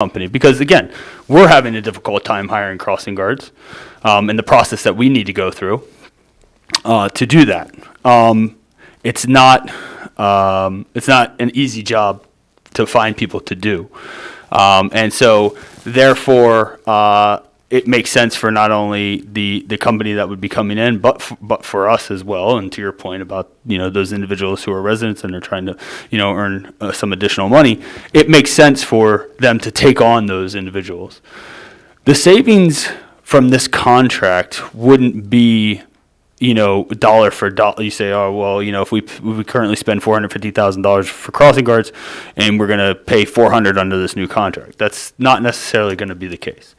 company, because again, we're having a difficult time hiring crossing guards, and the process that we need to go through to do that. It's not an easy job to find people to do, and so therefore it makes sense for not only the company that would be coming in, but for us as well. And to your point about those individuals who are residents and are trying to earn some additional money, it makes sense for them to take on those individuals. The savings from this contract wouldn't be dollar for dollar. You say, oh well, if we currently spend $450,000 for crossing guards, and we're going to pay $400 under this new contract. That's not necessarily going to be the case.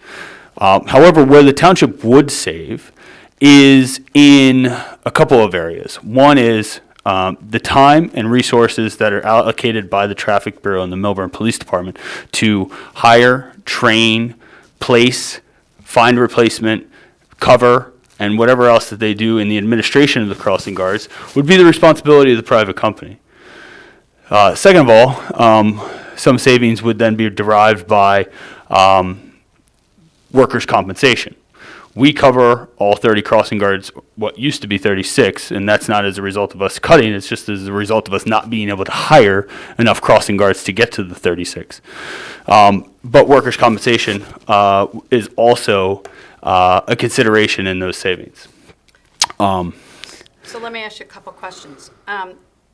However, where the township would save is in a couple of areas. One is the time and resources that are allocated by the Traffic Bureau and the Millburn Police Department to hire, train, place, find replacement, cover, and whatever else that they do in the administration of the crossing guards would be the responsibility of the private company. Second of all, some savings would then be derived by workers' compensation. We cover all 30 crossing guards, what used to be 36, and that's not as a result of us cutting, it's just as a result of us not being able to hire enough crossing guards to get to the 36. But workers' compensation is also a consideration in those savings. So let me ask you a couple questions.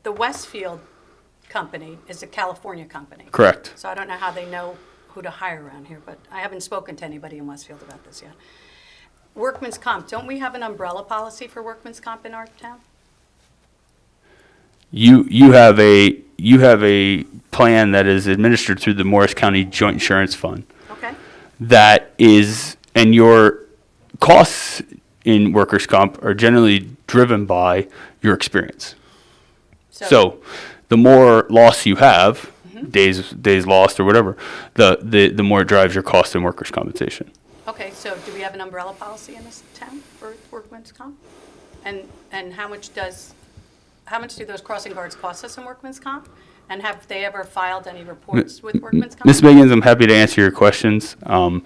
The Westfield company is a California company. Correct. So I don't know how they know who to hire around here, but I haven't spoken to anybody in Westfield about this yet. Workman's comp, don't we have an umbrella policy for workman's comp in our town? You have a plan that is administered through the Morris County Joint Insurance Fund. Okay. That is, and your costs in workers' comp are generally driven by your experience. So the more loss you have, days lost or whatever, the more it drives your cost in workers' compensation. Okay, so do we have an umbrella policy in this town for workman's comp? And how much do those crossing guards cost us in workman's comp? And have they ever filed any reports with workman's comp? Ms. Biggins, I'm happy to answer your questions. I'm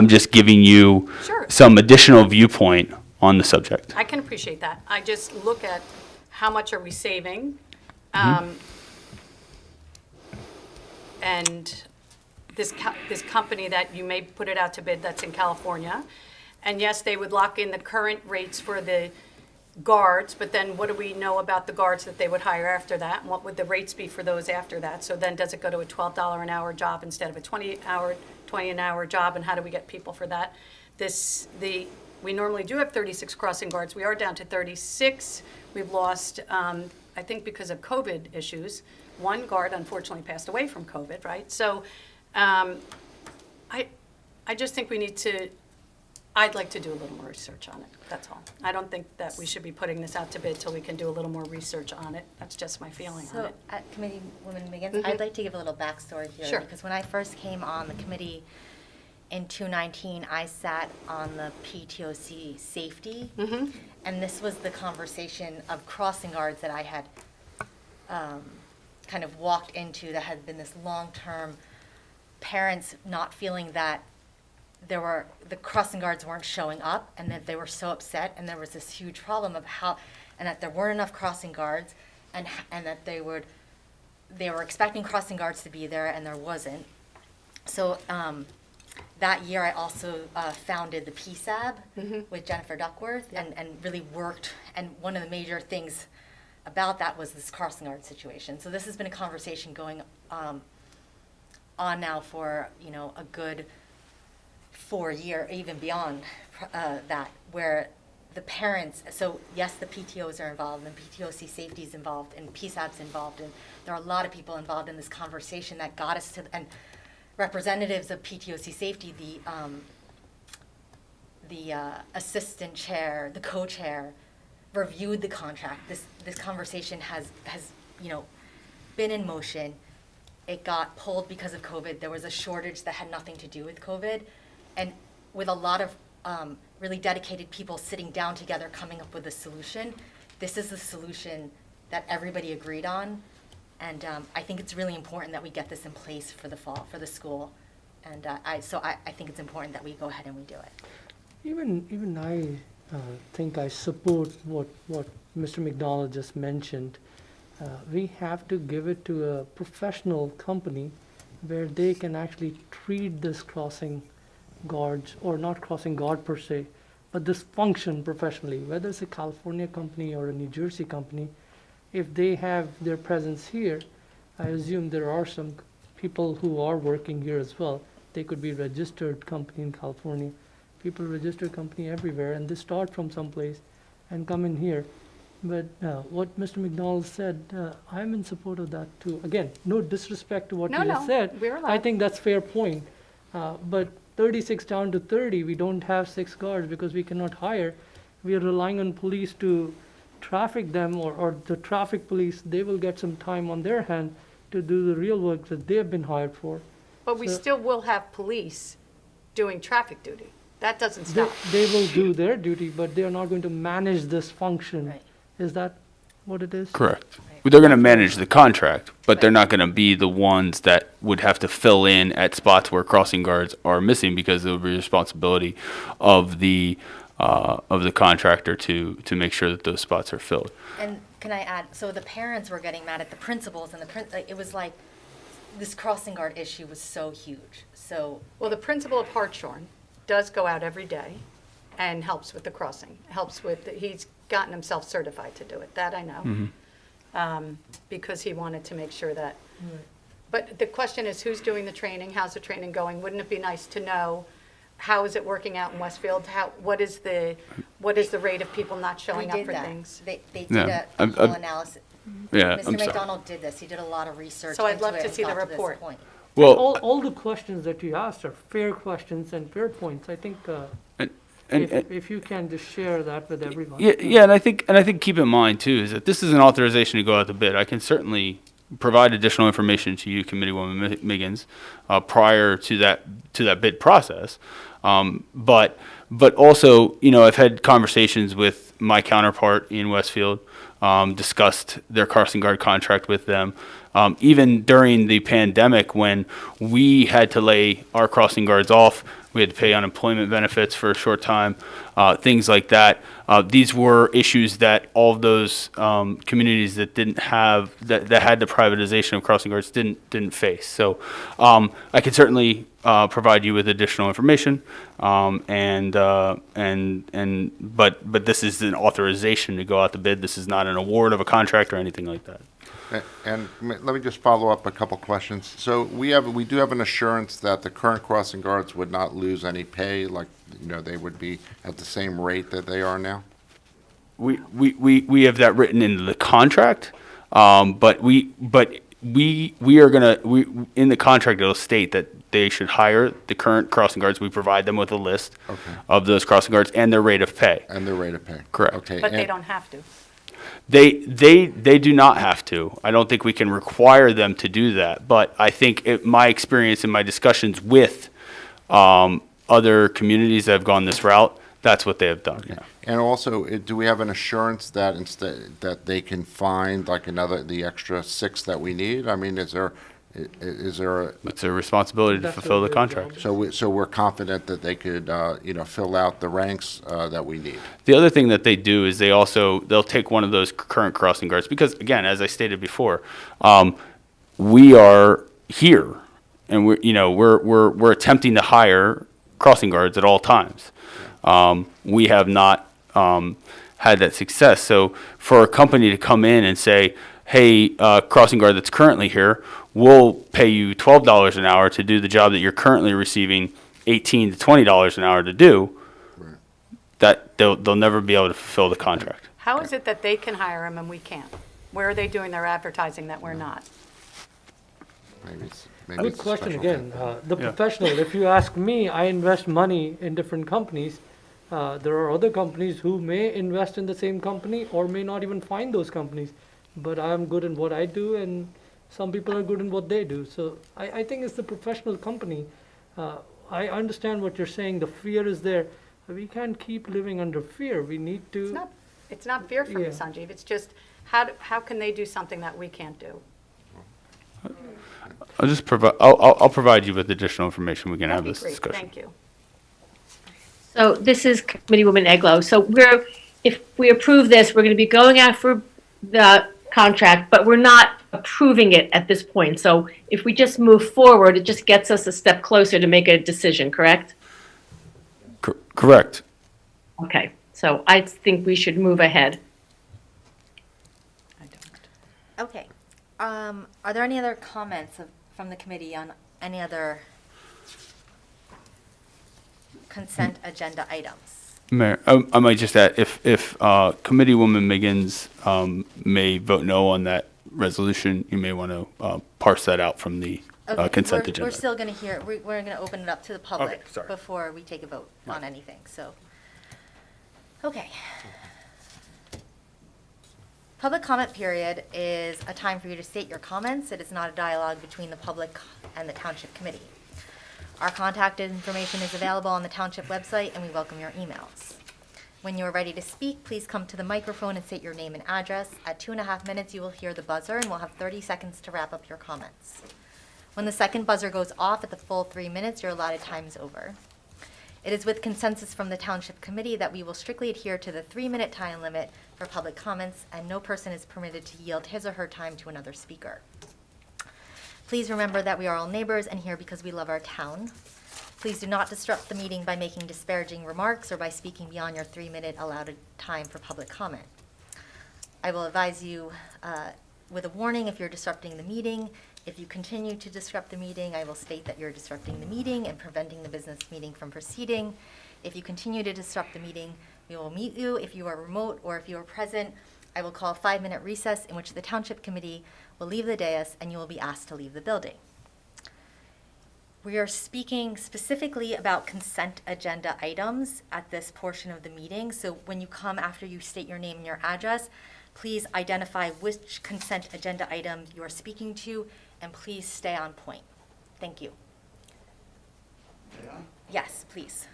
just giving you Sure. some additional viewpoint on the subject. I can appreciate that. I just look at how much are we saving, and this company that you may put it out to bid that's in California, and yes, they would lock in the current rates for the guards, but then what do we know about the guards that they would hire after that? And what would the rates be for those after that? So then does it go to a $12 an hour job instead of a 20 an hour job, and how do we get people for that? We normally do have 36 crossing guards. We are down to 36. We've lost, I think because of COVID issues, one guard unfortunately passed away from COVID, right? So I just think I'd like to do a little more research on it, that's all. I don't think that we should be putting this out to bid till we can do a little more research on it. That's just my feeling on So, it. Committeewoman Miggins, I'd like to give a little backstory here. Sure. Because when I first came on the committee in 2019, I sat on the PTOC safety. And this was the conversation of crossing guards that I had kind of walked into, that had been this long-term parents not feeling that the crossing guards weren't showing up, and that they were so upset, and there was this huge problem of and that there weren't enough crossing guards, and that they were expecting crossing guards to be there, and there wasn't. So that year I also founded the PSAB with Jennifer Duckworth, and really worked, and one of the major things about that was this crossing guard situation. So this has been a conversation going on now for a good 4 years, even beyond that, where the parents, so yes, the PTOs are involved, and PTOC safety is involved, and PSAB's involved, and there are a lot of people involved in this conversation that got us to, and representatives of PTOC safety, the assistant chair, the co-chair, reviewed the contract. This conversation has been in motion. It got pulled because of COVID. There was a shortage that had nothing to do with COVID. And with a lot of really dedicated people sitting down together, coming up with a solution, this is the solution that everybody agreed on. And I think it's really important that we get this in place for the fall, for the school, And I think it's important that we go ahead and we do it. Even I think I support what Mr. McDonald just mentioned. We have to give it to a professional company where they can actually treat this crossing guards, or not crossing guard per se, but this function professionally, whether it's a California company or a New Jersey company. If they have their presence here, I assume there are some people who are working here as well. They could be registered company in California. People register company everywhere, and they start from someplace and come in here. But what Mr. McDonald said, I'm in support of that too. Again, no disrespect to what No, you no, just said. we're allowed. I think that's fair point. But 36 down to 30, we don't have 6 guards because we cannot hire. We are relying on police to traffic them, or the traffic police, they will get some time on their hand to do the real work that they have been hired for. But we So- still will have police doing traffic duty. That doesn't They, stop. they will do their duty, but they are not going to manage this function. Right. Is that what it is? Correct. They're going to manage the contract, but they're not going to be the ones that would have to fill in at spots where crossing guards are missing, because it will be responsibility of the contractor to make sure that those spots are filled. And can I add, so the parents were getting mad at the principals, and it was like, this crossing guard issue was so huge. So, Well, the principal of Hartshorn does go out every day and helps with the crossing, he's gotten himself certified to do it, that I know. Because he wanted to make sure that, but the question is, who's doing the training? How's the training going? Wouldn't it be nice to know, how is it working out in Westfield? What is the rate of people not we showing up did for that. things? They did Yeah, a I'm- full I'm- analysis. Yeah, Mr. I'm sorry. McDonald did this. He did a lot of research So I'd into love it to and see the got to this report. point. Well, All the questions that you asked are fair questions and fair points. I think and if you can just share that with everyone. yeah, and I think keep in mind too is that this is an authorization to go out to bid. I can certainly provide additional information to you, Committeewoman Miggins, prior to that bid process. But also, I've had conversations with my counterpart in Westfield, discussed their crossing guard contract with them. Even during the pandemic, when we had to lay our crossing guards off, we had to pay unemployment benefits for a short time, things like that. These were issues that all of those communities that didn't have that had the privatization of crossing guards didn't face. So I can certainly provide you with additional information, but this is an authorization to go out to bid. This is not an award of a contract or anything like that. And let me just follow up a couple questions. So we do have an assurance that the current crossing guards would not lose any pay, like, they would be at the same rate that they are now? We have that written into the contract, but we are gonna, in the contract, it'll state that they should hire the current crossing guards. We provide them with a list of those crossing guards and their rate of pay. And their rate of pay? Correct. Okay. But they and- don't have to. They do not have to. I don't think we can require them to do that. But I think my experience in my discussions with other communities that have gone this route, that's what they have done. Yeah. And also, do we have an assurance that that they can find like the extra 6 that we need? I mean, is there It's a responsibility to That's fulfill the their contract. job. so we're confident that they could, fill out the ranks that we need? The other thing that they do is they'll take one of those current crossing guards, because again, as I stated before, we are here and we're attempting to hire crossing guards at all times. We have not had that success. So for a company to come in and say, hey, crossing guard that's currently here, we'll pay you $12 an hour to do the job that you're currently receiving $18 to $20 an hour to do, Right. that they'll never be able to fulfill the contract. How is it that they can hire them and we can't? Where are they doing their advertising that we're not? Maybe Good it's a question special again. thing. The professional, if you ask me, I invest money in different companies. There are other companies who may invest in the same company or may not even find those companies. But I'm good in what I do, and some people are good in what they do. So I think it's the professional company. I understand what you're saying. The fear is there. We can't keep living under fear. We need to. It's not fear for me, Yeah. Sanjeev. It's just, how can they do something that we can't do? I'll just provide, I'll provide you with additional information. We can have That'd be this great, discussion. thank you. So this is Committeewoman Eglo. So if we approve this, we're going to be going after the contract, but we're not approving it at this point. So if we just move forward, it just gets us a step closer to make a decision, correct? Correct. Okay, so I think we should move ahead. Okay. Are there any other comments from the committee on any other consent agenda items? Mayor, I might just add, if Committeewoman Miggins may vote no on that resolution, you may want to parse that out from the Okay, consent we're agenda. still going to hear, we're going to open it up to the public sorry. before we take a vote on anything, so. Okay. Public comment period is a time for you to state your comments. It is not a dialogue between the public and the township committee. Our contact information is available on the township website, and we welcome your emails. When you are ready to speak, please come to the microphone and state your name and address. At 2.5 minutes, you will hear the buzzer, and we'll have 30 seconds to wrap up your comments. When the second buzzer goes off at the full 3 minutes, your allotted time is over. It is with consensus from the Township Committee that we will strictly adhere to the 3-minute time limit for public comments, and no person is permitted to yield his or her time to another speaker. Please remember that we are all neighbors and here because we love our town. Please do not disrupt the meeting by making disparaging remarks or by speaking beyond your 3-minute allowed time for public comment. I will advise you with a warning if you're disrupting the meeting. If you continue to disrupt the meeting, I will state that you're disrupting the meeting and preventing the business meeting from proceeding. If you continue to disrupt the meeting, we will mute you. If you are remote or if you are present, I will call a 5-minute recess in which the Township Committee will leave the dais and you will be asked to leave the building. We are speaking specifically about consent agenda items at this portion of the meeting. So when you come after you state your name and your address, please identify which consent agenda item you are speaking to, and please stay on point. Thank you. Yes, please.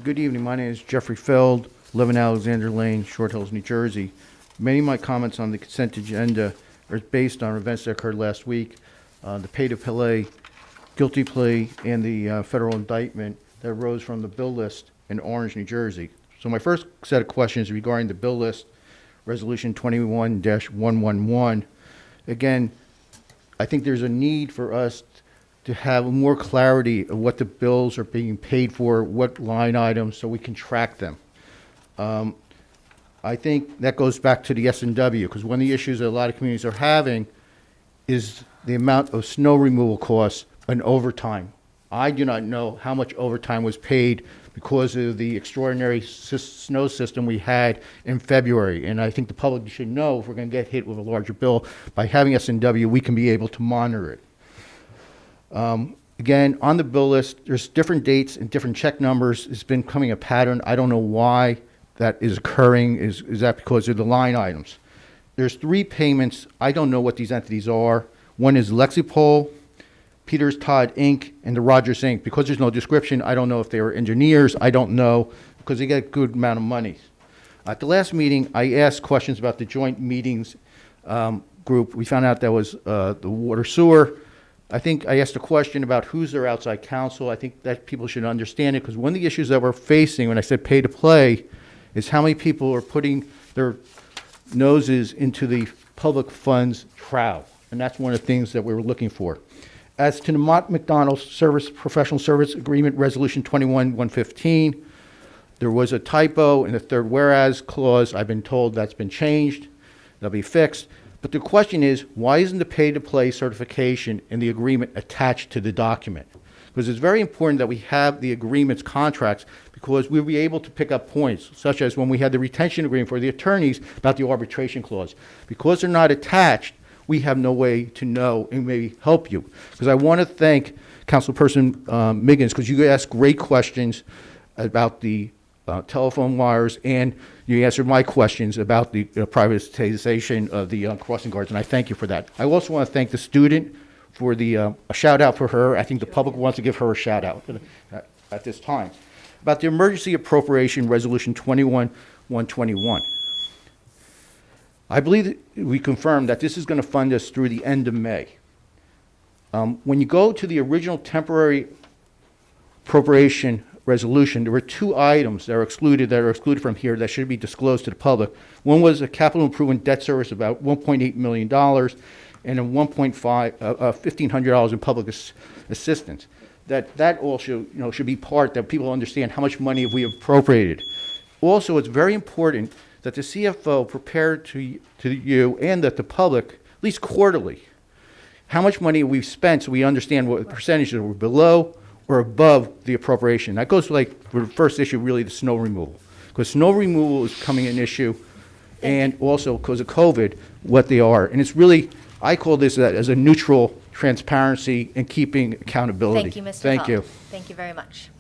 Good evening. My name is Jeffrey Feld, live in Alexander Lane, Short Hills, New Jersey. Many of my comments on the consent agenda are based on events that occurred last week, the pay-to-play guilty plea and the federal indictment that arose from the bill list in Orange, New Jersey. So my first set of questions regarding the bill list, Resolution 21-111. Again, I think there's a need for us to have more clarity of what the bills are being paid for, what line items, so we can track them. I think that goes back to the S&W, because one of the issues that a lot of communities are having is the amount of snow removal costs and overtime. I do not know how much overtime was paid because of the extraordinary snow system we had in February. And I think the public should know if we're going to get hit with a larger bill, by having S&W, we can be able to monitor it. Again, on the bill list, there's different dates and different check numbers. It's been becoming a pattern. I don't know why that is occurring. Is that because of the line items? There's 3 payments. I don't know what these entities are. One is Lexipol, Peters Todd Inc., and the Rogers Inc. Because there's no description, I don't know if they were engineers. I don't know, because they get a good amount of money. At the last meeting, I asked questions about the joint meetings group. We found out that was the water sewer. I think I asked a question about who's their outside counsel. I think that people should understand it, because one of the issues that we're facing when I said pay to play is how many people are putting their noses into the public funds trough. And that's one of the things that we were looking for. As to the Mott McDonald Professional Service Agreement, Resolution 21-115, there was a typo in the third whereas clause. I've been told that's been changed. That'll be fixed. But the question is, why isn't the pay-to-play certification in the agreement attached to the document? Because it's very important that we have the agreements, contracts, because we'll be able to pick up points, such as when we had the retention agreement for the attorneys about the arbitration clause. Because they're not attached, we have no way to know and maybe help you. Because I want to thank Councilperson Miggins, because you asked great questions about the telephone wires, and you answered my questions about the privatization of the crossing guards, and I thank you for that. I also want to thank the student for the a shout out for her. I think the public wants to give her a shout out at this time. About the emergency appropriation resolution 21-121. I believe that we confirmed that this is going to fund us through the end of May. When you go to the original temporary appropriation resolution, there were two items that are excluded from here that should be disclosed to the public. One was a capital improvement debt service of about $1.8 million and a $1,500 in public assistance. That all should be part that people understand how much money we have appropriated. Also, it's very important that the CFO prepare to you and that the public, at least quarterly, how much money we've spent so we understand what percentages were below or above the appropriation. That goes like for the first issue, really the snow removal. Because snow removal is becoming an issue, and also because of COVID, what they are. And it's really, I call this as a neutral transparency and keeping accountability. Thank you, Mr. Thank Hall. you. Thank you very much.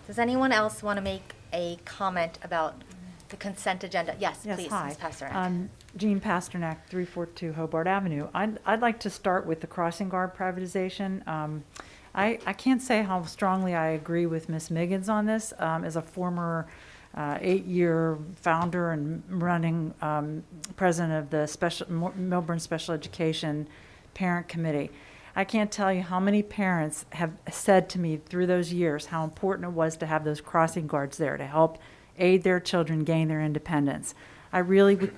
Does anyone else want to make a comment about the consent agenda? Yes, Yes, please, hi. Ms. Pasternak. Jean Pasternak, 342 Hobart Avenue. I'd like to start with the crossing guard privatization. I can't say how strongly I agree with Ms. Miggins on this. As a former 8-year founder and running president of the Millburn Special Education Parent Committee, I can't tell you how many parents have said to me through those years how important it was to have those crossing guards there to help aid their children gain their independence. I really would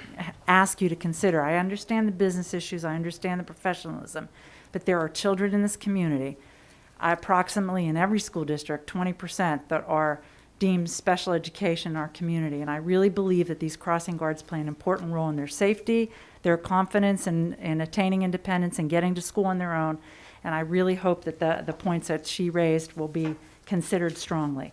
ask you to consider, I understand the business issues, I understand the professionalism, but there are children in this community, approximately in every school district, 20% that are deemed special education in our community. And I really believe that these crossing guards play an important role in their safety, their confidence in attaining independence and getting to school on their own. And I really hope that the points that she raised will be considered strongly.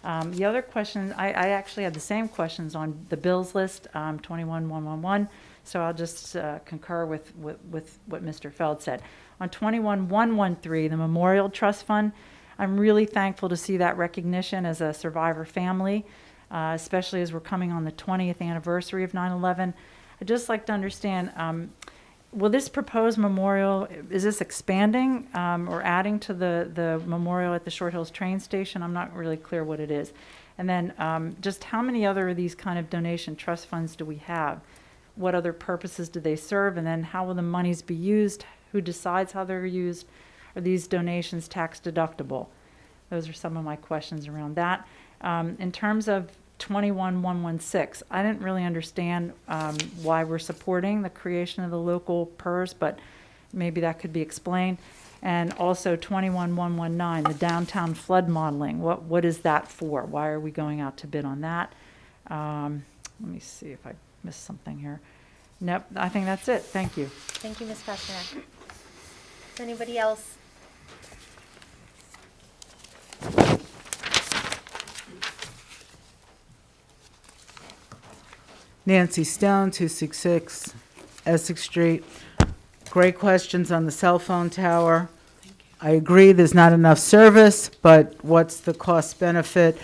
The other question, I actually had the same questions on the bills list, 21111, so I'll just concur with what Mr. Feld said. On 21113, the Memorial Trust Fund, I'm really thankful to see that recognition as a survivor family, especially as we're coming on the 20th anniversary of 9/11. I'd just like to understand, will this proposed memorial, is this expanding or adding to the memorial at the Short Hills train station? I'm not really clear what it is. And then just how many other of these kind of donation trust funds do we have? What other purposes do they serve? And then how will the monies be used? Who decides how they're used? Are these donations tax deductible? Those are some of my questions around that. In terms of 21116, I didn't really understand why we're supporting the creation of the local PERS, but maybe that could be explained. And also 21119, the downtown flood modeling, what is that for? Why are we going out to bid on that? Let me see if I missed something here. Nope, I think that's it. Thank you. Thank you, Ms. Pasternak. Does anybody else? Nancy Stone, 266 Essex Street. Great questions on the cell phone tower. I agree there's not enough service, but what's the cost benefit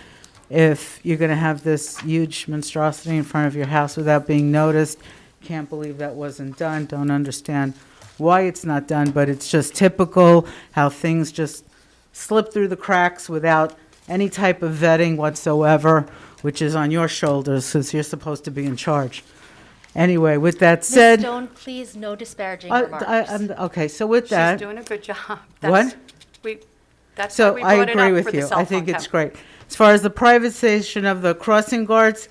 if you're going to have this huge monstrosity in front of your house without being noticed? Can't believe that wasn't done. Don't understand why it's not done, but it's just typical how things just slip through the cracks without any type of vetting whatsoever, which is on your shoulders since you're supposed to be in charge. Anyway, with that Ms. said, Stone, please, no disparaging remarks. okay, so with that, She's doing a good job. What? That's why so we I brought it agree up with for the you. cell I phone think it's tower. great. As far as the privatization of the crossing guards,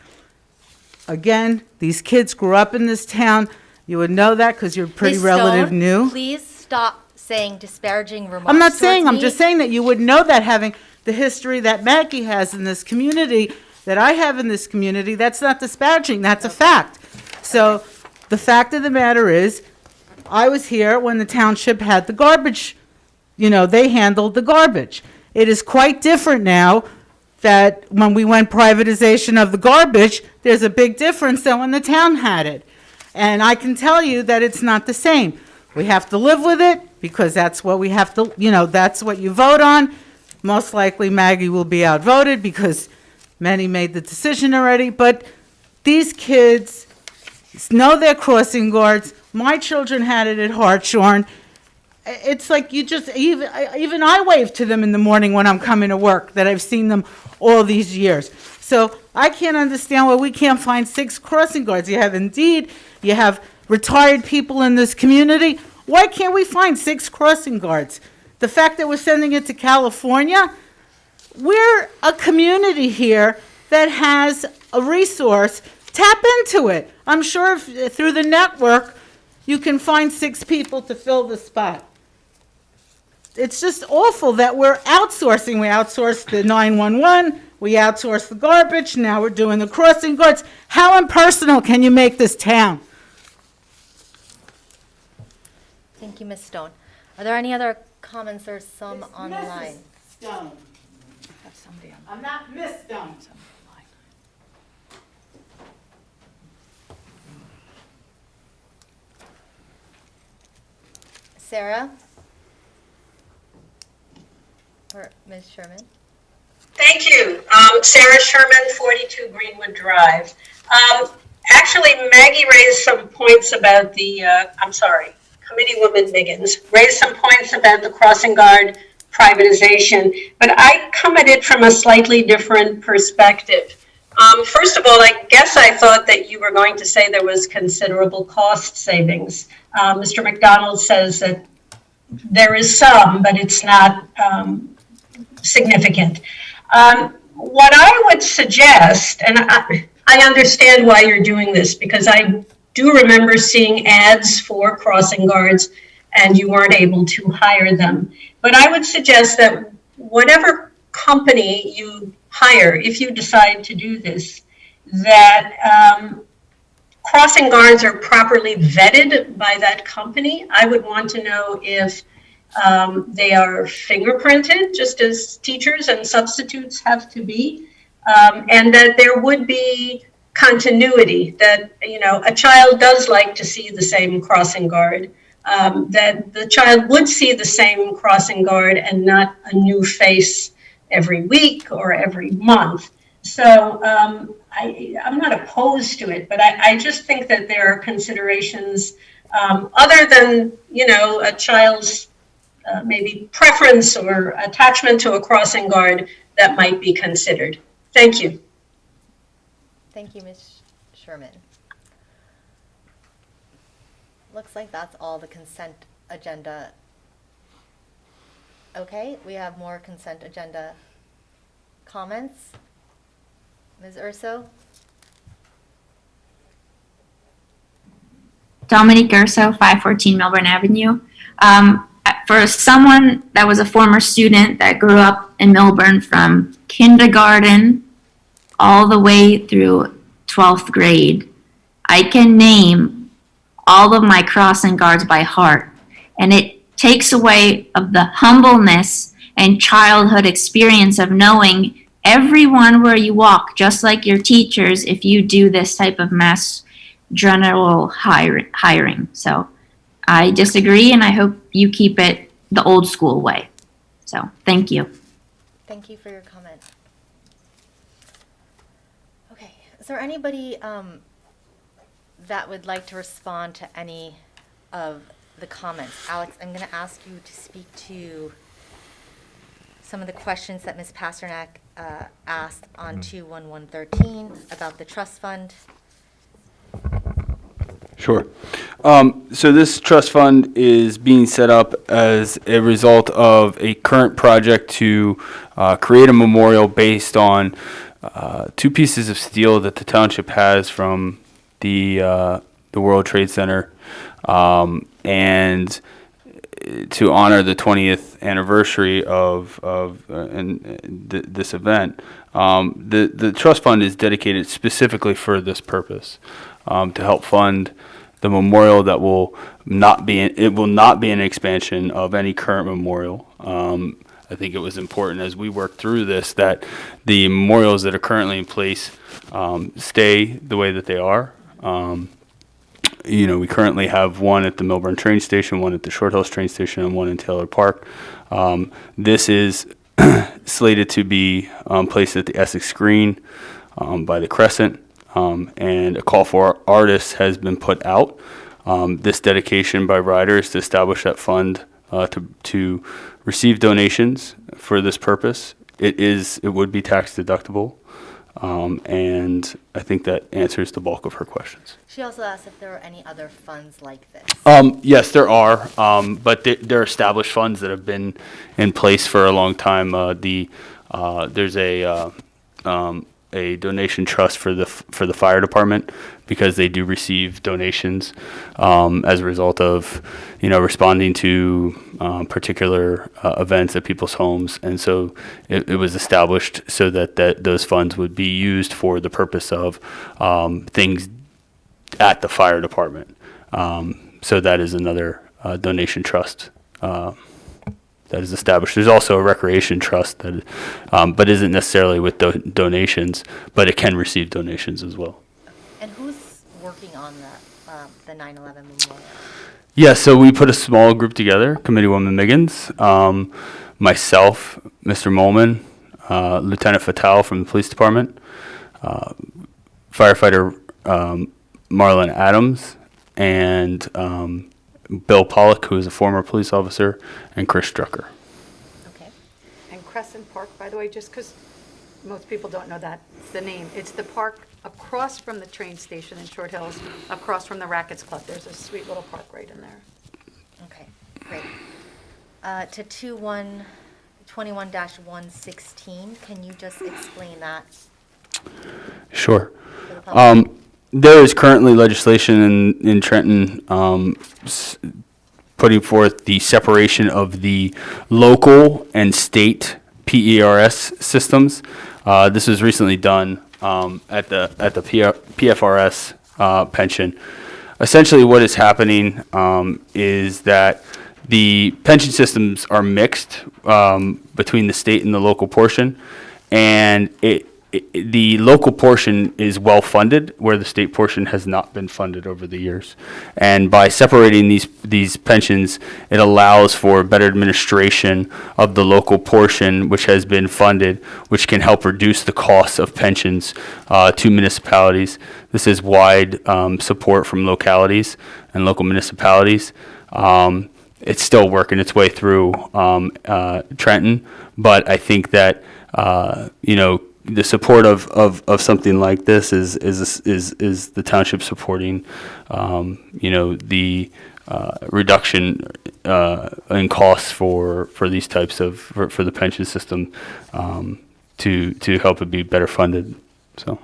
again, these kids grew up in this town. You would know that because you're pretty Ms. relative Stone, new. Please stop saying disparaging remarks. I'm not saying, towards I'm me. just saying that you would know that having the history that Maggie has in this community, that I have in this community, that's not disparaging, that's a fact. So the fact of the matter is, I was here when the township had the garbage, they handled the garbage. It is quite different now that when we went privatization of the garbage, there's a big difference than when the town had it. And I can tell you that it's not the same. We have to live with it because that's what we have to, that's what you vote on. Most likely Maggie will be outvoted because many made the decision already. But these kids know they're crossing guards. My children had it at Hartshorn. It's like you just, even I wave to them in the morning when I'm coming to work, that I've seen them all these years. So I can't understand why we can't find 6 crossing guards. You have Indeed, you have retired people in this community. Why can't we find 6 crossing guards? The fact that we're sending it to California, we're a community here that has a resource. Tap into it. I'm sure if, through the network, you can find 6 people to fill the spot. It's just awful that we're outsourcing. We outsourced the 911, we outsourced the garbage, now we're doing the crossing guards. How impersonal can you make this town? Thank you, Ms. Stone. Are there any other comments or some online? Stone. Have somebody on I'm not Miss Stone. the line. Sarah? Or Ms. Sherman? Thank you. Sarah Sherman, 42 Greenwood Drive. Actually, Maggie raised some points about the, Committeewoman Miggins raised some points about the crossing guard privatization, but I come at it from a slightly different perspective. First of all, I guess I thought that you were going to say there was considerable cost savings. Mr. McDonald says that there is some, but it's not significant. What I would suggest, and I understand why you're doing this, because I do remember seeing ads for crossing guards and you weren't able to hire them. But I would suggest that whatever company you hire, if you decide to do this, that crossing guards are properly vetted by that company. I would want to know if they are fingerprinted, just as teachers and substitutes have to be, and that there would be continuity, that, you know, a child does like to see the same crossing guard, that the child would see the same crossing guard and not a new face every week or every month. So I'm not opposed to it, but I just think that there are considerations other than, you know, a child's maybe preference or attachment to a crossing guard that might be considered. Thank you. Thank you, Ms. Sherman. Looks like that's all the consent agenda. Okay, we have more consent agenda comments. Ms. Urso? Dominique Urso, 514 Melbourne Avenue. For someone that was a former student that grew up in Millburn from kindergarten all the way through 12th grade, I can name all of my crossing guards by heart. And it takes away of the humbleness and childhood experience of knowing everyone where you walk, just like your teachers, if you do this type of mass general hiring. So I disagree, and I hope you keep it the old school way. So thank you. Thank you for your comment. Okay, is there anybody that would like to respond to any of the comments? Alex, I'm going to ask you to speak to some of the questions that Ms. Pasternak asked on 21113 about the trust fund. Sure. So this trust fund is being set up as a result of a current project to create a memorial based on 2 pieces of steel that the township has from the World Trade Center, and to honor the 20th anniversary of this event. The trust fund is dedicated specifically for this purpose, to help fund the memorial that will not be an expansion of any current memorial. I think it was important as we work through this that the memorials that are currently in place stay the way that they are. You know, we currently have one at the Millburn train station, one at the Short Hills train station, and one in Taylor Park. This is slated to be placed at the Essex Green by the Crescent, and a call for artists has been put out. This dedication by riders to establish that fund to receive donations for this purpose. It would be tax deductible. And I think that answers the bulk of her questions. She also asked if there were any other funds like this. Yes, there are, but they're established funds that have been in place for a long time. There's a donation trust for the fire department because they do receive donations as a result of responding to particular events at people's homes, and so it was established so that those funds would be used for the purpose of things at the fire department. So that is another donation trust that is established. There's also a recreation trust that, but isn't necessarily with donations, but it can receive donations as well. And who's working on the 9/11 memorial? Yeah, so we put a small group together, Committeewoman Miggins, myself, Mr. Molman, Lieutenant Fatal from the police department, firefighter Marlon Adams, and Bill Pollock, who is a former police officer, and Chris Drucker. Okay. And Crescent Park, by the way, just because most people don't know that, it's the name. It's the park across from the train station in Short Hills, across from the Rackets Club. There's a sweet little park right in there. Okay, great. To 21-116, can you just explain that Sure. for the public? There is currently legislation in Trenton putting forth the separation of the local and state PERS systems. This was recently done at the PFRS pension. Essentially, what is happening is that the pension systems are mixed between the state and the local portion, and the local portion is well funded, where the state portion has not been funded over the years. And by separating these pensions, it allows for better administration of the local portion, which has been funded, which can help reduce the costs of pensions to municipalities. This is wide support from localities and local municipalities. It's still working its way through Trenton, but I think that the support of something like this is the township supporting, the reduction in costs for these types of for the pension system to help it be better funded. So.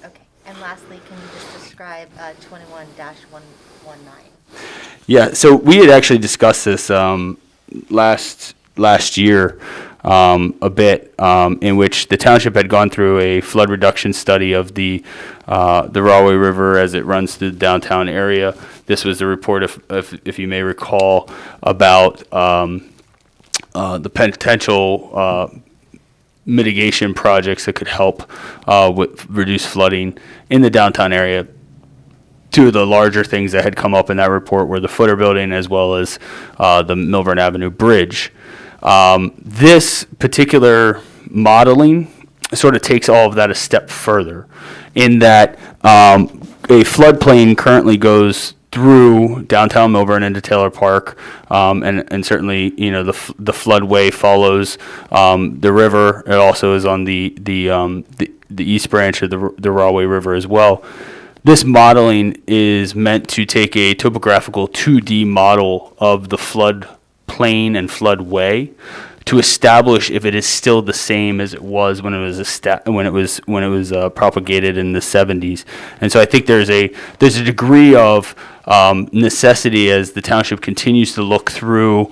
Okay, and lastly, can you just describe 21-119? Yeah, so we had actually discussed this last year a bit, in which the township had gone through a flood reduction study of the Rahway River as it runs through the downtown area. This was the report, if you may recall, about the potential mitigation projects that could help with reduce flooding in the downtown area. Two of the larger things that had come up in that report were the footer building as well as the Millburn Avenue Bridge. This particular modeling sort of takes all of that a step further in that a floodplain currently goes through downtown Millburn into Taylor Park, and certainly the floodway follows the river. It also is on the east branch of the Rahway River as well. This modeling is meant to take a topographical 2D model of the flood plain and floodway to establish if it is still the same as it was when it was propagated in the 70s. And so I think there's a degree of necessity as the township continues to look through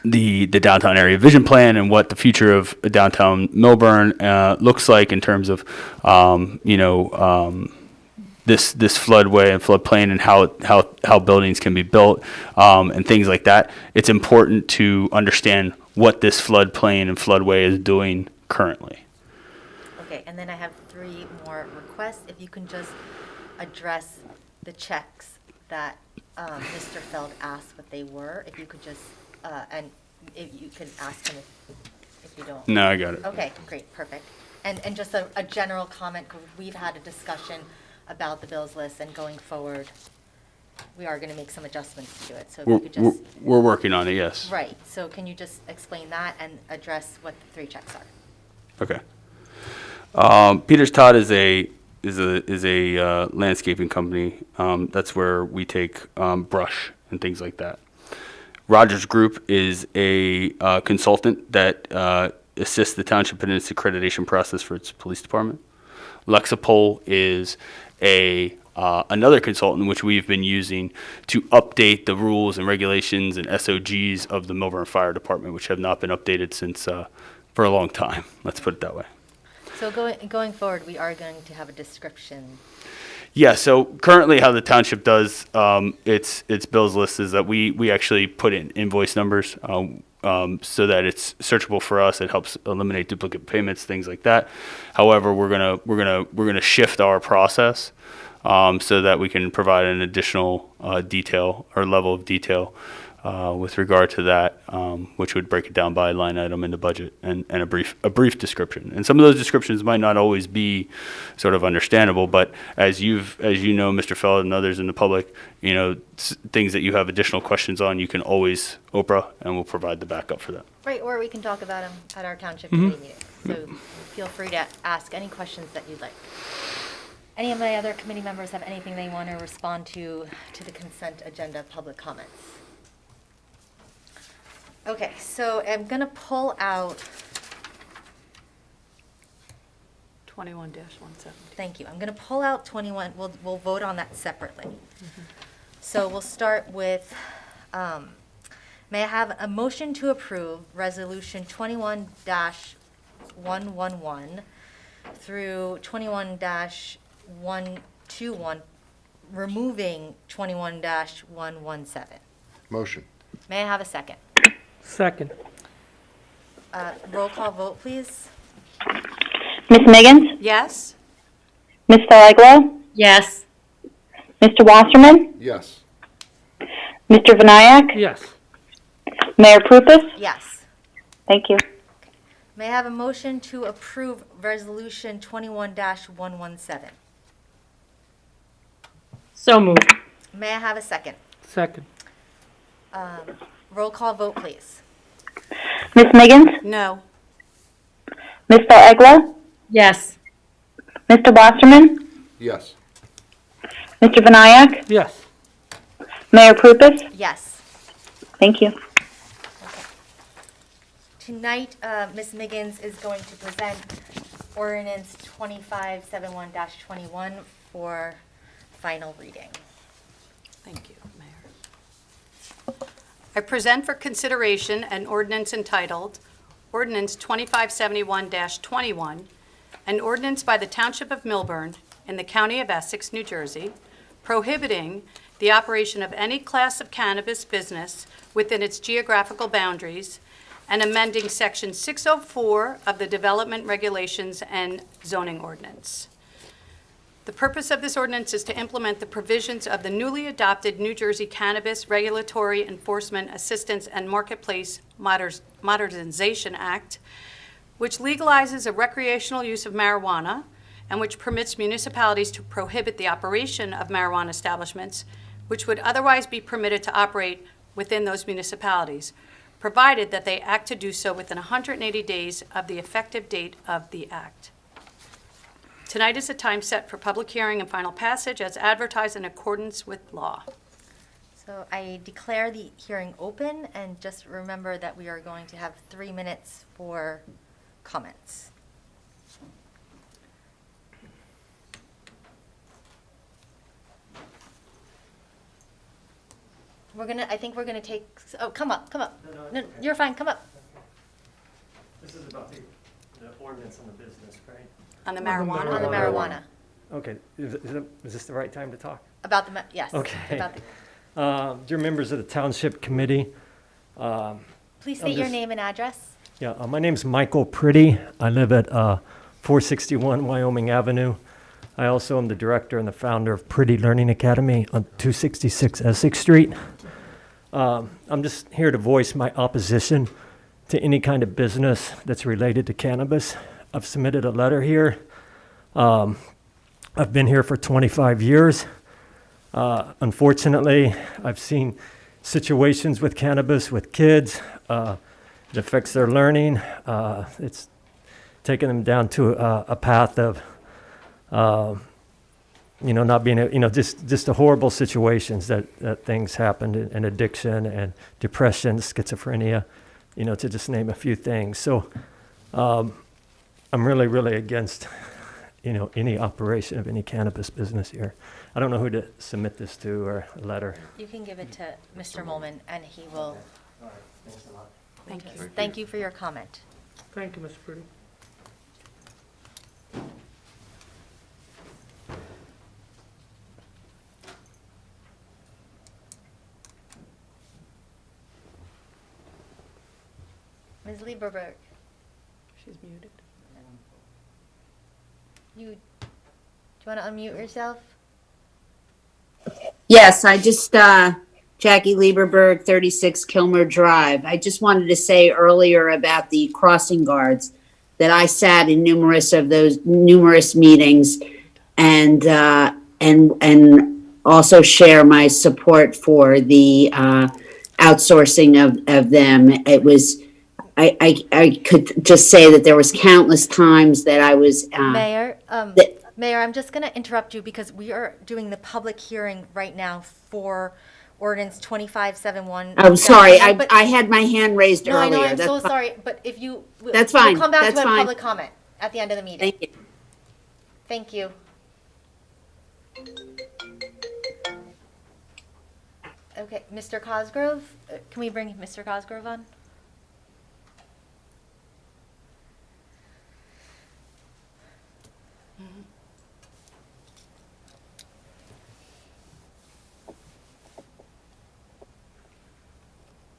the downtown area vision plan and what the future of downtown Millburn looks like in terms of this floodway and floodplain and how buildings can be built and things like that. It's important to understand what this floodplain and floodway is doing currently. Okay, and then I have 3 more requests. If you can just address the checks that Mr. Feld asked what they were, if you could just, and if you can ask him if you don't. No, I got it. Okay, great, perfect. And just a general comment, 'cause we've had a discussion about the bills list, and going forward, we are going to make some adjustments to it. So if you could just, We're working on it, yes. right, so can you just explain that and address what the 3 checks are? Okay. Peters Todd is a landscaping company. That's where we take brush and things like that. Rogers Group is a consultant that assists the township in its accreditation process for its police department. Lexipol is another consultant which we've been using to update the rules and regulations and SOGs of the Millburn Fire Department, which have not been updated since for a long time. Let's put it that way. So going forward, we are going to have a description. Yeah, so currently how the township does its bills list is that we actually put in invoice numbers so that it's searchable for us. It helps eliminate duplicate payments, things like that. However, we're gonna shift our process so that we can provide an additional detail or level of detail with regard to that, which would break it down by line item in the budget and a brief description. And some of those descriptions might not always be sort of understandable, but as you know, Mr. Feld and others in the public, things that you have additional questions on, you can always Oprah, and we'll provide the backup for that. Right, or we can talk about them at our township committee meeting. So feel free to ask any questions that you'd like. Any of my other committee members have anything they want to respond to the consent agenda public comments? Okay, so I'm going to pull out, 21-170. thank you, I'm going to pull out 21, we'll vote on that separately. So we'll start with, may I have a motion to approve Resolution 21-111 through 21-121, removing 21-117? Motion. May I have a second? Second. Roll call vote, please. Ms. Miggins? Yes? Ms. Feleglo? Yes. Mr. Wasserman? Yes. Mr. Vinayak? Yes. Mayor Prupus? Yes. Thank you. May I have a motion to approve Resolution 21-117? So moved. May I have a second? Second. Roll call vote, please. Ms. Miggins? No? Ms. Feleglo? Yes. Mr. Wasserman? Yes. Mr. Vinayak? Yes. Mayor Prupus? Yes. Thank you. Tonight, Ms. Miggins is going to present Ordinance 2571-21 for final reading. Thank you, Mayor. I present for consideration an ordinance entitled Ordinance 2571-21, an ordinance by the Township of Millburn in the County of Essex, New Jersey, prohibiting the operation of any class of cannabis business within its geographical boundaries and amending Section 604 of the Development Regulations and Zoning Ordinance. The purpose of this ordinance is to implement the provisions of the newly adopted New Jersey Cannabis Regulatory Enforcement Assistance and Marketplace Modernization Act, which legalizes a recreational use of marijuana and which permits municipalities to prohibit the operation of marijuana establishments, which would otherwise be permitted to operate within those municipalities, provided that they act to do so within 180 days of the effective date of the act. Tonight is the time set for public hearing and final passage as advertised in accordance with law. So I declare the hearing open, and just remember that we are going to have 3 minutes for comments. I think we're gonna take, oh, come up. No, you're fine, come up. This is about the ordinance on the business, right? On the marijuana? On the marijuana. Okay, is this the right time to talk? About the, yes. Okay. About the, Dear members of the Township Committee. please state your name and address. Yeah, my name's Michael Pretty. I live at 461 Wyoming Avenue. I also am the director and the founder of Pretty Learning Academy on 266 Essex Street. I'm just here to voice my opposition to any kind of business that's related to cannabis. I've submitted a letter here. I've been here for 25 years. Unfortunately, I've seen situations with cannabis with kids. It affects their learning. It's taking them down to a path of, not being, just the horrible situations that things happened, and addiction and depression, schizophrenia, to just name a few things. So I'm really, really against, any operation of any cannabis business here. I don't know who to submit this to or a letter. You can give it to Mr. Molman, and he will. Thank you. Thank you for your comment. Thank you, Mr. Pretty. Ms. Lieberberg, She's muted. do you want to unmute yourself? Yes, I just, Jackie Lieberberg, 36 Kilmer Drive. I just wanted to say earlier about the crossing guards that I sat in numerous meetings and also share my support for the outsourcing of them. It was, I could just say that there was countless times that I was, Mayor, I'm just going to interrupt you because we are doing the public hearing right now for Ordinance 2571. I'm sorry, But- I had my hand raised No, I earlier. know, I'm That's so fine. sorry, but if you. That's fine, We'll come back that's to a fine. public comment at the end of the meeting. Thank you. Thank you. Okay, Mr. Cosgrove, can we bring Mr. Cosgrove on?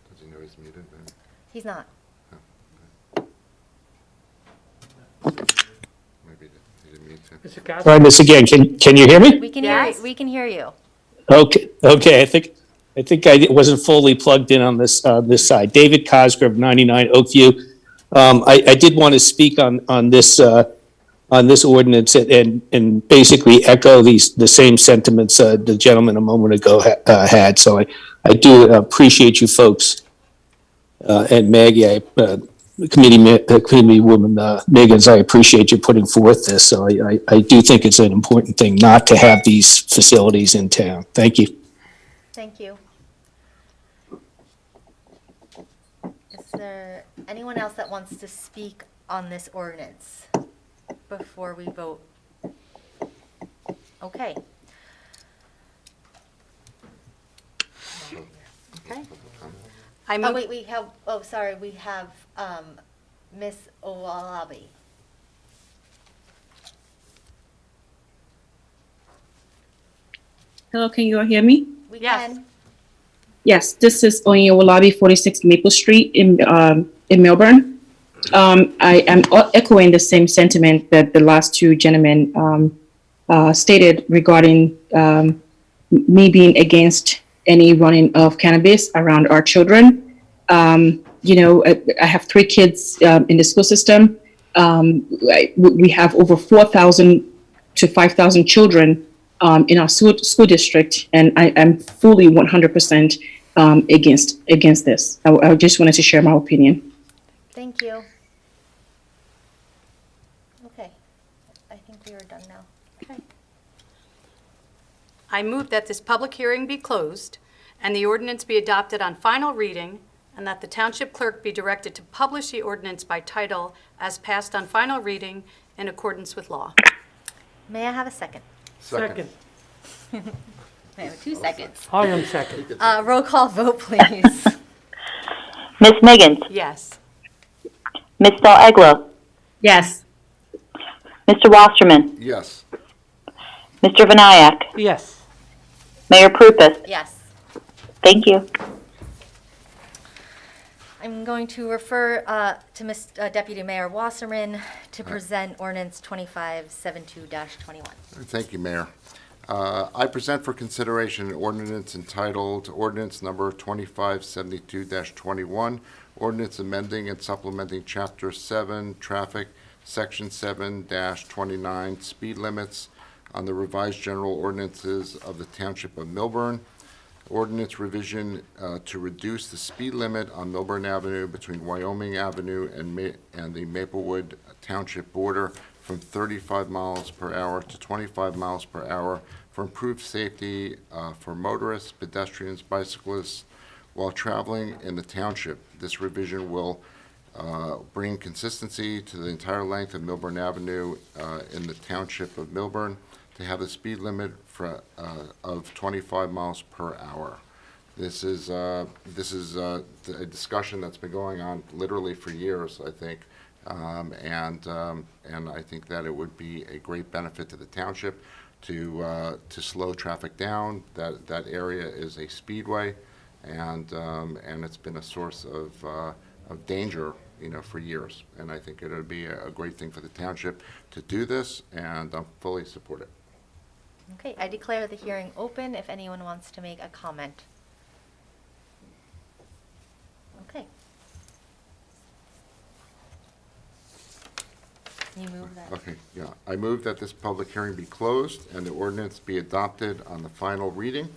Does he know he's muted? He's not. Maybe he didn't mean to. Mr. Casper? Try this again. Can you hear me? We can hear Yes. you. We can hear you. Okay. I think I wasn't fully plugged in on this side. David Cosgrove, 99 Oakview. I did want to speak on this ordinance and basically echo the same sentiments the gentleman a moment ago had. So I do appreciate you folks and Maggie, committee woman Miggins. I appreciate you putting forth this. So I do think it's an important thing not to have these facilities in town. Thank you. Thank you. Is there anyone else that wants to speak on this ordinance before we vote? Okay. Okay. Oh, wait, we have Ms. Owalabi. Hello, can you all hear me? We Yes. can. Yes, this is Onyewolabi, 46 Maple Street in Melbourne. I am echoing the same sentiment that the last two gentlemen stated regarding me being against any running of cannabis around our children. I have 3 kids in the school system. We have over 4,000 to 5,000 children in our school district, and I'm fully 100% against this. I just wanted to share my opinion. Thank you. Okay, I think we are done now. Okay. I move that this public hearing be closed and the ordinance be adopted on final reading, and that the township clerk be directed to publish the ordinance by title as passed on final reading in accordance with law. May I have a second? Second. I have 2 seconds. I am second. Roll call vote, please. Ms. Miggins, Yes. Ms. Eglo, Yes. Mr. Wasserman, Yes. Mr. Vinayak, Yes. Mayor Prupus. Yes. Thank you. I'm going to refer to Deputy Mayor Wasserman to present ordinance 2572-21. Thank you, Mayor. I present for consideration an ordinance entitled Ordinance Number 2572-21, Ordinance amending and supplementing Chapter 7, Traffic, Section 7-29, Speed Limits on the revised general ordinances of the Township of Millburn. Ordinance revision to reduce the speed limit on Millburn Avenue between Wyoming Avenue and the Maplewood Township border from 35 miles per hour to 25 miles per hour for improved safety for motorists, pedestrians, bicyclists while traveling in the township. This revision will bring consistency to the entire length of Millburn Avenue in the township of Millburn to have a speed limit of 25 miles per hour. This is a discussion that's been going on literally for years, I think, and I think that it would be a great benefit to the township to slow traffic down. That area is a speedway, and it's been a source of danger, for years. And I think it would be a great thing for the township to do this, and I fully support it. Okay, I declare the hearing open if anyone wants to make a comment. Okay. You move that. Okay, yeah. I move that this public hearing be closed and the ordinance be adopted on the final reading,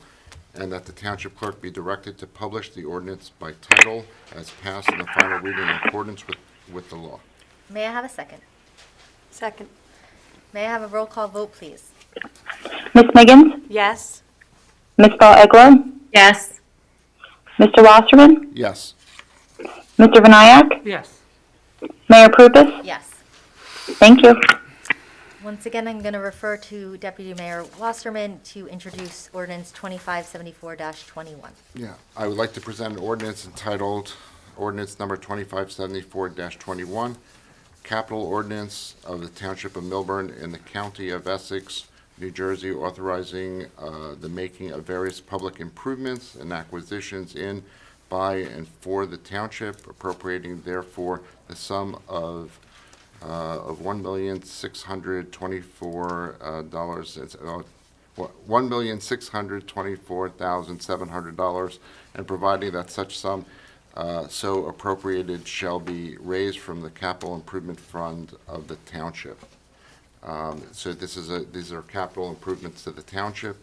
and that the township clerk be directed to publish the ordinance by title as passed in the final reading in accordance with the law. May I have a second? Second. May I have a roll call vote, please? Ms. Miggins? Yes. Ms. Ball Eglo? Yes. Mr. Wasserman? Yes. Mr. Vinayak? Yes. Mayor Prupus? Yes. Thank you. Once again, I'm going to refer to Deputy Mayor Wasserman to introduce ordinance 2574-21. Yeah, I would like to present an ordinance entitled Ordinance Number 2574-21, Capital Ordinance of the Township of Millburn in the County of Essex, New Jersey, authorizing the making of various public improvements and acquisitions in, by, and for the township, appropriating therefore the sum of $1,624,700, and providing that such sum so appropriated shall be raised from the capital improvement fund of the township. So these are capital improvements to the township.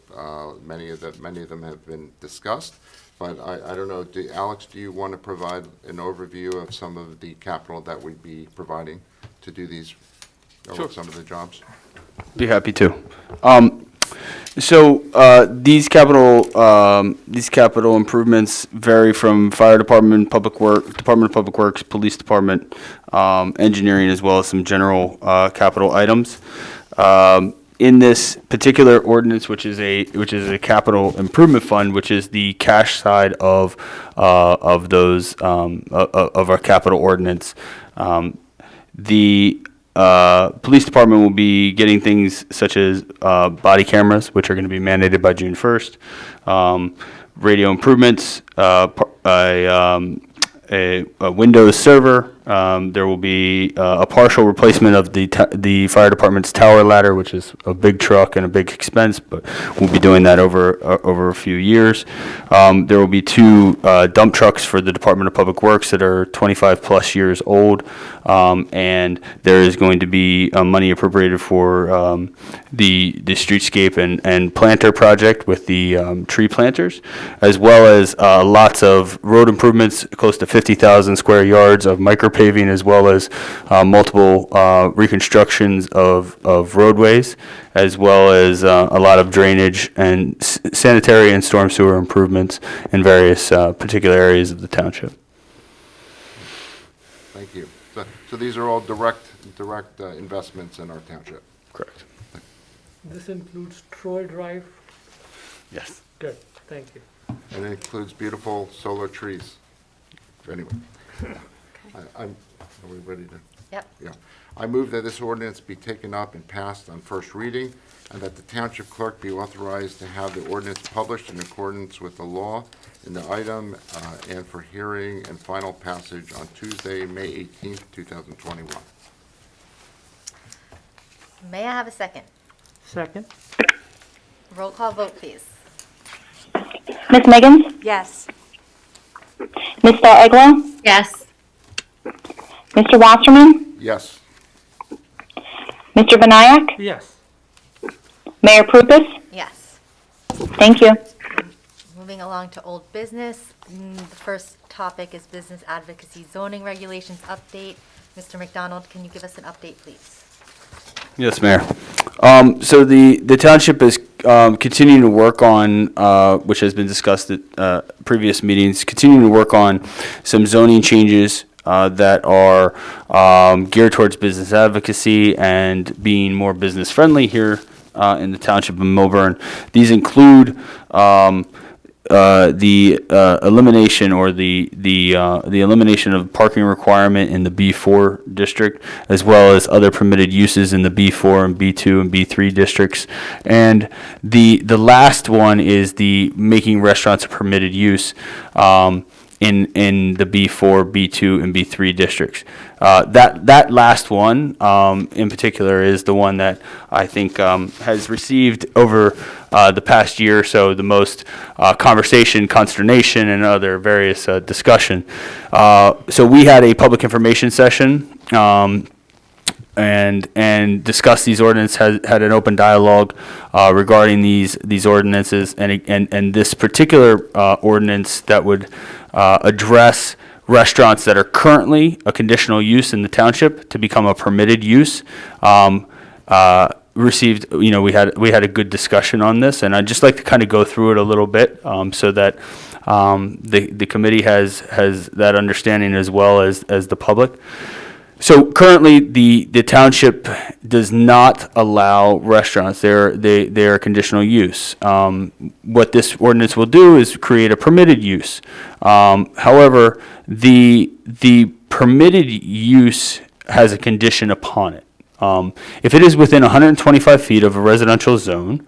Many of them have been discussed, but I don't know. Alex, do you want to provide an overview of some of the capital that we'd be providing to do these, Sure. some of the jobs? Be happy to. So these capital improvements vary from fire department, Department of Public Works, police department, engineering, as well as some general capital items. In this particular ordinance, which is a capital improvement fund, which is the cash side of those of our capital ordinance, the police department will be getting things such as body cameras, which are going to be mandated by June 1st, radio improvements, a Windows server. There will be a partial replacement of the fire department's tower ladder, which is a big truck and a big expense, but we'll be doing that over a few years. There will be 2 dump trucks for the Department of Public Works that are 25 plus years old, and there is going to be money appropriated for the streetscape and planter project with the tree planters, as well as lots of road improvements, close to 50,000 square yards of micropaving, as well as multiple reconstructions of roadways, as well as a lot of drainage and sanitary and storm sewer improvements in various particular areas of the township. Thank you. So these are all direct investments in our township. Correct. This includes Troy Drive. Yes. Good, thank you. And it includes beautiful solar trees. Anyway, are we ready to? Yep. Yeah. I move that this ordinance be taken up and passed on first reading, and that the township clerk be authorized to have the ordinance published in accordance with the law in the item and for hearing and final passage on Tuesday, May 18th, 2021. May I have a second? Second? Roll call vote, please. Ms. Miggins? Yes. Ms. Ball Eglo? Yes. Mr. Wasserman? Yes. Mr. Vinayak? Yes. Mayor Prupus? Yes. Thank you. We'll moving along to old business. The first topic is business advocacy zoning regulations update. Mr. McDonald, can you give us an update, please? Yes, Mayor. So the township is continuing to work on, which has been discussed at previous meetings, continuing to work on some zoning changes that are geared towards business advocacy and being more business friendly here in the township of Millburn. These include the elimination or the elimination of parking requirement in the B4 district, as well as other permitted uses in the B4 and B2 and B3 districts. And the last one is the making restaurants a permitted use in the B4, B2, and B3 districts. That last one in particular is the one that I think has received over the past year or so the most conversation, consternation, and other various discussion. So we had a public information session and discussed these ordinances, had an open dialogue regarding these ordinances, and this particular ordinance that would address restaurants that are currently a conditional use in the township to become a permitted use. Received, we had a good discussion on this, and I'd just like to kind of go through it a little bit so that the committee has that understanding as well as the public. So currently, the township does not allow restaurants. They're a conditional use. What this ordinance will do is create a permitted use. However, the permitted use has a condition upon it. If it is within 125 feet of a residential zone,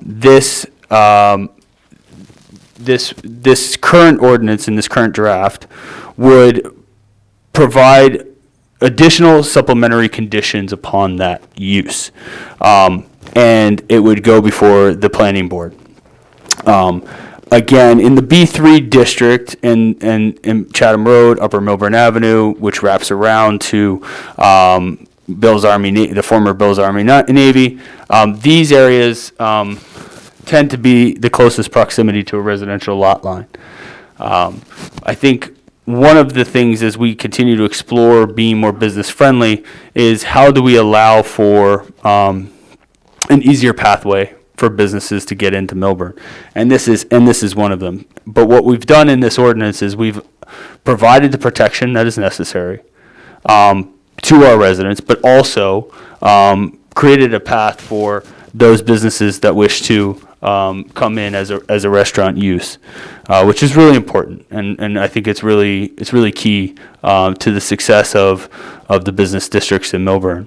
this current ordinance in this current draft would provide additional supplementary conditions upon that use. And it would go before the planning board. Again, in the B3 district in Chatham Road, Upper Millburn Avenue, which wraps around to Bill's Army, the former Bill's Army Navy, these areas tend to be the closest proximity to a residential lot line. I think one of the things as we continue to explore being more business friendly is how do we allow for an easier pathway for businesses to get into Millburn, and this is one of them. But what we've done in this ordinance is we've provided the protection that is necessary to our residents, but also created a path for those businesses that wish to come in as a restaurant use, which is really important, and I think it's really key to the success of the business districts in Millburn.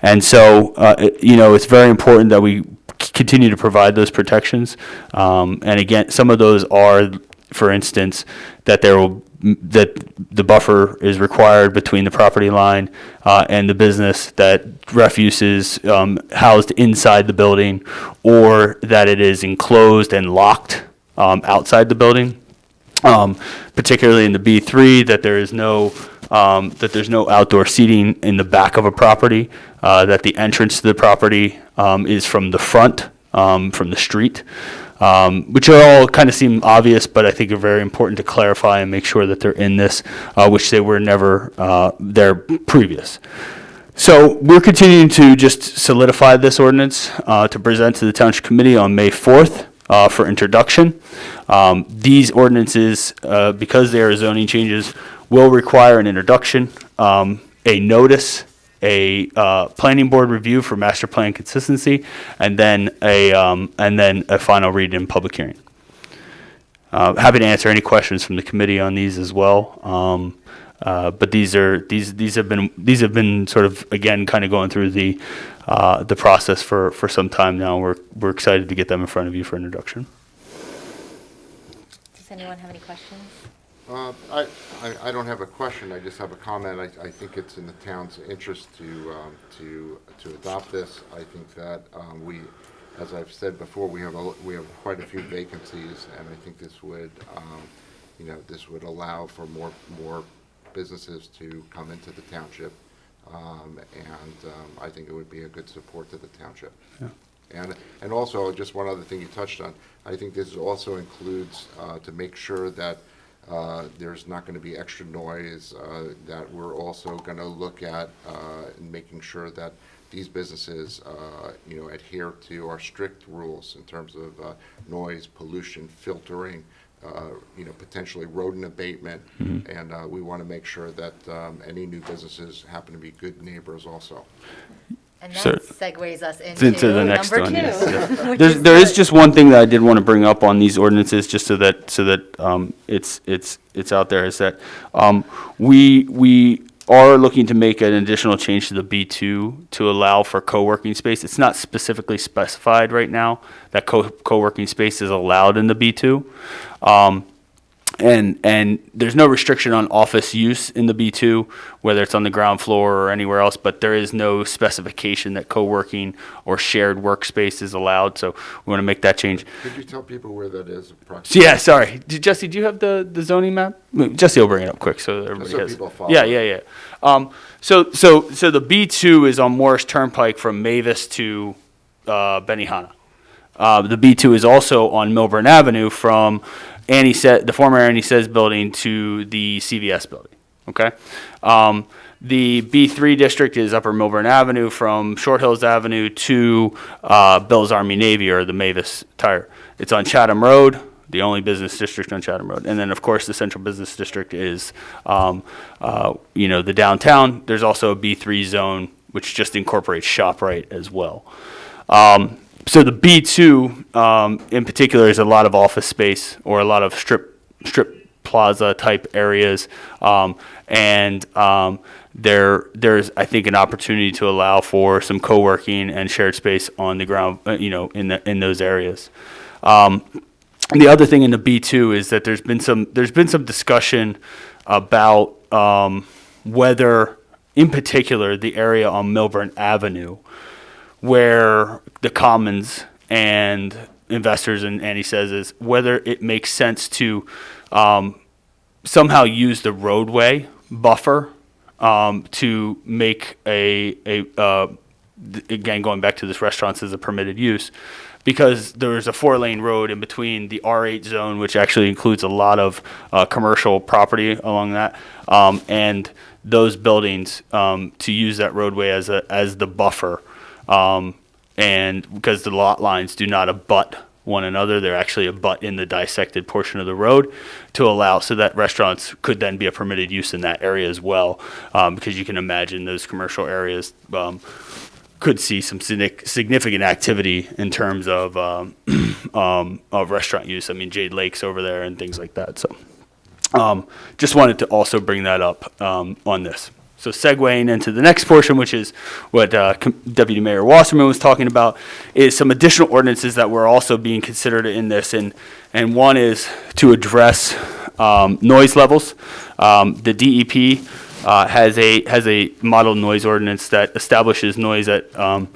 And so it's very important that we continue to provide those protections. And again, some of those are, for instance, that the buffer is required between the property line and the business, that refuse is housed inside the building, or that it is enclosed and locked outside the building. Particularly in the B3, that there's no outdoor seating in the back of a property, that the entrance to the property is from the front, from the street. Which are all kind of seem obvious, but I think are very important to clarify and make sure that they're in this, which they were never there previous. So we're continuing to just solidify this ordinance to present to the Township Committee on May 4th for introduction. These ordinances, because they are zoning changes, will require an introduction, a notice, a planning board review for master plan consistency, and then a final read in public hearing. Happy to answer any questions from the committee on these as well. But these have been sort of, again, kind of going through the process for some time now. We're excited to get them in front of you for introduction. Does anyone have any questions? I don't have a question, I just have a comment. I think it's in the town's interest to adopt this. I think that we, as I've said before, we have quite a few vacancies, and I think this would, allow for more businesses to come into the township, and I think it would be a good support to the township. Yeah. And also, just one other thing you touched on, I think this also includes to make sure that there's not going to be extra noise, that we're also going to look at in making sure that these businesses, adhere to our strict rules in terms of noise, pollution, filtering, potentially rodent abatement. And we want to make sure that any new businesses happen to be good neighbors also. And So- that segues us into the next number one. two. Yes. which There is the- just one thing that I did want to bring up on these ordinances, just so that it's out there, is that we are looking to make an additional change to the B2 to allow for co-working space. It's not specifically specified right now that co-working space is allowed in the B2. And there's no restriction on office use in the B2, whether it's on the ground floor or anywhere else, but there is no specification that co-working or shared workspace is allowed, so we want to make that change. Could you tell people where that is So, approximately? yeah, sorry. Jesse, do you have the zoning map? Jesse will bring it up quick so that everybody so has. people follow. Yeah. So the B2 is on Morris Turnpike from Mavis to Benihana. The B2 is also on Millburn Avenue from the former Annie Says building to the CVS building. Okay. The B3 district is Upper Millburn Avenue from Short Hills Avenue to Bill's Army Navy, or the Mavis Tire. It's on Chatham Road, the only business district on Chatham Road. And then, of course, the Central Business District is, the downtown. There's also a B3 zone, which just incorporates ShopRite as well. So the B2, in particular, is a lot of office space or a lot of strip plaza type areas, there's, I think, an opportunity to allow for some co-working and shared space on the ground, in those areas. And the other thing in the B2 is that there's been some discussion about whether, in particular, the area on Millburn Avenue, where the Commons and investors, and Annie Says, is whether it makes sense to somehow use the roadway buffer to make again, going back to this restaurants as a permitted use, because there's a 4-lane road in between the R8 zone, which actually includes a lot of commercial property along that, and those buildings, to use that roadway as the buffer. And because the lot lines do not abut one another, they're actually abut in the dissected portion of the road, to allow so that restaurants could then be a permitted use in that area as well, because you can imagine those commercial areas could see some significant activity in terms of restaurant use. I mean, Jade Lake's over there and things like that. So just wanted to also bring that up on this. So segueing into the next portion, which is what Deputy Mayor Wasserman was talking about, is some additional ordinances that were also being considered in this. And one is to address noise levels. The DEP has a model noise ordinance that establishes noise at a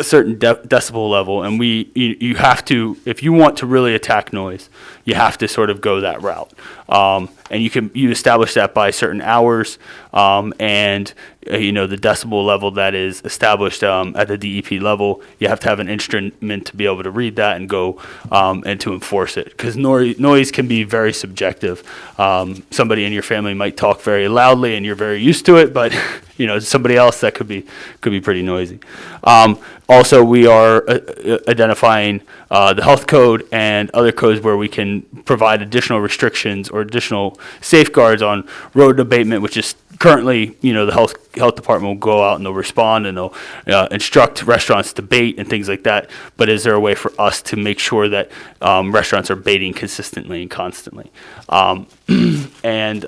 certain decibel level, and you have to, if you want to really attack noise, you have to sort of go that route. And you establish that by certain hours, and the decibel level that is established at the DEP level, you have to have an instrument to be able to read that and go and to enforce it, because noise can be very subjective. Somebody in your family might talk very loudly and you're very used to it, but somebody else, that could be pretty noisy. Also, we are identifying the health code and other codes where we can provide additional restrictions or additional safeguards on road abatement, which is currently, the health department will go out and they'll respond and they'll instruct restaurants to bait and things like that. But is there a way for us to make sure that restaurants are baiting consistently and constantly? And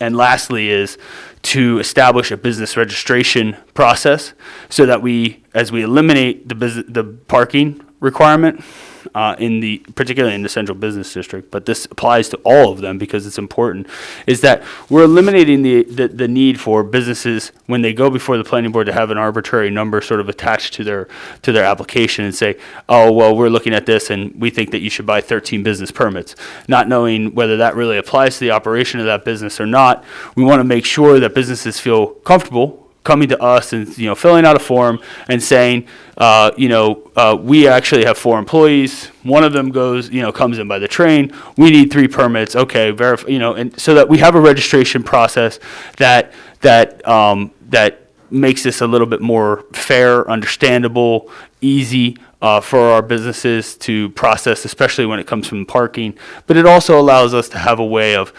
lastly is to establish a business registration process so that as we eliminate the parking requirement, particularly in the central business district, but this applies to all of them because it's important, is that we're eliminating the need for businesses when they go before the planning board to have an arbitrary number sort of attached to their application and say, oh, well, we're looking at this and we think that you should buy 13 business permits, not knowing whether that really applies to the operation of that business or not. We want to make sure that businesses feel comfortable coming to us and, filling out a form and saying, we actually have 4 employees. One of them comes in by the train. We need 3 permits. Okay, verify, and so that we have a registration process that makes this a little bit more fair, understandable, easy for our businesses to process, especially when it comes from parking. But it also allows us to have a way of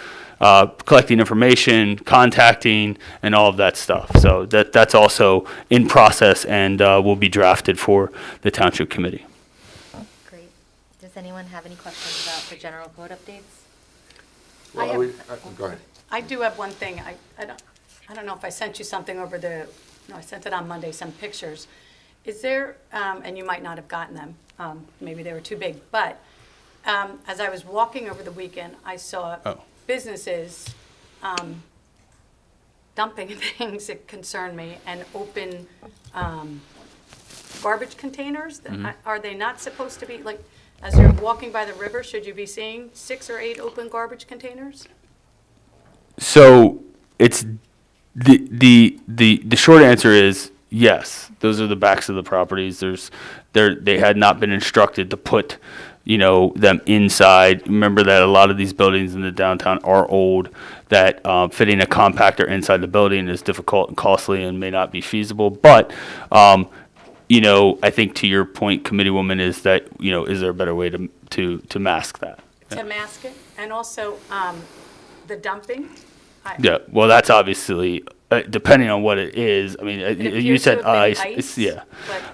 collecting information, contacting, and all of that stuff. So that's also in process and will be drafted for the Township Committee. Great. Does anyone have any questions about the general code updates? Well, go ahead. I do have one thing. I don't know if I sent you something no, I sent it on Monday, some pictures. Is there, and you might not have gotten them, maybe they were too big, but as I was walking over the weekend, I saw businesses dumping things that concern me and open garbage containers. Are they not supposed to be, like, as you're walking by the river, should you be seeing 6 or 8 open garbage containers? So it's the short answer is yes. Those are the backs of the properties. They had not been instructed to put them inside. Remember that a lot of these buildings in the downtown are old, that fitting a compactor inside the building is difficult and costly and may not be feasible. But, I think to your point, Committeewoman, is that, is there a better way to mask that? To mask it, and also the dumping. Yeah, well, that's obviously, depending on what it is. I mean, you appears said to have been ice, it's, ice, yeah.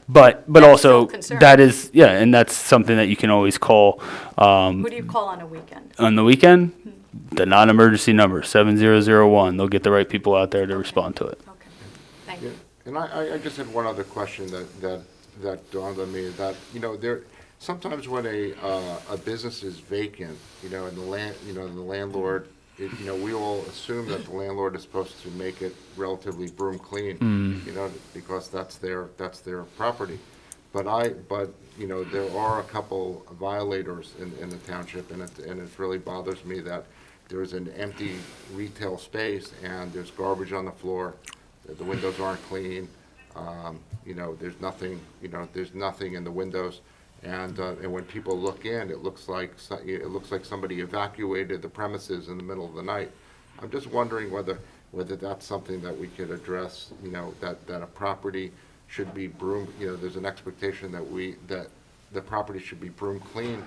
but But that's also, still concern. that is, yeah, and that's something that you can always call. Who do you call on a weekend? On the weekend, the non-emergency number, 7001. They'll get the right people out there to respond to it. Okay, thank you. And I just had one other question that dawned on me, that, sometimes when a business is vacant, and the landlord, we all assume that the landlord is supposed to make it relatively broom clean, because that's their property. But there are a couple violators in the township, and it really bothers me that there's an empty retail space and there's garbage on the floor, the windows aren't clean, there's nothing in the windows. And when people look in, it looks like somebody evacuated the premises in the middle of the night. I'm just wondering whether that's something that we could address. That a property should be broom. There's an expectation that the property should be broom clean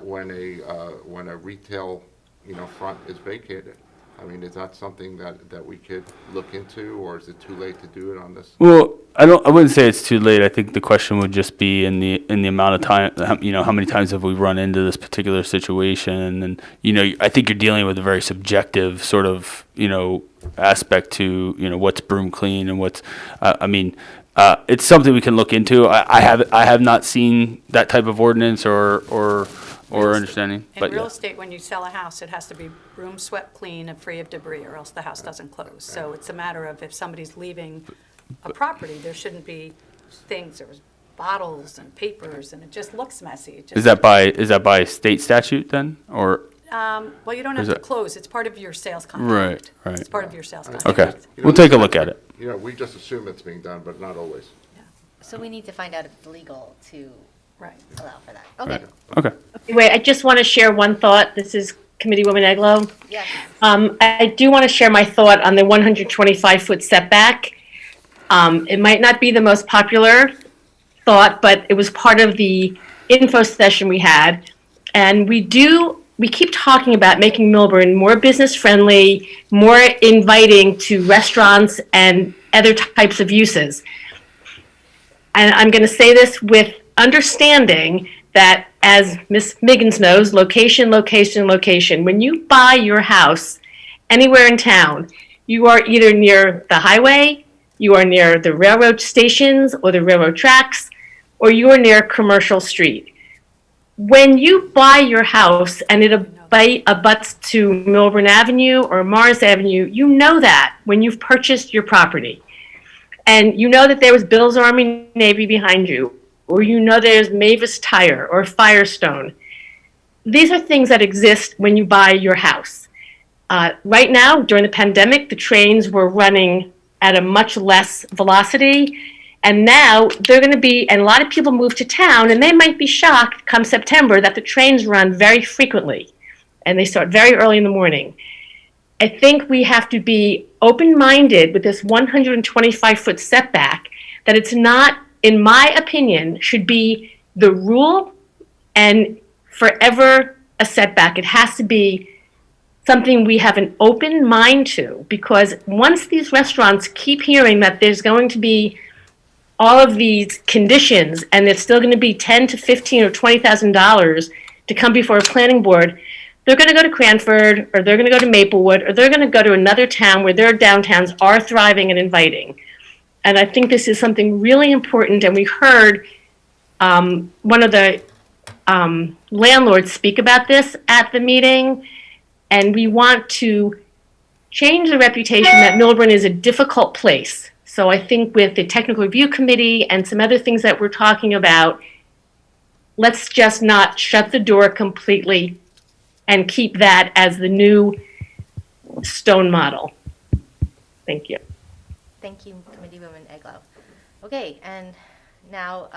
when a retail front is vacated. I mean, is that something that we could look into, or is it too late to do it on this? Well, I wouldn't say it's too late. I think the question would just be in the amount of time, how many times have we run into this particular situation? And, I think you're dealing with a very subjective sort of, aspect to, what's broom clean and what's, it's something we can look into. I have not seen that type of ordinance or understanding. In real estate, when you sell a house, it has to be broom swept clean and free of debris, or else the house doesn't close. So it's a matter of if somebody's leaving a property, there shouldn't be things, there was bottles and papers, and it just looks messy. It just- Is that by state statute then, or? Well, you don't have Is to that- close, it's part of your sales contract. Right. It's part of your sales contract. Okay, we'll take a look at it. We just assume it's being done, but not always. So we need to find out if it's legal to Right. allow for that. Okay. Okay. Wait, I just want to share one thought. This is Committeewoman Eglo. Yes. I do want to share my thought on the 125-foot setback. It might not be the most popular thought, but it was part of the info session we had. And we keep talking about making Millburn more business-friendly, more inviting to restaurants and other types of uses. And I'm going to say this with understanding that, as Ms. Miggins knows, location, location, location. When you buy your house anywhere in town, you are either near the highway, you are near the railroad stations or the railroad tracks, or you are near Commercial Street. When you buy your house and it abuts to Millburn Avenue or Mars Avenue, you know that when you've purchased your property. And you know that there was Bill's Army Navy behind you, or you know there's Mavis Tire or Firestone. These are things that exist when you buy your house. Right now, during the pandemic, the trains were running at a much less velocity. And now they're going to be, and a lot of people move to town, and they might be shocked come September that the trains run very frequently, and they start very early in the morning. I think we have to be open-minded with this 125-foot setback, that it's not, in my opinion, should be the rule and forever a setback. It has to be something we have an open mind to, because once these restaurants keep hearing that there's going to be all of these conditions and it's still going to be $10 to $15 or $20,000 to come before a planning board, they're going to go to Cranford, or they're going to go to Maplewood, or they're going to go to another town where their downtowns are thriving and inviting. And I think this is something really important, and we heard one of the landlords speak about this at the meeting, and we want to change the reputation that Millburn is a difficult place. So I think with the technical review committee and some other things that we're talking about, let's just not shut the door completely and keep that as the new stone model. Thank you. Thank you, Committeewoman Eglo. Okay, and now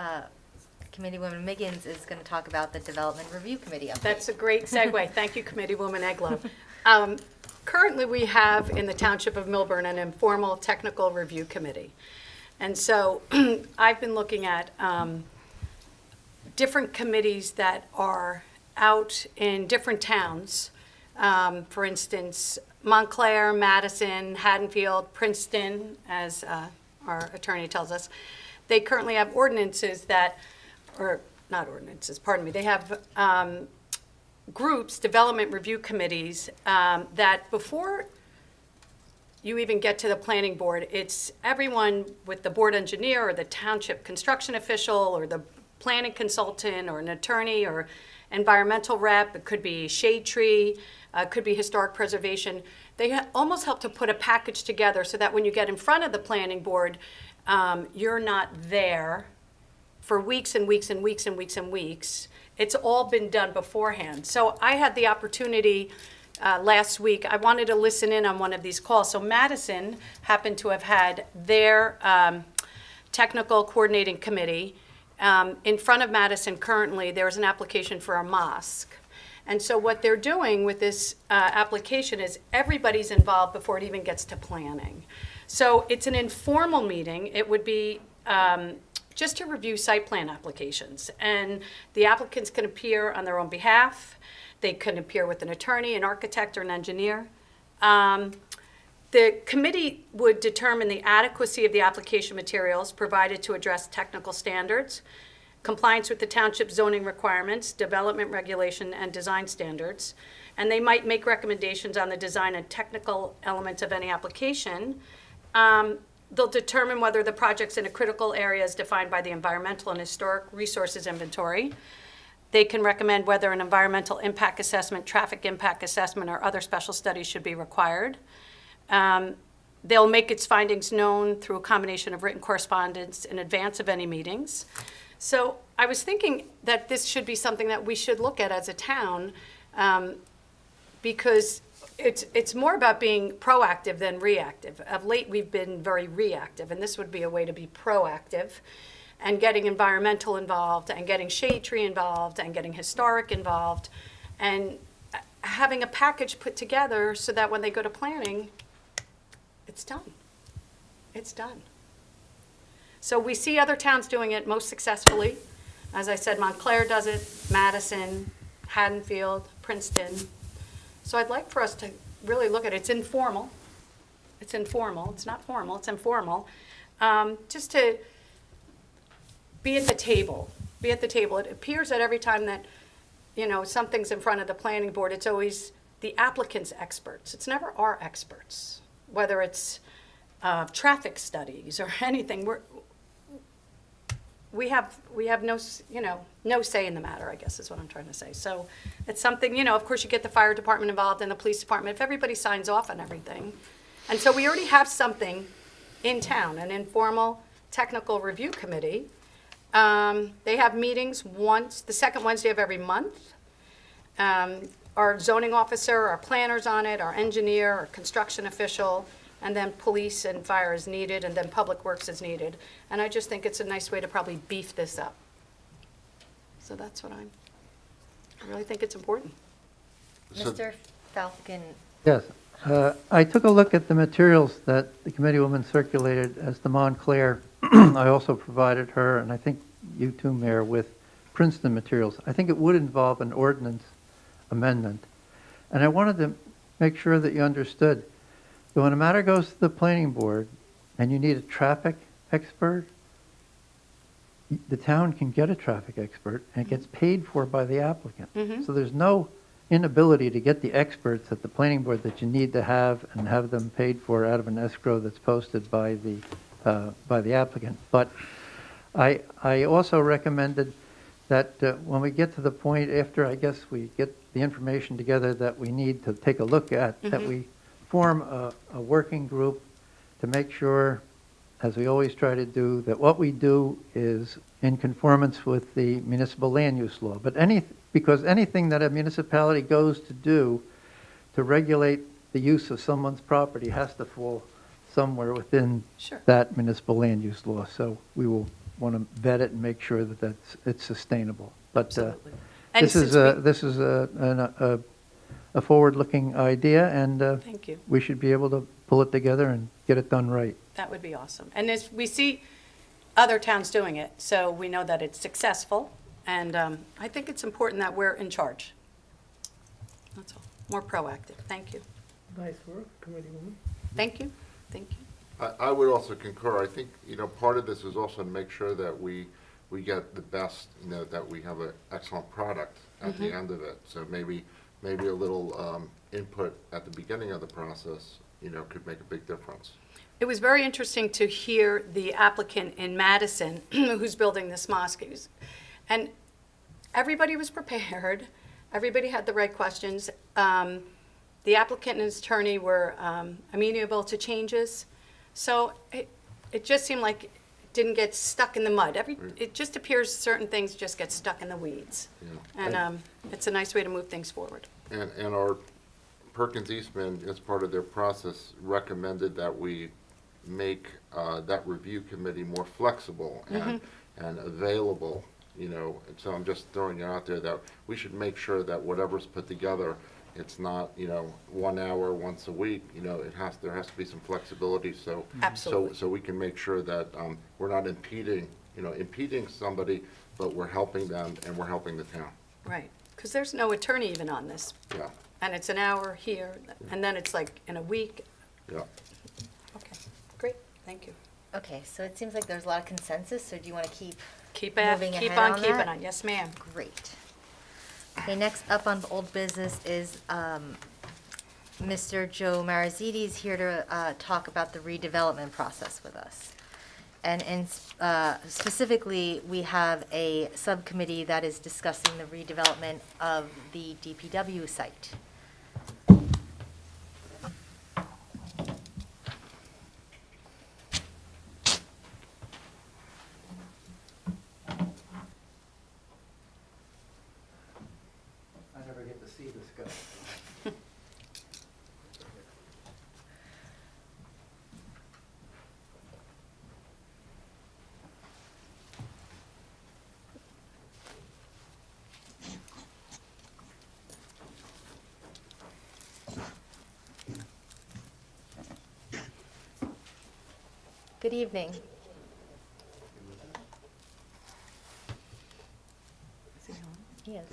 Committeewoman Miggins is going to talk about the Development Review Committee update. That's a great segue. Thank you, Committeewoman Eglo. Currently, we have in the Township of Millburn an informal technical review committee. And so I've been looking at different committees that are out in different towns. For instance, Montclair, Madison, Haddonfield, Princeton, as our attorney tells us. They currently have ordinances that, or not ordinances, pardon me, they have groups, development review committees, that before you even get to the planning board, it's everyone with the board engineer or the township construction official or the planning consultant or an attorney or environmental rep. It could be shade tree, could be historic preservation. They almost help to put a package together so that when you get in front of the planning board, you're not there for weeks and weeks and weeks and weeks and weeks. It's all been done beforehand. So I had the opportunity last week. I wanted to listen in on one of these calls. So Madison happened to have had their technical coordinating committee. In front of Madison currently, there's an application for a mosque. And so what they're doing with this application is everybody's involved before it even gets to planning. So it's an informal meeting. It would be just to review site plan applications. And the applicants can appear on their own behalf. They can appear with an attorney, an architect, or an engineer. The committee would determine the adequacy of the application materials provided to address technical standards, compliance with the township zoning requirements, development regulation, and design standards. And they might make recommendations on the design and technical elements of any application. They'll determine whether the project's in a critical area as defined by the environmental and historic resources inventory. They can recommend whether an environmental impact assessment, traffic impact assessment, or other special studies should be required. They'll make its findings known through a combination of written correspondence in advance of any meetings. So I was thinking that this should be something that we should look at as a town, because it's more about being proactive than reactive. Of late, we've been very reactive, and this would be a way to be proactive and getting environmental involved and getting shade tree involved and getting historic involved and having a package put together so that when they go to planning, it's done. It's done. So we see other towns doing it most successfully. As I said, Montclair does it, Madison, Haddonfield, Princeton. So I'd like for us to really look at it. It's informal. It's informal. It's not formal. It's informal. Just to be at the table. Be at the table. It appears that every time that, something's in front of the planning board, it's always the applicant's experts. It's never our experts, whether it's traffic studies or anything. We have no say in the matter, I guess is what I'm trying to say. So it's something, of course you get the fire department involved and the police department if everybody signs off on everything. And so we already have something in town, an informal technical review committee. They have meetings the second Wednesday of every month. Our zoning officer, our planner's on it, our engineer, our construction official, and then police and fire is needed, and then public works is needed. And I just think it's a nice way to probably beef this up. So that's what I really think it's important. So- Mr. Falcon, Yes. I took a look at the materials that the committeewoman circulated as to Montclair. I also provided her, and I think you too, Mayor, with Princeton materials. I think it would involve an ordinance amendment. And I wanted to make sure that you understood that when a matter goes to the planning board and you need a traffic expert, the town can get a traffic expert and it gets paid for by the applicant. Mhm. So there's no inability to get the experts at the planning board that you need to have and have them paid for out of an escrow that's posted by the applicant. But I also recommended that when we get to the point after, I guess, we get the information together that we need to take a look at, that we form a working group to make sure, as we always try to do, that what we do is in conformance with the municipal land use law. But because anything that a municipality goes to do to regulate the use of someone's property has to fall somewhere within Sure. that municipal land use law. So we will want to vet it and make sure that it's sustainable. But Absolutely. And this is a forward-looking idea, and Thank you. we should be able to pull it together and get it done right. That would be awesome. And as we see other towns doing it, so we know that it's successful, and I think it's important that we're in charge. That's all. More proactive. Thank you. Nice work, committeewoman. Thank you. Thank you. I would also concur. I think, part of this is also to make sure that we get the best, that we have an excellent product at the end of it. So maybe a little input at the beginning of the process, could make a big difference. It was very interesting to hear the applicant in Madison who's building this mosque. And everybody was prepared. Everybody had the right questions. The applicant and his attorney were amenable to changes. So it just seemed like it didn't get stuck in the mud. It just appears certain things just get stuck in the weeds. Yeah. And it's a nice way to move things forward. And our Perkins Eastman, as part of their process, recommended that we make that review committee more flexible and available, and so I'm just throwing it out there that we should make sure that whatever's put together, it's not, 1 hour once a week, there has to be some flexibility, so. Absolutely. So we can make sure that we're not impeding somebody, but we're helping them and we're helping the town. Right. Because there's no attorney even on this. Yeah, And it's an hour here, and then it's like in a week. yeah. Okay, great, thank you. okay, so it seems like there's a lot of consensus, so do you want to keep Keep moving keep ahead on on keeping that? on. Yes, ma'am. Great. Okay, next up on old business is Mr. Joe Marazides here to talk about the redevelopment process with us. And specifically, we have a subcommittee that is discussing the redevelopment of the DPW site. I never get to see this guy. Good evening. He is.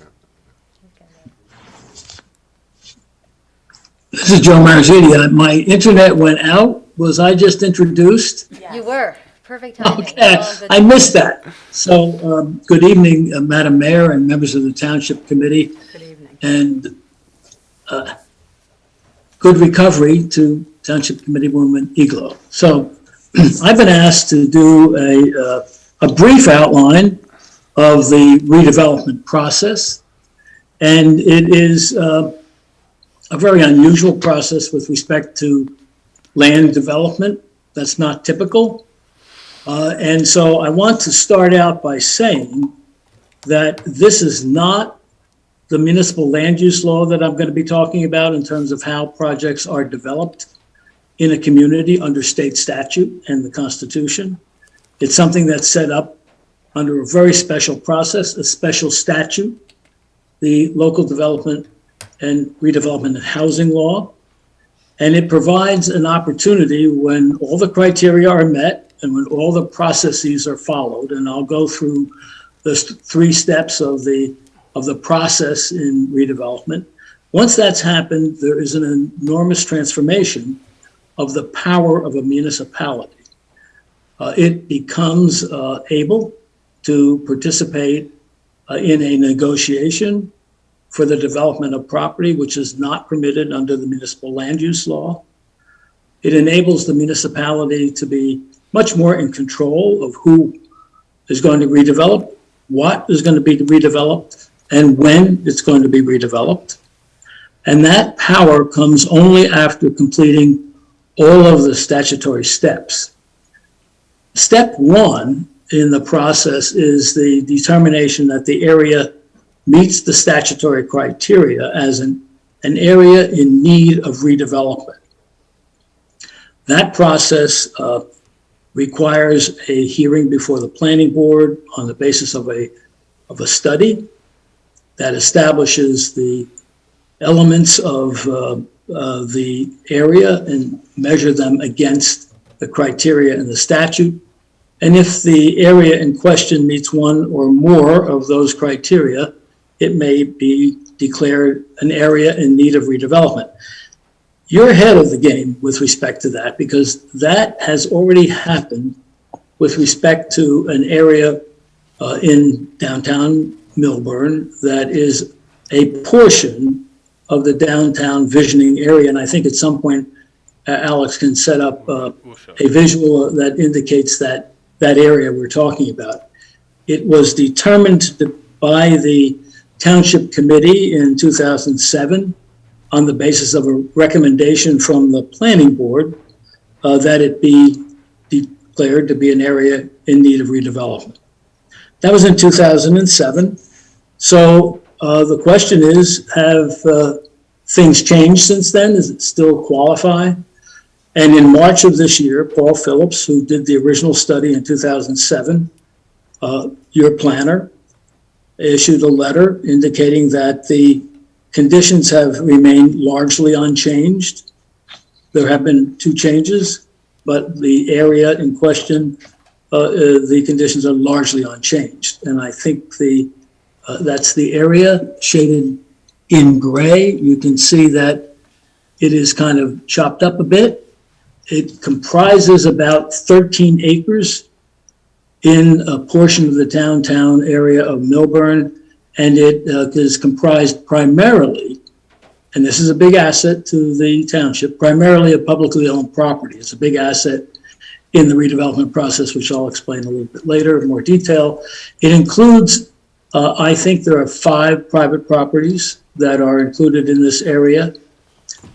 This is Joe Marzini. My internet went out. Was I just introduced? You were. Perfect timing. Okay, All good. I missed that. So, good evening, Madam Mayor and members of the Township Committee. Good evening. And good recovery to Township Committeewoman Iglo. So, I've been asked to do a brief outline of the redevelopment process. And it is a very unusual process with respect to land development. That's not typical. And so I want to start out by saying that this is not the municipal land use law that I'm going to be talking about in terms of how projects are developed. in a community under state statute and the Constitution. It's something that's set up under a very special process, a special statute, the Local Development and Redevelopment and Housing Law. And it provides an opportunity when all the criteria are met and when all the processes are followed. And I'll go through the 3 steps of the process in redevelopment. Once that's happened, there is an enormous transformation of the power of a municipality. It becomes able to participate in a negotiation for the development of property, which is not permitted under the municipal land use law. It enables the municipality to be much more in control of who is going to redevelop, what is going to be redeveloped, and when it's going to be redeveloped. And that power comes only after completing all of the statutory steps. Step 1 in the process is the determination that the area meets the statutory criteria as an area in need of redevelopment. That process requires a hearing before the planning board on the basis of a study that establishes the elements of the area and measure them against the criteria in the statute. And if the area in question meets one or more of those criteria, it may be declared an area in need of redevelopment. You're ahead of the game with respect to that because that has already happened with respect to an area in downtown Millburn that is a portion of the downtown visioning area. And I think at some point, Alex can set up a visual that indicates that area we're talking about. It was determined by the Township Committee in 2007 on the basis of a recommendation from the Planning Board that it be declared to be an area in need of redevelopment. That was in 2007. So the question is, have things changed since then? Does it still qualify? And in March of this year, Paul Phillips, who did the original study in 2007, your planner, issued a letter indicating that the conditions have remained largely unchanged. There have been 2 changes, but the area in question, the conditions are largely unchanged. And I think that's the area shaded in gray. You can see that it is kind of chopped up a bit. It comprises about 13 acres in a portion of the downtown area of Millburn, and it is comprised primarily, and this is a big asset to the township, primarily of publicly owned property. It's a big asset in the redevelopment process, which I'll explain a little bit later in more detail. It includes, I think there are 5 private properties that are included in this area,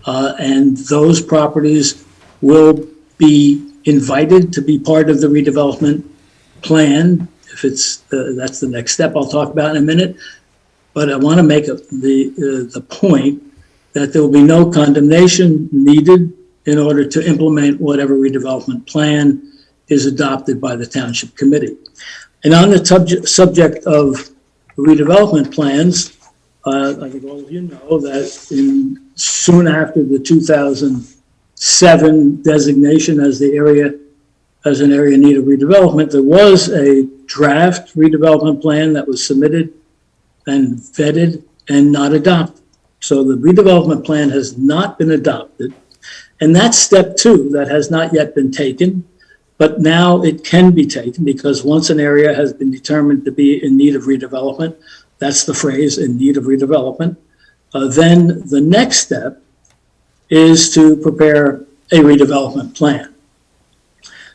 and those properties will be invited to be part of the redevelopment plan. If it's that's the next step I'll talk about in a minute. But I want to make the point that there will be no condemnation needed in order to implement whatever redevelopment plan is adopted by the Township Committee. And on the subject of redevelopment plans, I think all of you know that soon after the 2007 designation as an area in need of redevelopment, there was a draft redevelopment plan that was submitted and vetted and not adopted. So the redevelopment plan has not been adopted. And that's step 2 that has not yet been taken, but now it can be taken because once an area has been determined to be in need of redevelopment, that's the phrase, in need of redevelopment, then the next step is to prepare a redevelopment plan.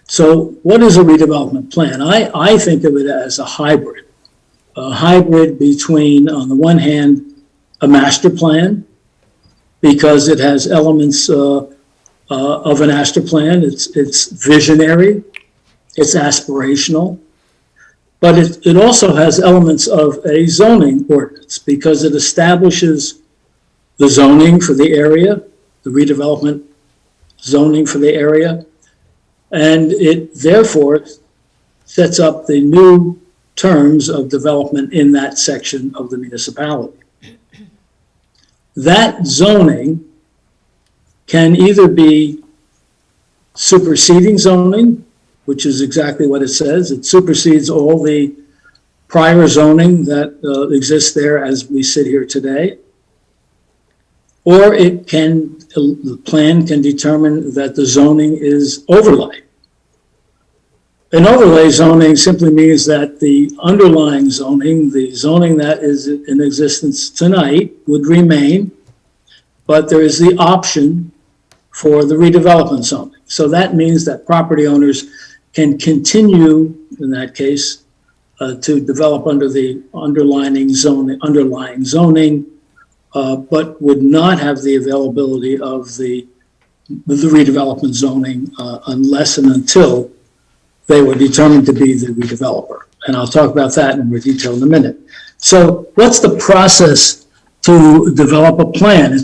So what is a redevelopment plan? I think of it as a hybrid between, on the one hand, a master plan, because it has elements of a master plan. It's visionary, it's aspirational, but it also has elements of a zoning ordinance because it establishes the zoning for the area, the redevelopment zoning for the area. And it therefore sets up the new terms of development in that section of the municipality. That zoning can either be superseding zoning, which is exactly what it says. It supersedes all the prior zoning that exists there as we sit here today. Or it can, the plan can determine that the zoning is overlay. An overlay zoning simply means that the underlying zoning, the zoning that is in existence tonight, would remain, but there is the option for the redevelopment zoning. So that means that property owners can continue, in that case, to develop under the underlying zoning, but would not have the availability of the redevelopment zoning unless and until they were determined to be the redeveloper. And I'll talk about that in more detail in a minute. So what's the process to develop a plan?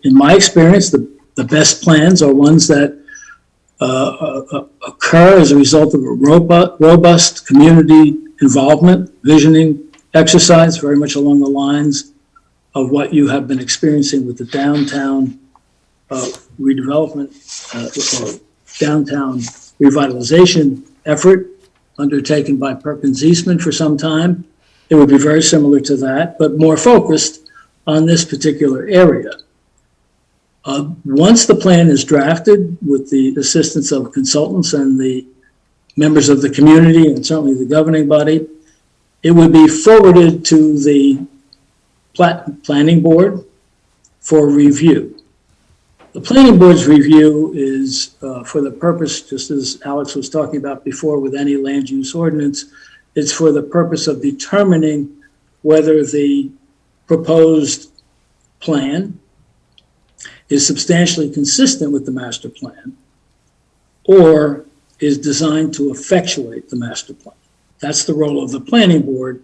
In my experience, the best plans are ones that occur as a result of a robust community involvement, visioning exercise, very much along the lines of what you have been experiencing with the downtown redevelopment or downtown revitalization effort undertaken by Perkins Eastman for some time. It would be very similar to that, but more focused on this particular area. Once the plan is drafted with the assistance of consultants and the members of the community and certainly the governing body, it would be forwarded to the planning board for review. The planning board's review is for the purpose, just as Alex was talking about before with any land use ordinance, it's for the purpose of determining whether the proposed plan is substantially consistent with the master plan or is designed to effectuate the master plan. That's the role of the planning board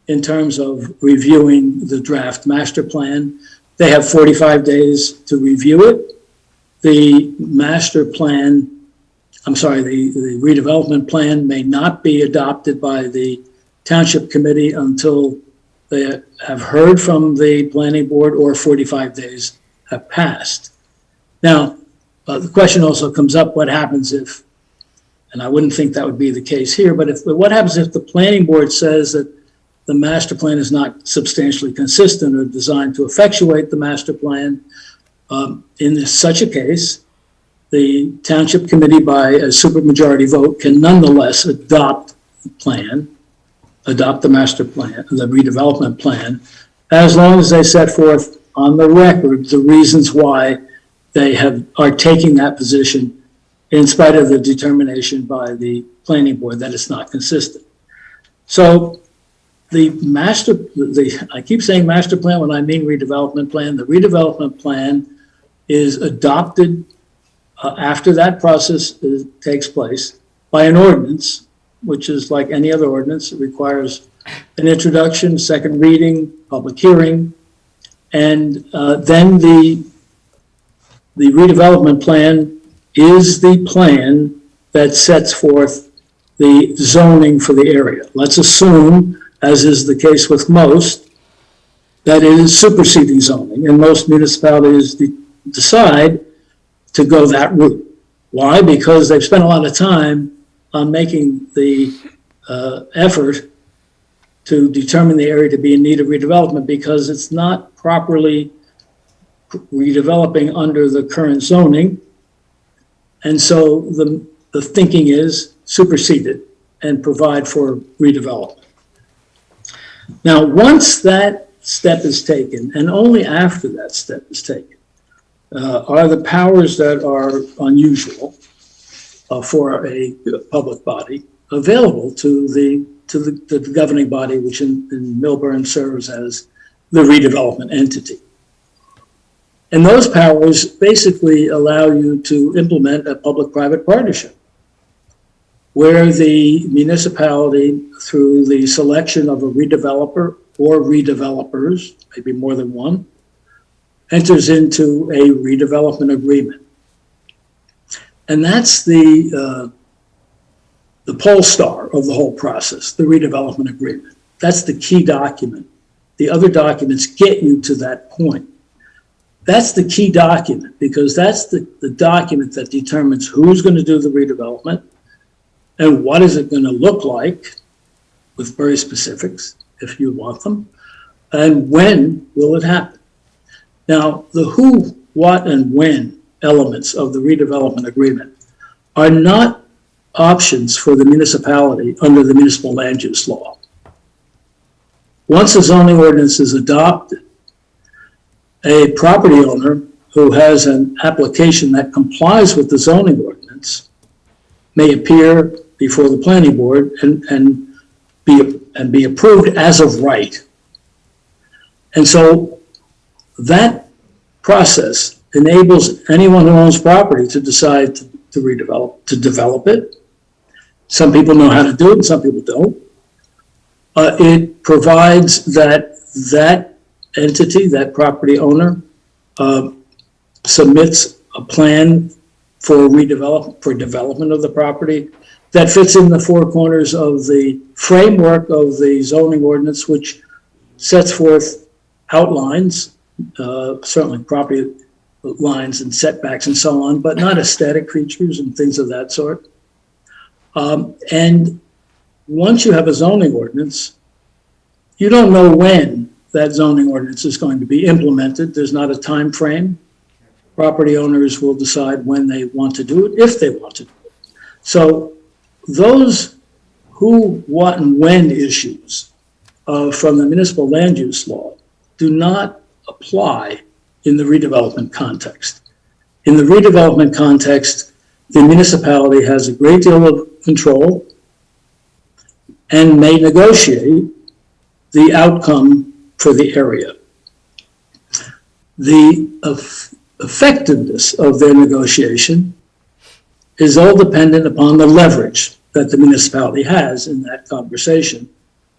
in terms of reviewing the draft master plan. They have 45 days to review it. The master plan, the redevelopment plan may not be adopted by the township committee until they have heard from the planning board or 45 days have passed. Now, the question also comes up, what happens if, and I wouldn't think that would be the case here, but what happens if the planning board says that the master plan is not substantially consistent or designed to effectuate the master plan? In such a case, the township committee by a supermajority vote can nonetheless adopt the master plan, the redevelopment plan, as long as they set forth on the record the reasons why they are taking that position in spite of the determination by the planning board that it's not consistent. So I keep saying master plan when I mean redevelopment plan. The redevelopment plan is adopted after that process takes place by an ordinance, which is like any other ordinance. It requires an introduction, second reading, public hearing, and then the redevelopment plan is the plan that sets forth the zoning for the area. Let's assume, as is the case with most, that it is superseding zoning, and most municipalities decide to go that route. Why? Because they've spent a lot of time on making the effort to determine the area to be in need of redevelopment because it's not properly redeveloping under the current zoning. And so the thinking is supersede it and provide for redevelopment. Now, once that step is taken, and only after that step is taken, are the powers that are unusual for a public body available to the governing body, which in Millburn serves as the redevelopment entity. And those powers basically allow you to implement a public-private partnership where the municipality, through the selection of a redeveloper or redevelopers, maybe more than one, enters into a redevelopment agreement. And that's the pole star of the whole process, the redevelopment agreement. That's the key document. The other documents get you to that point. That's the key document because that's the document that determines who's going to do the redevelopment and what is it going to look like with very specifics, if you want them, and when will it happen. Now, the who, what, and when elements of the redevelopment agreement are not options for the municipality under the municipal land use law. Once a zoning ordinance is adopted, a property owner who has an application that complies with the zoning ordinance may appear before the planning board and be approved as of right. And so that process enables anyone who owns property to decide to develop it. Some people know how to do it, and some people don't. It provides that entity, that property owner, submits a plan for development of the property that fits in the four corners of the framework of the zoning ordinance, which sets forth outlines, certainly property lines and setbacks and so on, but not aesthetic features and things of that sort. And once you have a zoning ordinance, you don't know when that zoning ordinance is going to be implemented. There's not a time frame. Property owners will decide when they want to do it, if they want to do it. So those who, what, and when issues from the municipal land use law do not apply in the redevelopment context. In the redevelopment context, the municipality has a great deal of control and may negotiate the outcome for the area. The effectiveness of their negotiation is all dependent upon the leverage that the municipality has in that conversation,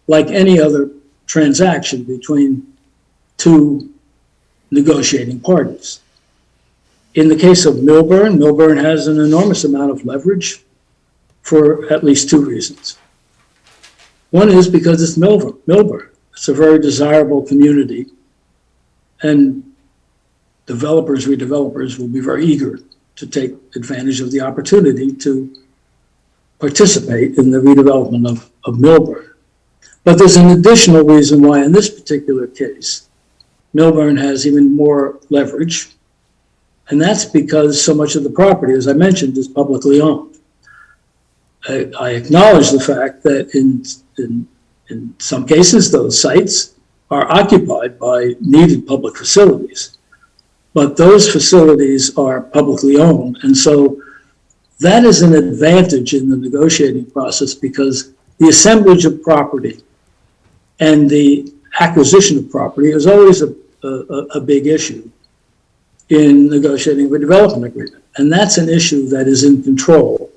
like any other transaction between two negotiating parties. In the case of Millburn, Millburn has an enormous amount of leverage for at least two reasons. One is because it's Millburn. It's a very desirable community, and redevelopers will be very eager to take advantage of the opportunity to participate in the redevelopment of Millburn. But there's an additional reason why in this particular case, Millburn has even more leverage, and that's because so much of the property, as I mentioned, is publicly owned. I acknowledge the fact that in some cases, those sites are occupied by needed public facilities, but those facilities are publicly owned. And so that is an advantage in the negotiating process because the assemblage of property and the acquisition of property is always a big issue in negotiating a redevelopment agreement. And that's an issue that is in control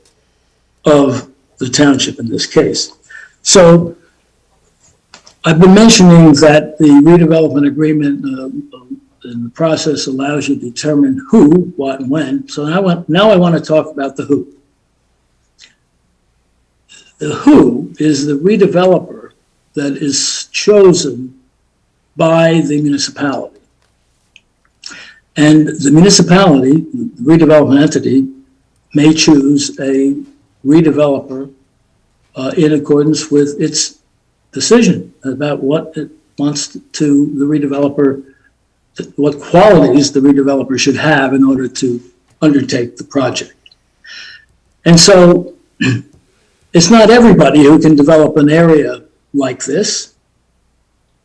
of the township in this case. So I've been mentioning that the redevelopment agreement in the process allows you to determine who, what, and when. So now I want to talk about the who. The who is the redeveloper that is chosen by the municipality. And the municipality, the redevelopment entity, may choose a redeveloper in accordance with its decision about what it wants to the redeveloper, what qualities the redeveloper should have in order to undertake the project. And so it's not everybody who can develop an area like this.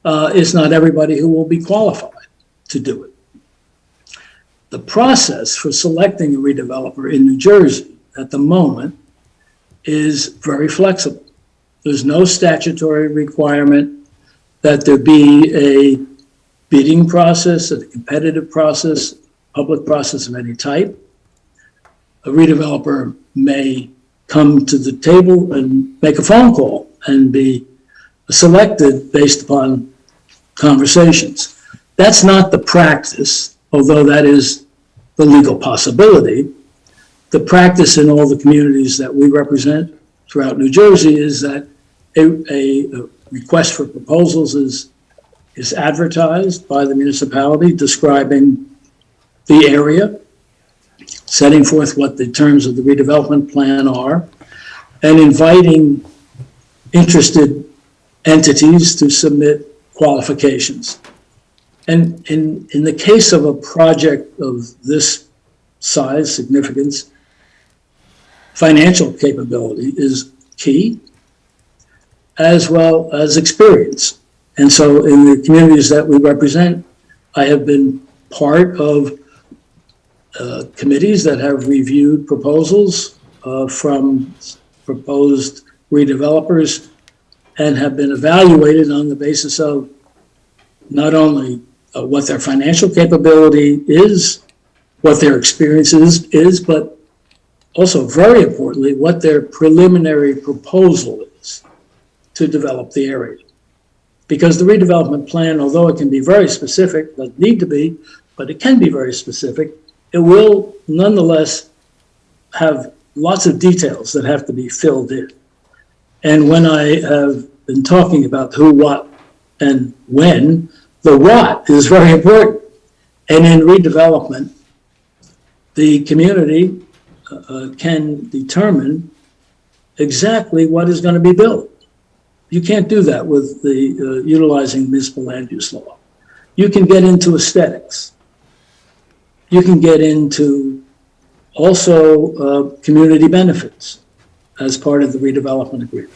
It's not everybody who will be qualified to do it. The process for selecting a redeveloper in New Jersey at the moment is very flexible. There's no statutory requirement that there be a bidding process, a competitive process, public process of any type. A redeveloper may come to the table and make a phone call and be selected based upon conversations. That's not the practice, although that is the legal possibility. the practice in all the communities that we represent throughout New Jersey is that a request for proposals is advertised by the municipality describing the area, setting forth what the terms of the redevelopment plan are, and inviting interested entities to submit qualifications. And in the case of a project of this size, significance, financial capability is key, as well as experience. And so in the communities that we represent, I have been part of committees that have reviewed proposals from proposed redevelopers and have been evaluated on the basis of not only what their financial capability is, what their experience is, but also, very importantly, what their preliminary proposal is to develop the area. Because the redevelopment plan, although it can be very specific, doesn't need to be, but it can be very specific, it will nonetheless have lots of details that have to be filled in. And when I have been talking about who, what, and when, the what is very important. And in redevelopment, the community can determine exactly what is going to be built. You can't do that with the utilizing municipal land use law. You can get into aesthetics. You can get into also community benefits as part of the redevelopment agreement.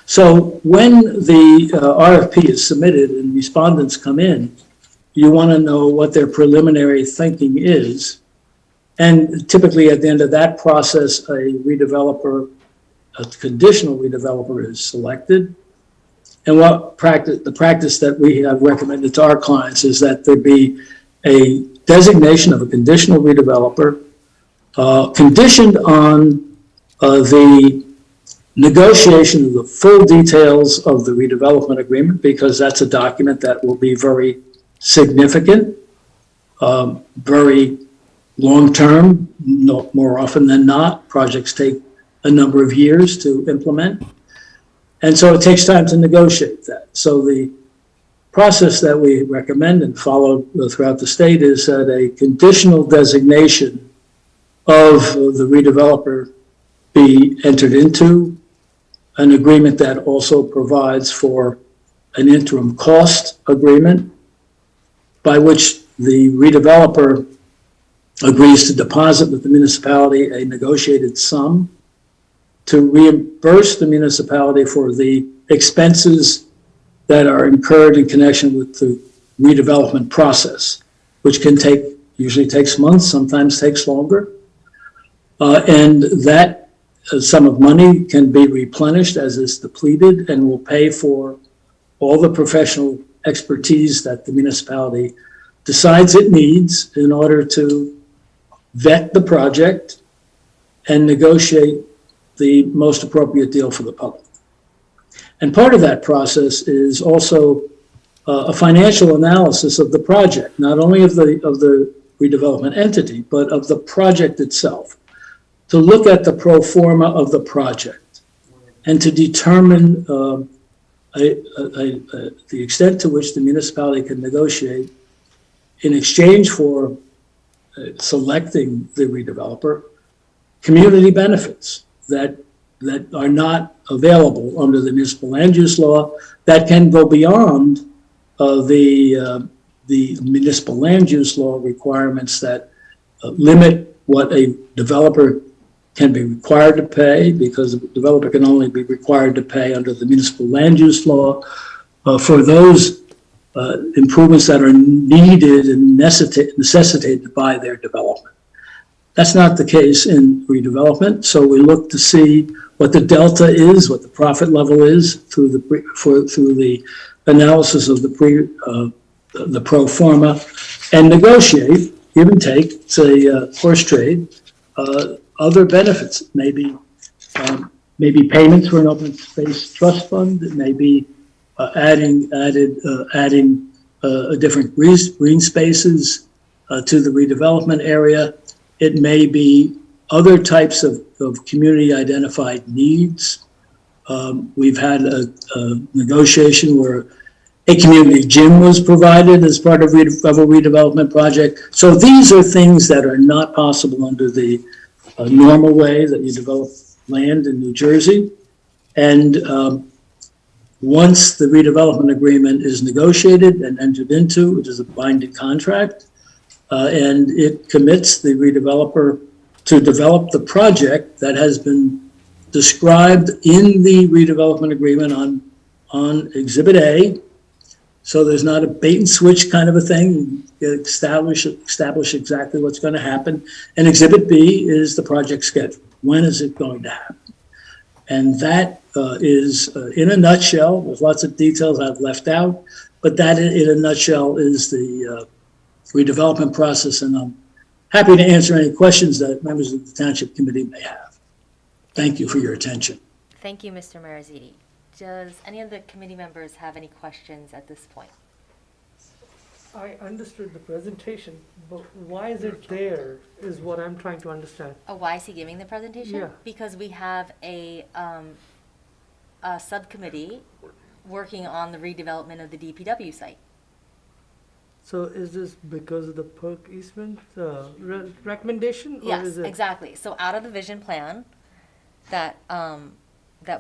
So when the RFP is submitted and respondents come in, you want to know what their preliminary thinking is. And typically at the end of that process, a redeveloper, a conditional redeveloper is selected. And the practice that we have recommended to our clients is that there be a designation of a conditional redeveloper conditioned on the negotiation of the full details of the redevelopment agreement, because that's a document that will be very significant, very long-term, more often than not. Projects take a number of years to implement. And so it takes time to negotiate that. So the process that we recommend and follow throughout the state is that a conditional designation of the redeveloper be entered into, an agreement that also provides for an interim cost agreement by which the redeveloper agrees to deposit with the municipality a negotiated sum to reimburse the municipality for the expenses that are incurred in connection with the redevelopment process, which usually takes months, sometimes takes longer. And that sum of money can be replenished as it's depleted and will pay for all the professional expertise that the municipality decides it needs in order to vet the project and negotiate the most appropriate deal for the public. And part of that process is also a financial analysis of the project, not only of the redevelopment entity, but of the project itself, to look at the pro forma of the project and to determine the extent to which the municipality can negotiate in exchange for selecting the redeveloper community benefits that are not available under the municipal land use law, that can go beyond the municipal land use law requirements that limit what a developer can be required to pay, because a developer can only be required to pay under the municipal land use law for those improvements that are needed and necessitated by their development. That's not the case in redevelopment, so we look to see what the delta is, what the profit level is through the analysis of the pro forma, and negotiate, give and take, it's a horse trade, other benefits. Maybe payments for an open space trust fund. It may be adding different green spaces to the redevelopment area. It may be other types of community-identified needs. We've had a negotiation where a community gym was provided as part of a redevelopment project. So these are things that are not possible under the normal way that you develop land in New Jersey. And once the redevelopment agreement is negotiated and entered into, it is a binding contract, and it commits the redeveloper to develop the project that has been described in the redevelopment agreement on Exhibit A. So there's not a bait and switch kind of a thing. You establish exactly what's going to happen. And Exhibit B is the project schedule. When is it going to happen? And that is, in a nutshell, there's lots of details I've left out, but that in a nutshell is the redevelopment process. And I'm happy to answer any questions that members of the Township Committee may have. Thank you for your attention. Thank you, Mr. Mariziti. Does any of the committee members have any questions at this point? I understood the presentation, but why is it there is what I'm trying to understand. Oh, why is he giving the presentation? Yeah. Because we have a subcommittee working on the redevelopment of the DPW site. So is this because of the perk easement recommendation? Or Yes, is it? exactly. So out of the vision plan that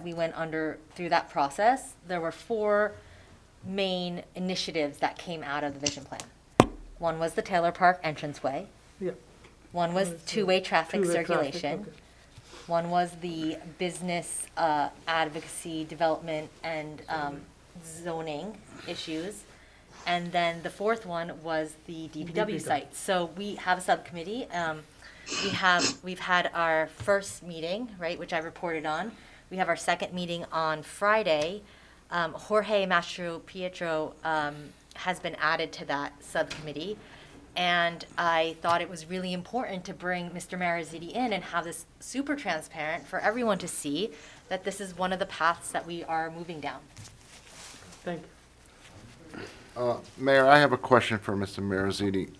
we went under through that process, there were 4 main initiatives that came out of the vision plan. One was the Taylor Park entranceway. Yeah. One was two-way traffic Two-way circulation. traffic, okay. One was the business advocacy, development, and zoning issues. And then the 4th one was the DPW site. So we have a subcommittee. We've had our first meeting, right, which I reported on. We have our second meeting on Friday. Jorge Mastro Pietro has been added to that subcommittee. And I thought it was really important to bring Mr. Mariziti in and have this super transparent for everyone to see that this is one of the paths that we are moving down. Thank you. Mayor, I have a question for Mr. Mariziti.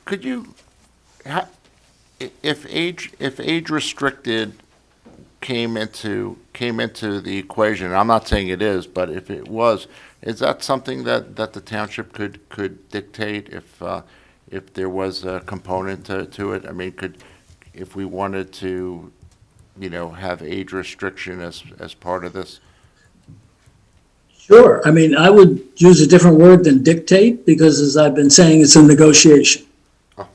Could you, if age restricted came into the equation, I'm not saying it is, but if it was, is that something that the township could dictate if there was a component to it? I mean, if we wanted to, have age restriction as part of this? Sure. I mean, I would use a different word than dictate because, as I've been saying, it's a negotiation. Oh.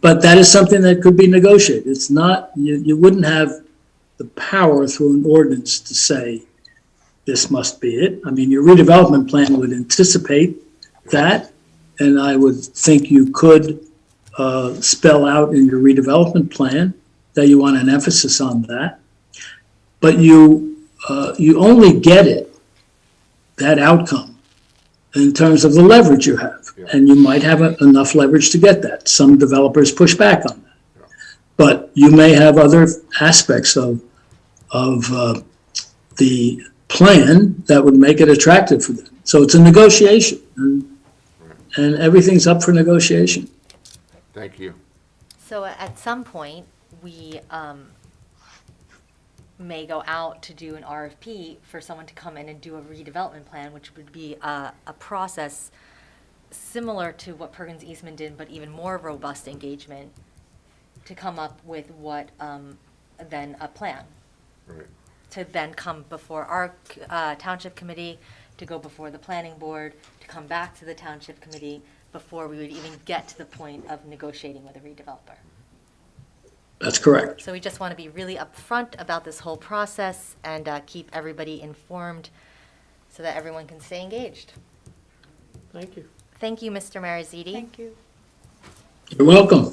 But that is something that could be negotiated. It's not, you wouldn't have the power through an ordinance to say this must be it. I mean, your redevelopment plan would anticipate that, and I would think you could spell out in your redevelopment plan that you want an emphasis on that. But you only get it, that outcome, in terms of the leverage you have. Yeah. And you might have enough leverage to get that. Some developers push back on that. Yeah. But you may have other aspects of the plan that would make it attractive for them. So it's a negotiation, and everything's up for negotiation. Thank you. So at some point, we may go out to do an RFP for someone to come in and do a redevelopment plan, which would be a process similar to what Perkins Eastman did, but even more robust engagement to come up with what, then a plan. Right. To then come before our township committee, to go before the planning board, to come back to the township committee before we would even get to the point of negotiating with a redeveloper. That's correct. So we just want to be really upfront about this whole process and keep everybody informed so that everyone can stay engaged. Thank you. Thank you, Mr. Mariziti. Thank you. You're welcome.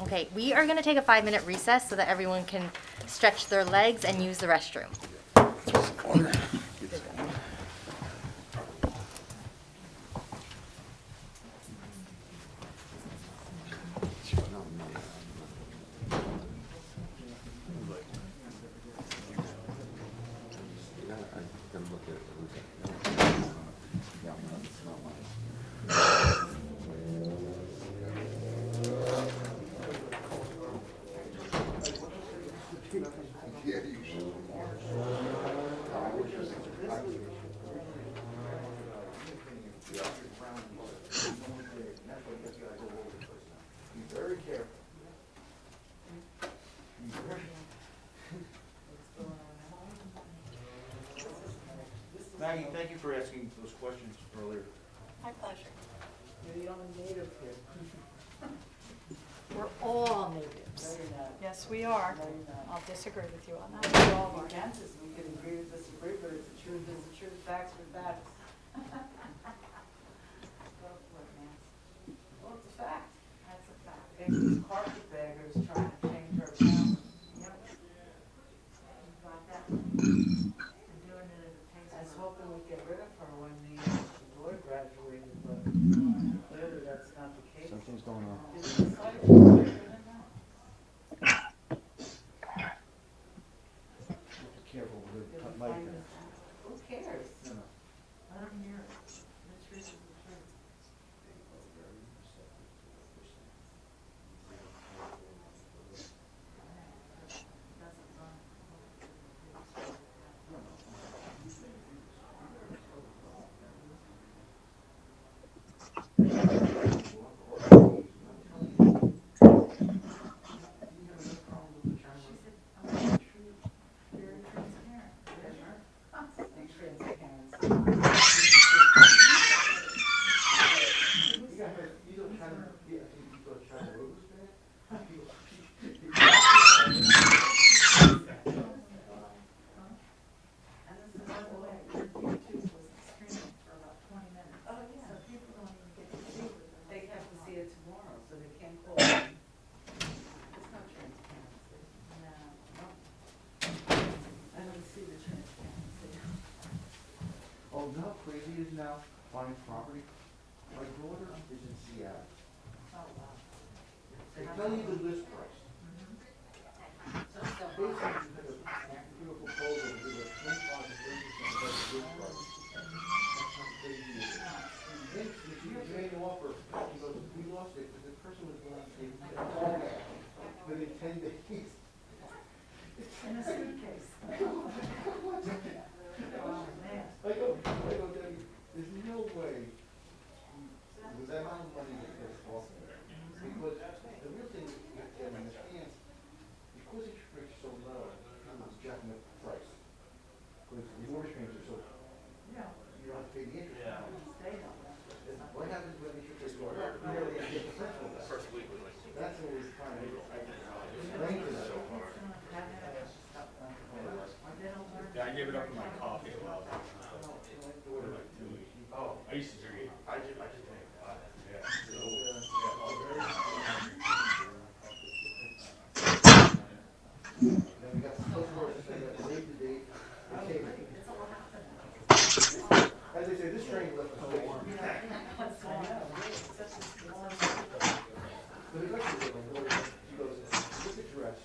Okay, we are going to take a 5-minute recess so that everyone can stretch their legs and use the restroom. Maggie, thank you for asking those questions earlier. My pleasure. You're a native here. We're all natives. No, you're not. Yes, we are. No, you're not. I'll disagree with you on that. We all We are. can't just, we can agree or disagree, but it's the truth is the truth, facts are facts. Go for it, Nancy. Well, it's a fact. That's a fact. These carpetbaggers trying to change our town. Yep. You got that? They're doing it at a pace. I was hoping we'd get rid of her when the daughter graduated, but clearly that's not the case. Something's going on. Did you decide to get rid of her? Careful with Did the we mic find there. this out? Who cares? No, no. I don't hear it. The truth is the truth. They have to see it tomorrow, so they can't call. It's not transparency. No. I don't see the transparency. Oh, you know how crazy it is now buying property? My daughter is in Seattle. Oh, wow. They tell you the list price. So, Basically, you have a beautiful proposal to do a 25 to 30% of the list price. That's how crazy it is. Then, if you made an offer, he goes, we lost it, because the person was willing to take a call back within 10 days. in a suitcase. Oh, man. I go, Debbie, there's no way, with that amount of money that they're talking about, because the real thing you have to understand, because interest rates are so low, it's jacking up the price. Because the mortgage payments are so, Yeah. you don't have to pay the interest. Yeah. Stay on that. And what happens when interest rates go up? You barely get the principal back. That's always trying to explain to them. Yeah, I gave it up for my coffee a while back. Oh, I used to drink it. I just drank a lot. Yeah. Then we got some customers that say that save the date, they take it. As they say, this train left the station. But it actually was like, she goes, look at dress.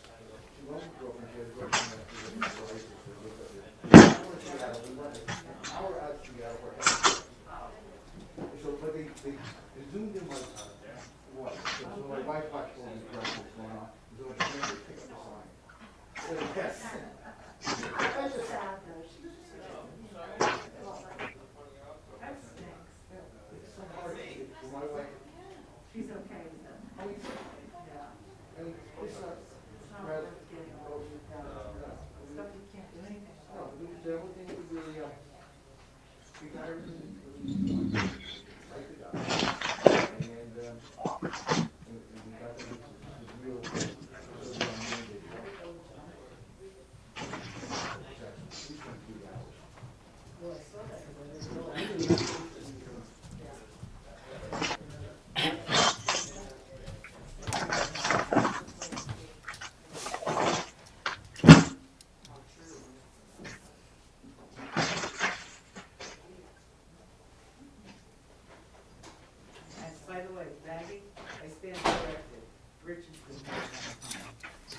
She went with her girlfriend, she had a girlfriend that she was in Oasis, so looked at it. We're in Seattle, we went an hour out of Seattle, we're heading. So, but they zoomed in like, what? So my wife watched all these dresses going on, so when she came, they picked up the sign. So, yes. That's just sad, though. That stinks. It's so hard to get, for my wife, She's okay with that. I mean, Yeah. I mean, it's not, It's not worth getting all this down. Stuff you can't do anything no, about. we did everything we really, we got everything really, like the guy. And we got the real, mandate. Exactly. 3.3 hours. Well, I saw that, but it's And by the way, Maggie, I stand corrected. Rich has been doing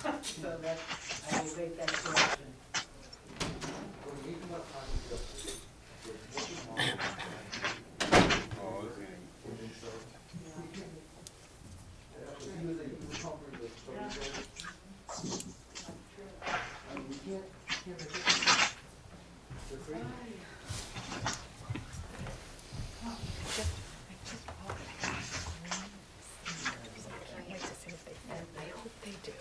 that. So that, I will make that correction. When we come up on the, we're working on. Oh, okay. He was comfortable with something. And we can't they're crazy. Can't wait to see if they fit. I hope they do.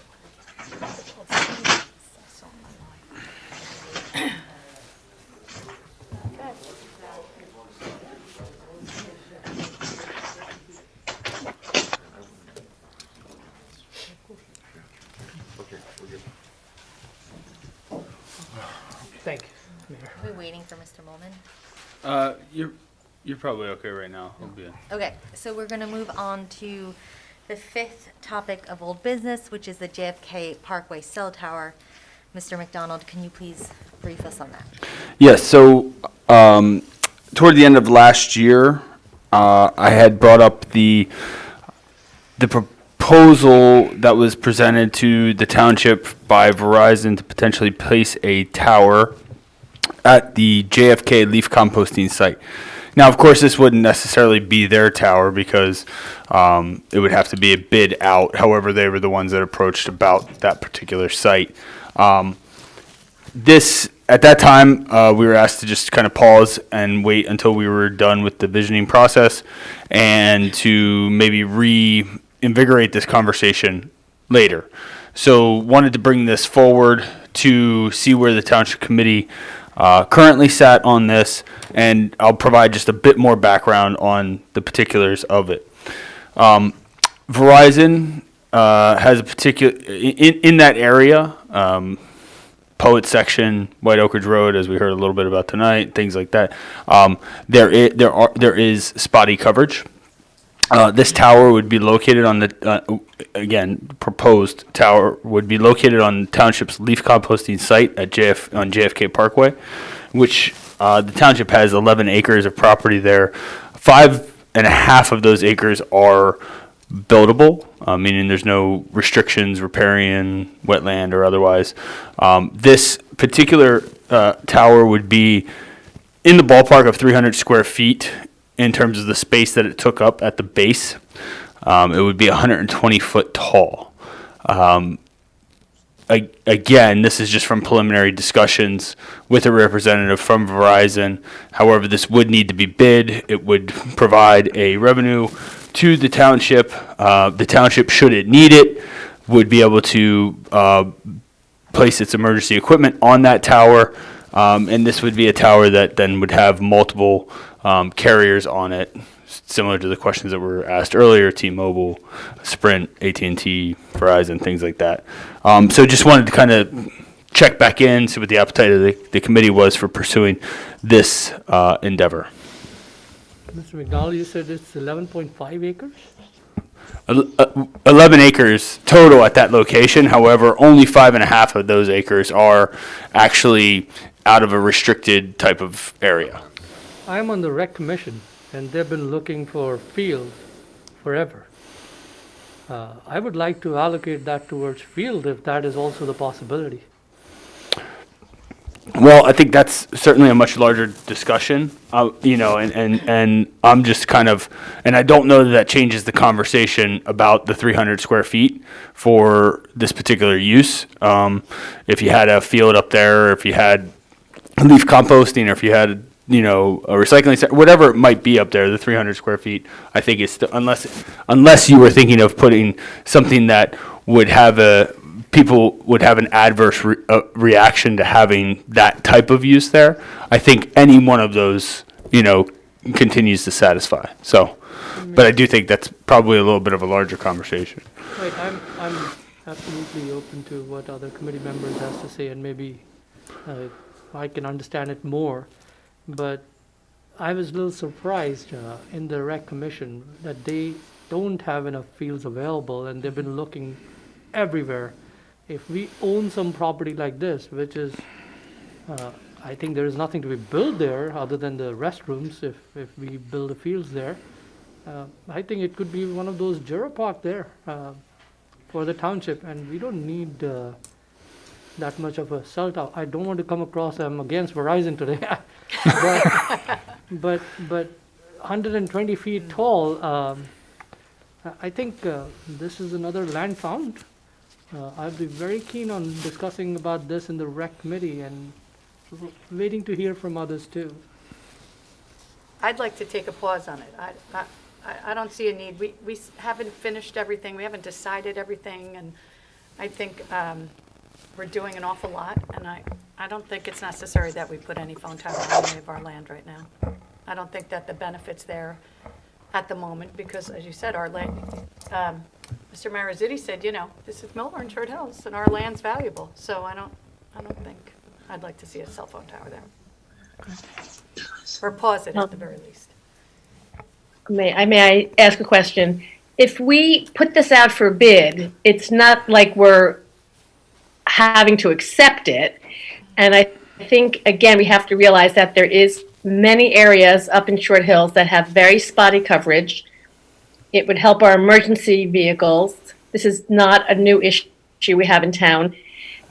It's called Seasons. I saw them online. Thank you, Mayor. Are we waiting for Mr. Molman? You're probably okay right now. We'll be in. Okay, so we're going to move on to the fifth topic of old business, which is the JFK Parkway cell tower. Mr. McDonald, can you please brief us on that? Yes, so toward the end of last year, I had brought up the proposal that was presented to the township by Verizon to potentially place a tower at the JFK leaf composting site. Now, of course, this wouldn't necessarily be their tower because it would have to be a bid out. However, they were the ones that approached about that particular site. At that time, we were asked to just kind of pause and wait until we were done with the visioning process and to maybe reinvigorate this conversation later. So wanted to bring this forward to see where the township committee currently sat on this, and I'll provide just a bit more background on the particulars of it. Verizon has a particular, in that area, Poet section, White Oak Ridge Road, as we heard a little bit about tonight, things like that. There is spotty coverage. This tower would be located on the proposed tower would be located on the township's leaf composting site at on JFK Parkway, which the township has 11 acres of property there. 5.5 of those acres are buildable, meaning there's no restrictions, riparian, wetland, or otherwise. This particular tower would be in the ballpark of 300 square feet in terms of the space that it took up at the base. It would be 120 foot tall. Again, this is just from preliminary discussions with a representative from Verizon. However, this would need to be bid. It would provide a revenue to the township. The township, should it need it, would be able to place its emergency equipment on that tower. And this would be a tower that then would have multiple carriers on it, similar to the questions that were asked earlier, T-Mobile, Sprint, AT&T, Verizon, things like that. So just wanted to kind of check back in, see what the appetite of the committee was for pursuing this endeavor. Mr. McDonald, you said it's 11.5 acres? 11 acres total at that location. However, only 5.5 of those acres are actually out of a restricted type of area. I'm on the rec commission, and they've been looking for field forever. I would like to allocate that towards field if that is also the possibility. Well, I think that's certainly a much larger discussion, and I'm just kind of, and I don't know that changes the conversation about the 300 square feet for this particular use. If you had a field up there, or if you had leaf composting, or if you had, a recycling center, whatever it might be up there, the 300 square feet, I think is still, unless you were thinking of putting something that would have people would have an adverse reaction to having that type of use there. I think any one of those, continues to satisfy. So, but I do think that's probably a little bit of a larger conversation. Right, I'm absolutely open to what other committee members has to say, and maybe I can understand it more. But I was a little surprised in the rec commission that they don't have enough fields available, and they've been looking everywhere. If we own some property like this, which is, I think there is nothing to be built there other than the restrooms, if we build the fields there, I think it could be one of those Jura Park there for the township, and we don't need that much of a cell tower. I don't want to come across I'm against Verizon today, but 120 feet tall, I think this is another land found. I'd be very keen on discussing about this in the rec committee and waiting to hear from others too. I'd like to take a pause on it. I don't see a need. We haven't finished everything. We haven't decided everything, and I think we're doing an awful lot, and I don't think it's necessary that we put any phone tower on any of our land right now. I don't think that the benefit's there at the moment, because as you said, our land, Mr. Marazitti said, this is Millburn Church Hills, and our land's valuable. So I don't think I'd like to see a cell phone tower there. Or pause it at the very least. May I ask a question? If we put this out for bid, it's not like we're having to accept it. And I think, again, we have to realize that there is many areas up in Short Hills that have very spotty coverage. It would help our emergency vehicles. This is not a new issue we have in town.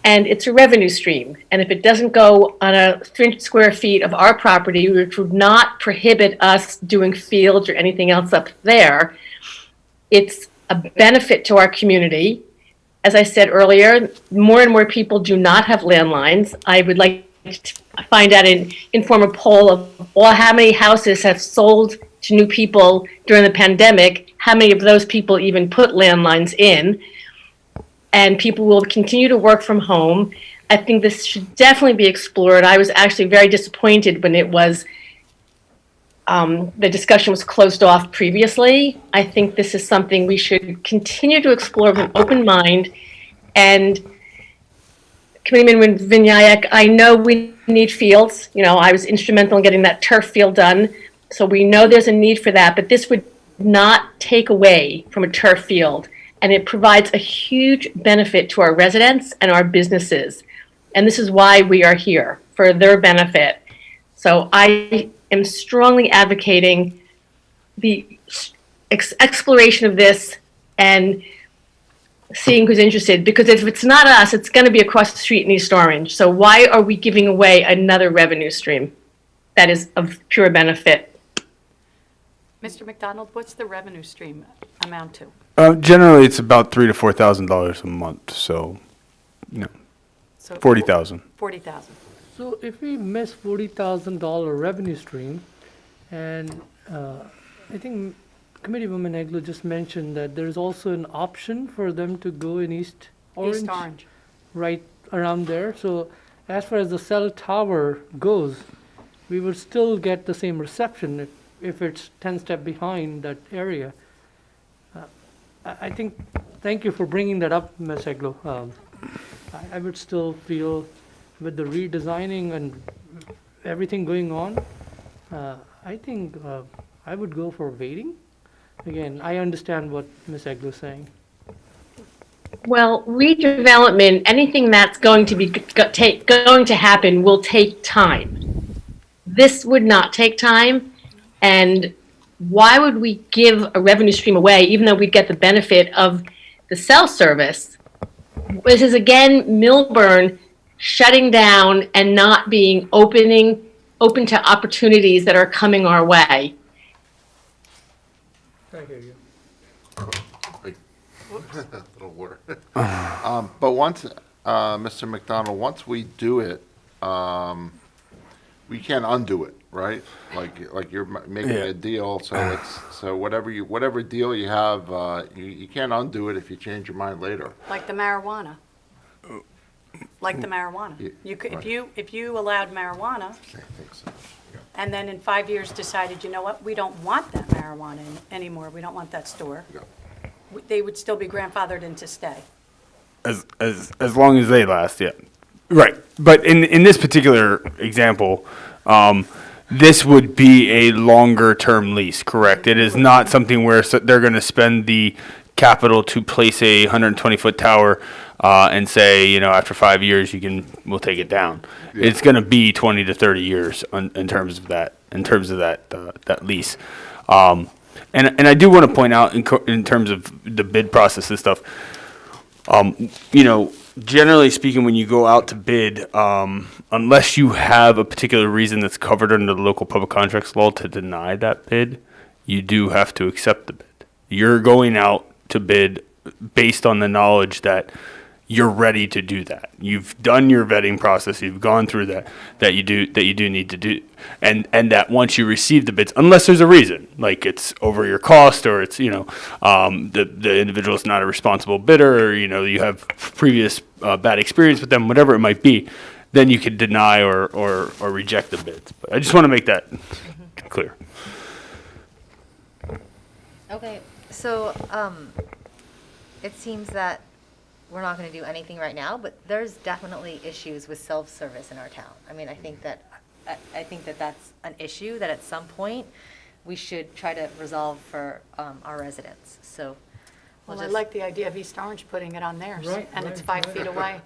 And it's a revenue stream. And if it doesn't go on a 300 square feet of our property, which would not prohibit us doing fields or anything else up there, it's a benefit to our community. As I said earlier, more and more people do not have landlines. I would like to find out and inform a poll of how many houses have sold to new people during the pandemic, how many of those people even put landlines in. And people will continue to work from home. I think this should definitely be explored. I was actually very disappointed when it was, the discussion was closed off previously. I think this is something we should continue to explore with an open mind. And Committeeman Vinayak, I know we need fields. You know, I was instrumental in getting that turf field done. So we know there's a need for that, but this would not take away from a turf field. And it provides a huge benefit to our residents and our businesses. And this is why we are here, for their benefit. So I am strongly advocating the exploration of this and seeing who's interested. Because if it's not us, it's going to be across the street in East Orange. So why are we giving away another revenue stream that is of pure benefit? Mr. McDonald, what's the revenue stream amount to? Generally, it's about $3,000 to $4,000 a month. So, you know, So 40,000. 40,000. So if we miss $40,000 revenue stream, and I think Committeewoman Eglo just mentioned that there's also an option for them to go in East Orange. East Orange. Right around there. So as far as the cell tower goes, we would still get the same reception if it's 10 step behind that area. I think, thank you for bringing that up, Ms. Eglo. I would still feel with the redesigning and everything going on, I think I would go for waiting. Again, I understand what Ms. Eglo is saying. Well, redevelopment, anything that's going to be going to happen will take time. This would not take time, and why would we give a revenue stream away, even though we'd get the benefit of the cell service? This is again Millburn shutting down and not being open to opportunities that are coming our way. I hear you. Little water. But once, Mr. McDonald, once we do it, we can't undo it, right? Like you're making a deal, so so whatever deal you have, you can't undo it if you change your mind later. Like the marijuana. Like the marijuana. You could, if you allowed marijuana, I think so. and then in 5 years decided, you know what, we don't want that marijuana anymore, we don't want that store, they would still be grandfathered in to stay. As long as they last, yeah. Right. But in this particular example, this would be a longer term lease, correct? It is not something where they're going to spend the capital to place a 120-foot tower and say, you know, after 5 years we'll take it down. Yeah. It's going to be 20 to 30 years in terms of that that lease. And I do want to point out in terms of the bid process and stuff, you know, generally speaking, when you go out to bid, unless you have a particular reason that's covered under the local public contracts law to deny that bid, you do have to accept the bid. You're going out to bid based on the knowledge that you're ready to do that. You've done your vetting process. You've gone through that you do need to do, and that once you receive the bids, unless there's a reason, like it's over your cost or it's, you know, the individual is not a responsible bidder, or, you know, you have previous bad experience with them, whatever it might be, then you could deny or reject the bids. But I just want to make that clear. Okay, so it seems that we're not gonna do anything right now, but there's definitely issues with self-service in our town. I mean, I think that that's an issue that at some point we should try to resolve for our residents, so. we'll Well, I just- like the idea of East Orange putting it on theirs, Right, and it's right, 5 feet away.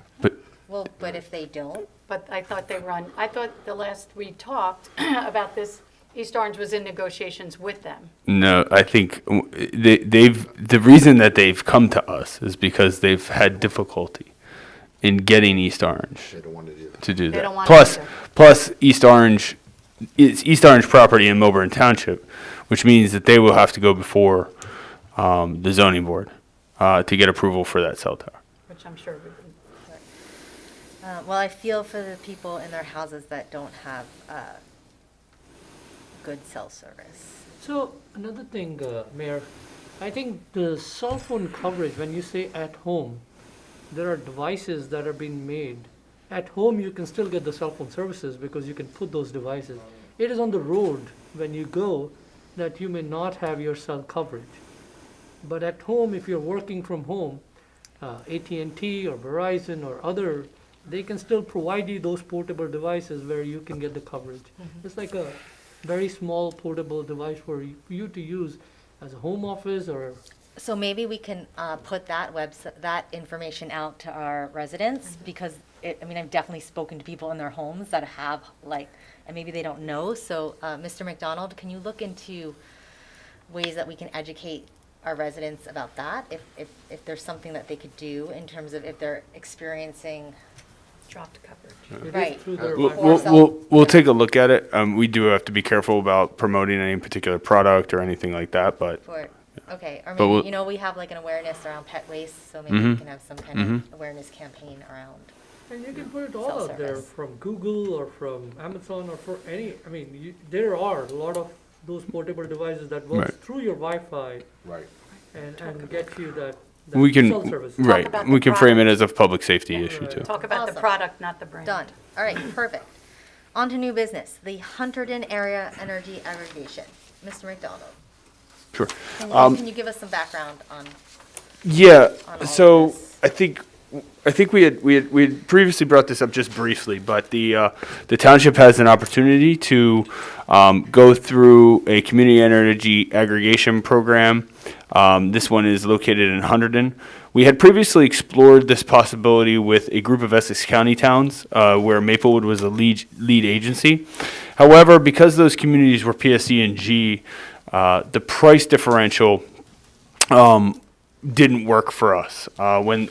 Well, but if they don't, But I thought I thought the last we talked about this, East Orange was in negotiations with them. No, I think the reason that they've come to us is because they've had difficulty in getting East Orange They don't want to do that. to do They don't that. want Plus, it either. plus East Orange, it's East Orange property in Millburn Township, which means that they will have to go before the zoning board to get approval for that cell tower. Which I'm sure would be. well, I feel for the people in their houses that don't have good cell service. So another thing, Mayor, I think the cell phone coverage, when you say at home, there are devices that are being made. At home, you can still get the cell phone services because you can put those devices. It is on the road when you go that you may not have your cell coverage. But at home, if you're working from home, AT&T or Verizon or other, they can still provide you those portable devices where you can get the coverage. It's like a very small portable device for you to use as a home office or. So maybe we can put that information out to our residents, because I mean, I've definitely spoken to people in their homes that have and maybe they don't know. So, Mr. McDonald, can you look into ways that we can educate our residents about that? If there's something that they could do in terms of if they're experiencing. Dropped coverage. It is Right. through their We'll take a look at it. We do have to be careful about promoting any particular product or anything like that, but Okay, or But maybe, we'll- we have like an awareness around pet waste, so maybe we can have some kind of awareness campaign around. And you can put it all Cell out there service. from Google or from Amazon or for any, I mean, there are a lot of those portable devices that work Right. through your Wi-Fi Right. and get you that we can, cell service. right, about we the can frame it product. as a public safety issue Right. too. Talk about the Awesome. product, not the brand. Done. All right, perfect. On to new business, the Hunterdon Area Energy Aggregation. Mr. McDonald, Sure. can you give us some background on? Yeah, on all so of this? I think we had previously brought this up just briefly, but the township has an opportunity to go through a community energy aggregation program. This one is located in Hunterdon. We had previously explored this possibility with a group of Essex County towns where Maplewood was a lead agency. However, because those communities were PSE and G, the price differential didn't work for us. When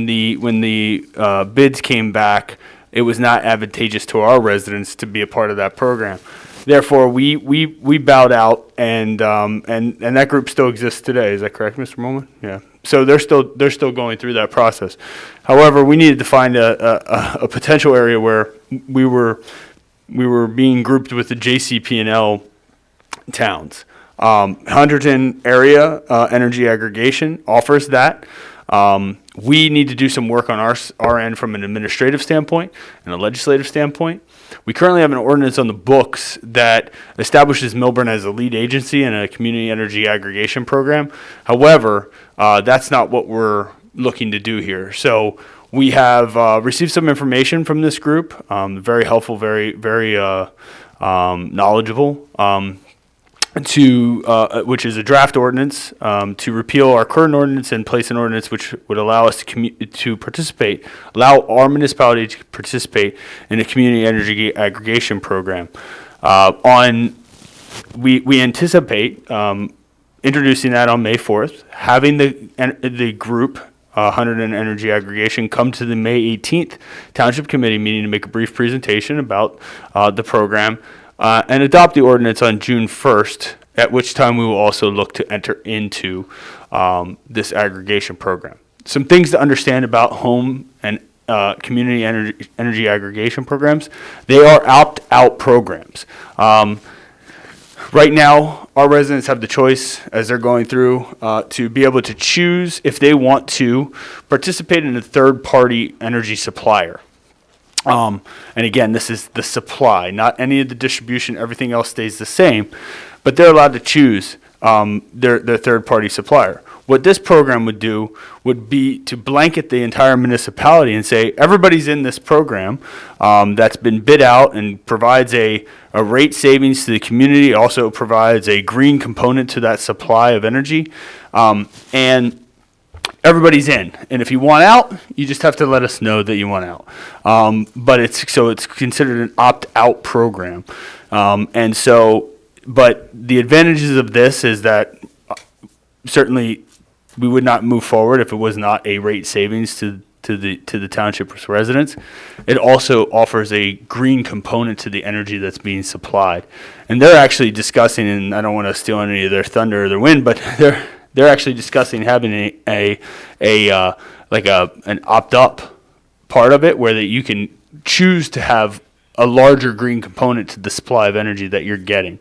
the bids came back, it was not advantageous to our residents to be a part of that program. Therefore, we bowed out, and that group still exists today. Is that correct, Mr. Mullen? Yeah. So they're still going through that process. However, we needed to find a potential area where we were being grouped with the JCP&L towns. Hunterdon Area Energy Aggregation offers that. We need to do some work on our end from an administrative standpoint and a legislative standpoint. We currently have an ordinance on the books that establishes Millburn as a lead agency in a community energy aggregation program. However, that's not what we're looking to do here. So we have received some information from this group, very helpful, very knowledgeable. Which is a draft ordinance to repeal our current ordinance and place an ordinance which would allow us to participate, allow our municipality to participate in a community energy aggregation program. We anticipate introducing that on May 4th, having the group Hunterdon Energy Aggregation come to the May 18th Township Committee meeting to make a brief presentation about the program. And adopt the ordinance on June 1st, at which time we will also look to enter into this aggregation program. Some things to understand about home and community energy aggregation programs. They are opt-out programs. Right now, our residents have the choice, as they're going through, to be able to choose if they want to participate in a third-party energy supplier. And again, this is the supply, not any of the distribution. Everything else stays the same, but they're allowed to choose their third-party supplier. What this program would do would be to blanket the entire municipality and say, everybody's in this program that's been bid out and provides a rate savings to the community, also provides a green component to that supply of energy. And everybody's in, and if you want out, you just have to let us know that you want out. But it's considered an opt-out program, but the advantages of this is that certainly we would not move forward if it was not a rate savings to the township's residents. It also offers a green component to the energy that's being supplied, and they're actually discussing, and I don't want to steal any of their thunder or their wind, but they're actually discussing having an opt-up part of it where that you can choose to have a larger green component to the supply of energy that you're getting.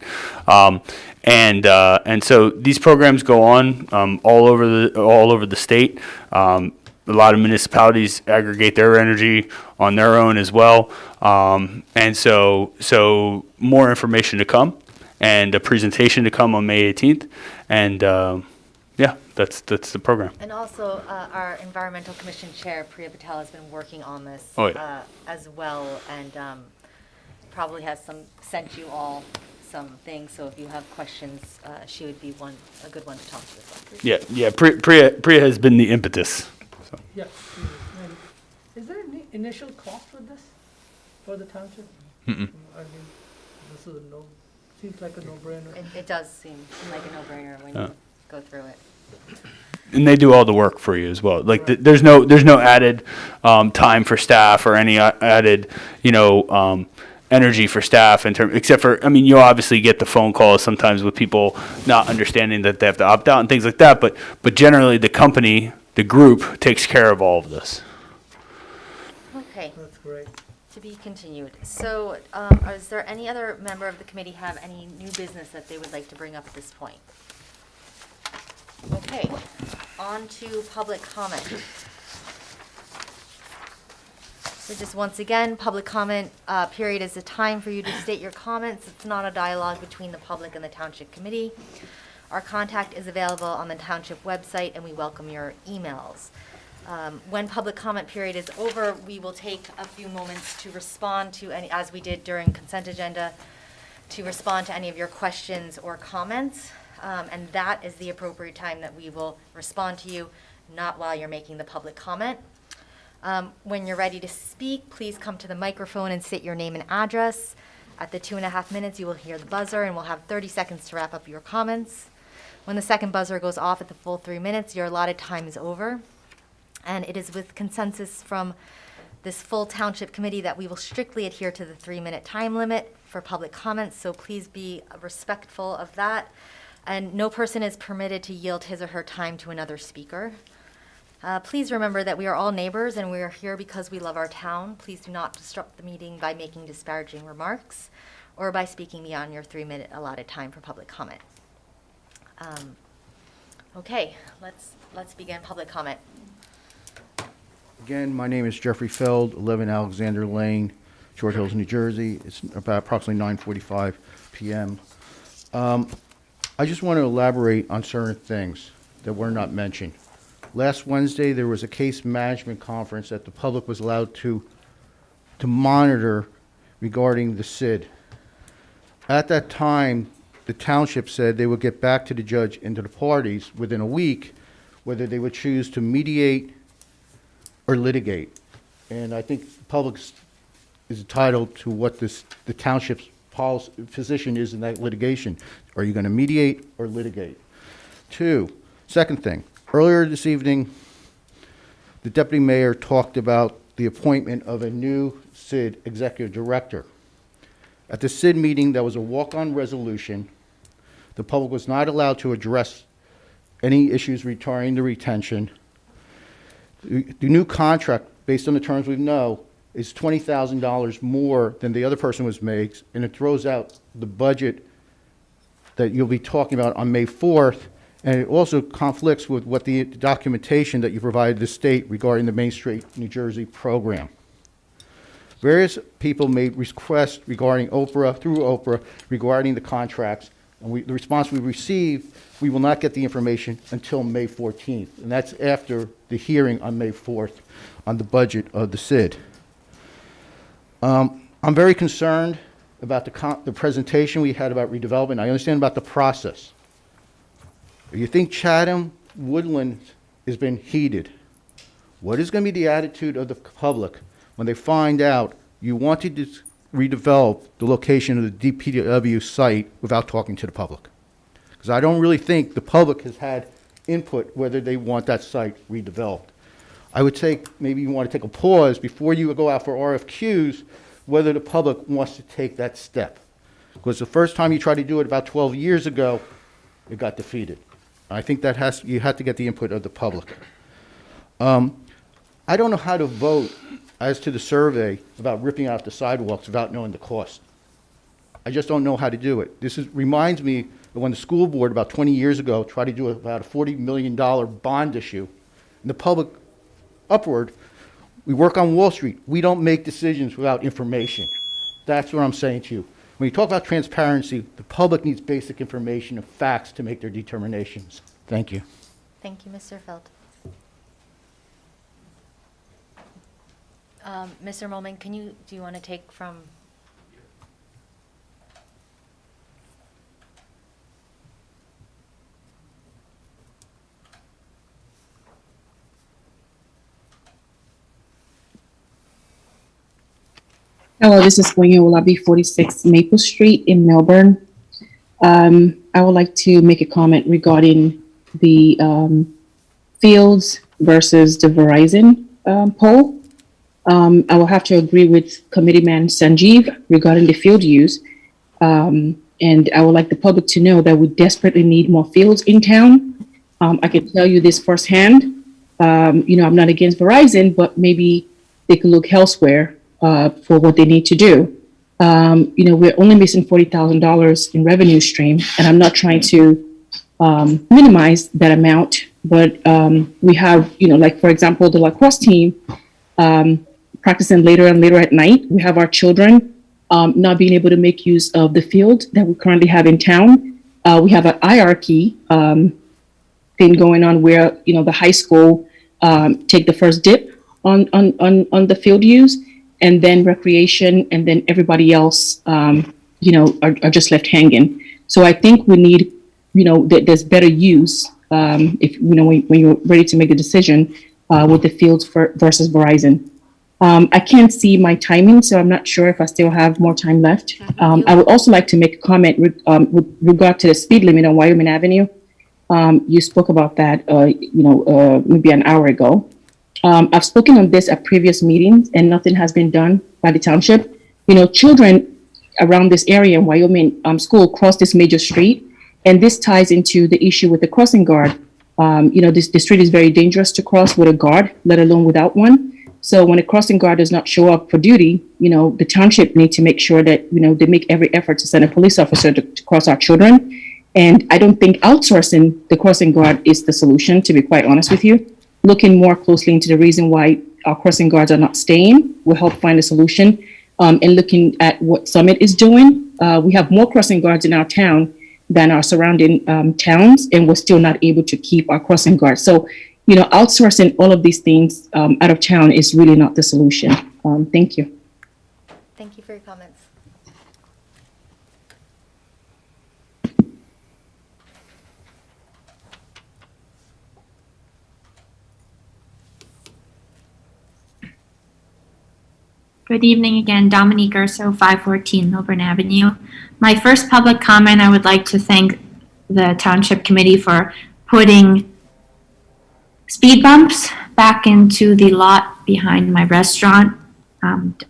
And so these programs go on all over the state. A lot of municipalities aggregate their energy on their own as well. And so more information to come and a presentation to come on May 18th. And yeah, that's the program. And also, our Environmental Commission Chair, Priya Patel, has been working on this as well, and probably has sent you all some things, so if you have questions, she would be a good one to talk to as well. Yeah. Priya has been the impetus. So. Yeah. And is there any initial cost for this, for the township? Mm-mm. I mean, this is seems like a no-brainer. It does seem like a no-brainer when you go through it. And they do all the work for you as well. Like there's no added time for staff or any added energy for staff except for, I mean, you obviously get the phone calls sometimes with people not understanding that they have to opt out and things like that. But generally, the group takes care of all of this. Okay. That's great. To be continued. So, is there any other member of the committee have any new business that they would like to bring up at this point? Okay, on to public comment. So just once again, public comment period is a time for you to state your comments. It's not a dialogue between the public and the township committee. Our contact is available on the township website, and we welcome your emails. When public comment period is over, we will take a few moments to respond to any, as we did during consent agenda, to respond to any of your questions or comments. And that is the appropriate time that we will respond to you, not while you're making the public comment. When you're ready to speak, please come to the microphone and state your name and address. At the 2.5 minutes, you will hear the buzzer, and we'll have 30 seconds to wrap up your comments. When the second buzzer goes off at the full 3 minutes, your allotted time is over. And it is with consensus from this full township committee that we will strictly adhere to the 3-minute time limit for public comments, so please be respectful of that. And no person is permitted to yield his or her time to another speaker. Please remember that we are all neighbors and we are here because we love our town. Please do not disrupt the meeting by making disparaging remarks or by speaking beyond your 3-minute allotted time for public comment. Okay, let's begin public comment. Again, my name is Jeffrey Feld, 11 Alexander Lane, Short Hills, New Jersey. It's about approximately 9:45 p.m. I just want to elaborate on certain things that were not mentioned. Last Wednesday, there was a case management conference that the public was allowed to monitor regarding the SID. At that time, the township said they would get back to the judge and to the parties within a week whether they would choose to mediate or litigate. And I think the public is entitled to what the township's position is in that litigation. Are you going to mediate or litigate? Second thing, earlier this evening, the deputy mayor talked about the appointment of a new SID executive director. At the SID meeting, there was a walk-on resolution. The public was not allowed to address any issues regarding the retention. The new contract, based on the terms we know, is $20,000 more than the other person was makes, and it throws out the budget that you'll be talking about on May 4th, and it also conflicts with what the documentation that you provided the state regarding the Main Street, New Jersey program. Various people made requests regarding Oprah, through Oprah, regarding the contracts. And the response we received, we will not get the information until May 14th. And that's after the hearing on May 4th on the budget of the SID. I'm very concerned about the presentation we had about redevelopment. I understand about the process. You think Chatham Woodland has been heated? What is going to be the attitude of the public when they find out you wanted to redevelop the location of the DPW site without talking to the public? Because I don't really think the public has had input whether they want that site redeveloped. I would maybe you want to take a pause before you go out for RFQs, whether the public wants to take that step. Because the first time you tried to do it about 12 years ago, it got defeated. I think that you have to get the input of the public. I don't know how to vote as to the survey about ripping out the sidewalks without knowing the cost. I just don't know how to do it. This reminds me of when the school board about 20 years ago tried to do about a $40 million bond issue. And the public upward, we work on Wall Street. We don't make decisions without information. That's what I'm saying to you. When you talk about transparency, the public needs basic information and facts to make their determinations. Thank you. Thank you, Mr. Feld. Mr. Molman, do you want to take from? Hello, this is Olabi, 46 Maple Street in Melbourne. I would like to make a comment regarding the fields versus the Verizon poll. I will have to agree with Committeeman Sanjeev regarding the field use. And I would like the public to know that we desperately need more fields in town. I can tell you this firsthand. I'm not against Verizon, but maybe they could look elsewhere for what they need to do. We're only missing $40,000 in revenue stream, and I'm not trying to minimize that amount, but we have, like for example, the lacrosse team practicing later and later at night. We have our children not being able to make use of the field that we currently have in town. We have an hierarchy thing going on where, the high school take the first dip on the field use, and then recreation, and then everybody else, are just left hanging. So I think we need, there's better use if, when you're ready to make a decision with the fields versus Verizon. I can't see my timing, so I'm not sure if I still have more time left. I would also like to make a comment with regard to the speed limit on Wyoming Avenue. You spoke about that, maybe an hour ago. I've spoken on this at previous meetings, and nothing has been done by the township. Children around this area in Wyoming school cross this major street, and this ties into the issue with the crossing guard. The street is very dangerous to cross with a guard, let alone without one. So when a crossing guard does not show up for duty, the township need to make sure that, they make every effort to send a police officer to cross our children. And I don't think outsourcing the crossing guard is the solution, to be quite honest with you. Looking more closely into the reason why our crossing guards are not staying will help find a solution. And looking at what Summit is doing, we have more crossing guards in our town than our surrounding towns, and we're still not able to keep our crossing guards. So, outsourcing all of these things out of town is really not the solution. Thank you. Thank you for your comments. Good evening again, Dominique Urso, 514 Millburn Avenue. My first public comment, I would like to thank the Township Committee for putting speed bumps back into the lot behind my restaurant,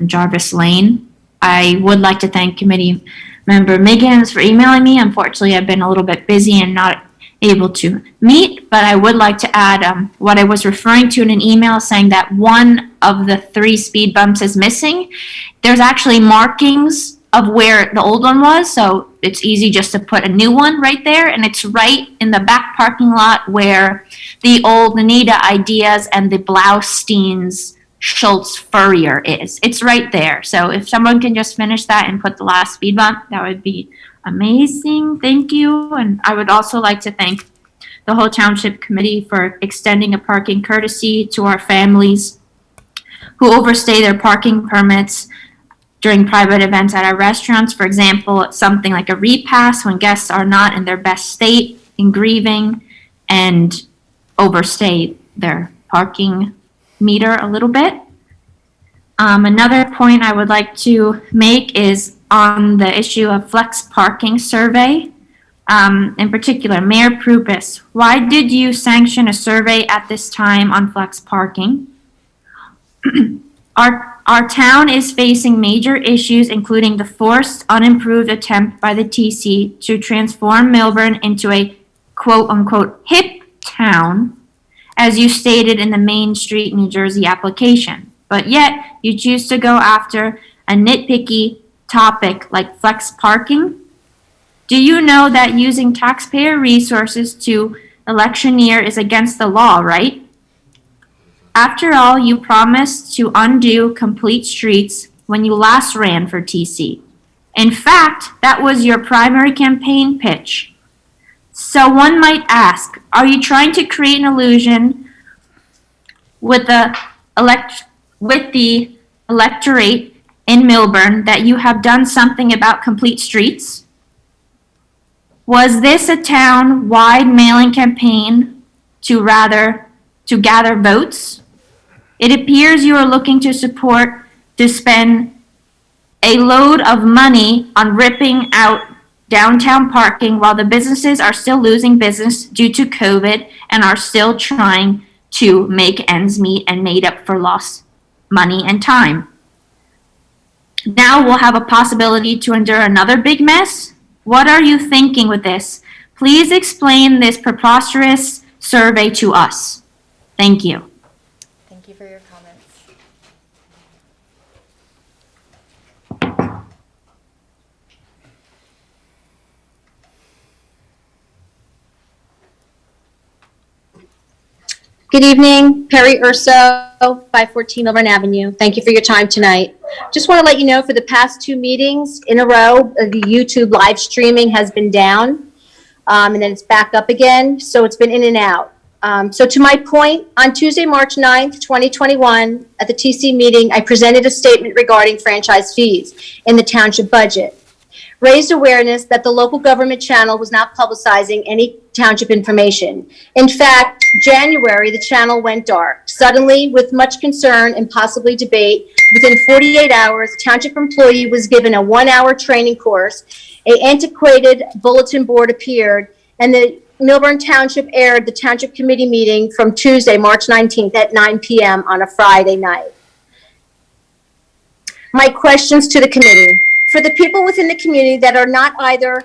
Jarvis Lane. I would like to thank Committee Member Miggins for emailing me. Unfortunately, I've been a little bit busy and not able to meet, but I would like to add what I was referring to in an email saying that one of the 3 speed bumps is missing. There's actually markings of where the old one was, so it's easy just to put a new one right there, and it's right in the back parking lot where the old Anita Ideas and the Blausteins Schultz Furrier is. It's right there. So if someone can just finish that and put the last speed bump, that would be amazing. Thank you. And I would also like to thank the whole township committee for extending a parking courtesy to our families who overstay their parking permits during private events at our restaurants. For example, something like a repass when guests are not in their best state, in grieving, and overstay their parking meter a little bit. Another point I would like to make is on the issue of flex parking survey. In particular, Mayor Prupus, why did you sanction a survey at this time on flex parking? Our town is facing major issues, including the forced, unimproved attempt by the TC to transform Millburn into a quote-unquote hip town, as you stated in the Main Street, New Jersey application. But yet, you choose to go after a nitpicky topic like flex parking. Do you know that using taxpayer resources to electioneer is against the law, right? After all, you promised to undo complete streets when you last ran for TC. In fact, that was your primary campaign pitch. So one might ask, are you trying to create an illusion with the electorate in Millburn that you have done something about complete streets? Was this a town-wide mailing campaign to gather votes? It appears you are looking to spend a load of money on ripping out downtown parking while the businesses are still losing business due to COVID and are still trying to make ends meet and made up for lost money and time. Now we'll have a possibility to endure another big mess. What are you thinking with this? Please explain this preposterous survey to us. Thank you. Thank you for your comments. Good evening, Perry Urso, 514 Millburn Avenue. Thank you for your time tonight. Just want to let you know for the past 2 meetings in a row, the YouTube live streaming has been down, and then it's back up again, so it's been in and out. So to my point, on Tuesday, March 9th, 2021, at the TC meeting, I presented a statement regarding franchise fees in the township budget. Raised awareness that the local government channel was not publicizing any township information. In fact, January, the channel went dark. Suddenly, with much concern and possibly debate, within 48 hours, a township employee was given a 1-hour training course, an antiquated bulletin board appeared, and the Millburn Township aired the township committee meeting from Tuesday, March 19th at 9 p.m. on a Friday night. My questions to the committee. For the people within the community that are not either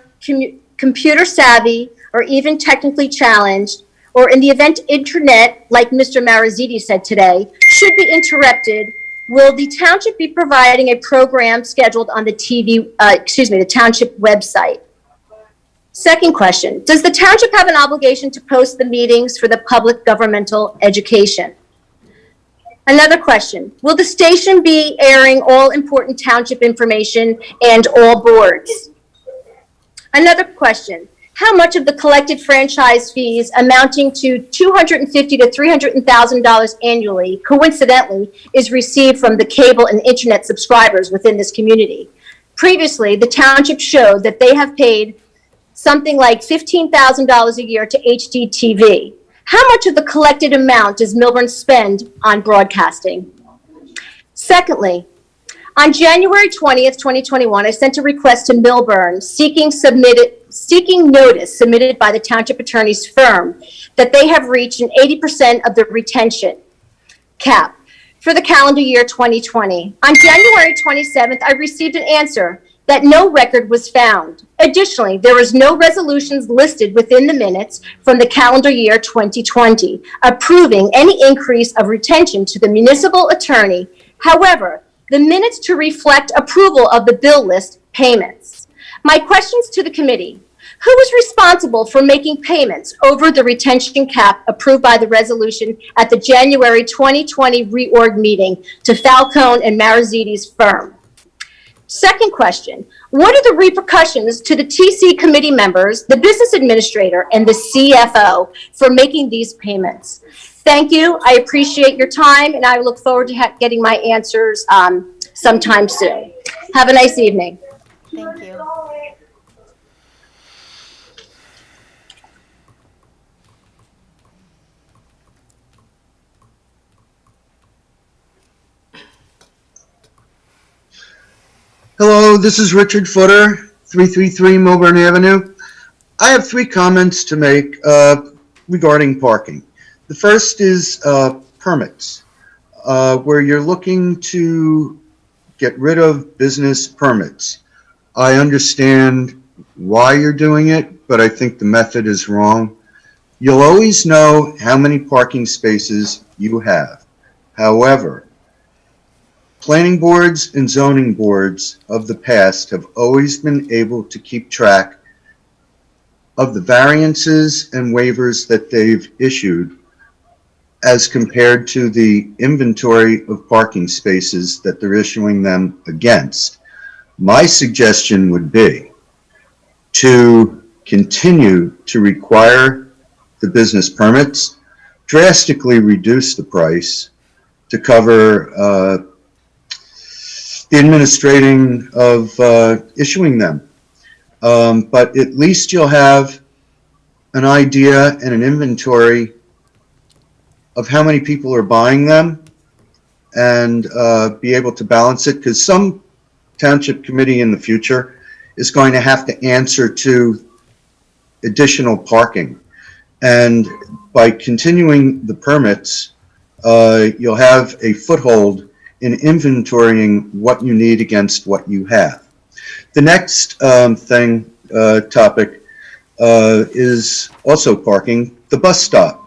computer savvy or even technically challenged, or in the event internet, like Mr. Mariziti said today, should be interrupted, will the township be providing a program scheduled on the the township website? Second question, does the township have an obligation to post the meetings for the public governmental education? Another question, will the station be airing all important township information and all boards? Another question, how much of the collected franchise fees amounting to $250,000 to $300,000 annually, coincidentally, is received from the cable and internet subscribers within this community? Previously, the township showed that they have paid something like $15,000 a year to HDTV. How much of the collected amount does Millburn spend on broadcasting? Secondly, on January 20th, 2021, I sent a request to Millburn seeking notice submitted by the township attorney's firm that they have reached an 80% of the retention cap for the calendar year 2020. On January 27th, I received an answer that no record was found. Additionally, there was no resolutions listed within the minutes from the calendar year 2020 approving any increase of retention to the municipal attorney. However, the minutes to reflect approval of the bill list payments. My questions to the committee. Who is responsible for making payments over the retention cap approved by the resolution at the January 2020 reorg meeting to Falcone and Marizzi's firm? Second question, what are the repercussions to the TC committee members, the business administrator, and the CFO for making these payments? Thank you. I appreciate your time, and I look forward to getting my answers sometime soon. Have a nice evening. Thank you. Hello, this is Richard Footer, 333 Millburn Avenue. I have 3 comments to make regarding parking. The first is permits, where you're looking to get rid of business permits. I understand why you're doing it, but I think the method is wrong. You'll always know how many parking spaces you have. However, planning boards and zoning boards of the past have always been able to keep track of the variances and waivers that they've issued as compared to the inventory of parking spaces that they're issuing them against. My suggestion would be to continue to require the business permits, drastically reduce the price to cover the administrating of issuing them. But at least you'll have an idea and an inventory of how many people are buying them and be able to balance it, because some township committee in the future is going to have to answer to additional parking. And by continuing the permits, you'll have a foothold in inventorying what you need against what you have. The next topic is also parking, the bus stop.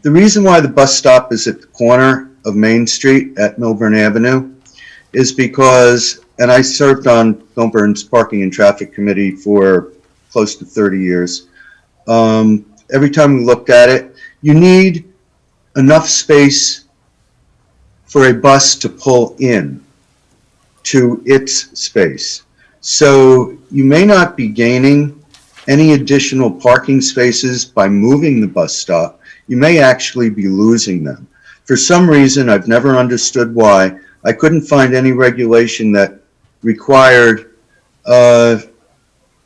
The reason why the bus stop is at the corner of Main Street at Millburn Avenue is because, and I served on Millburn's Parking and Traffic Committee for close to 30 years. Every time we looked at it, you need enough space for a bus to pull in to its space. So you may not be gaining any additional parking spaces by moving the bus stop. You may actually be losing them. For some reason, I've never understood why, I couldn't find any regulation that required a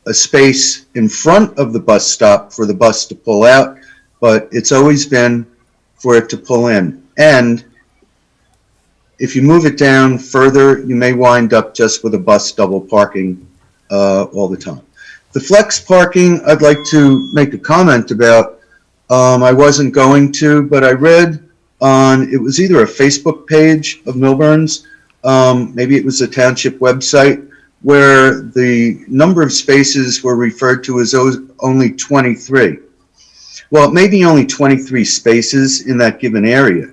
space in front of the bus stop for the bus to pull out, but it's always been for it to pull in. And if you move it down further, you may wind up just with a bus double parking all the time. The flex parking, I'd like to make a comment about. I wasn't going to, but I read on, it was either a Facebook page of Millburn's, maybe it was a township website, where the number of spaces were referred to as only 23. Well, it may be only 23 spaces in that given area,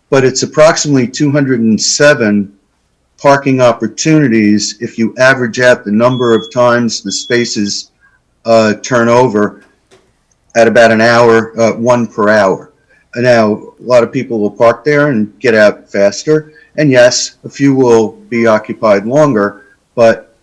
but it's approximately 207 parking opportunities if you average out the number of times the spaces turn over at about an hour, 1 per hour. Now, a lot of people will park there and get out faster, and yes, a few will be occupied longer, but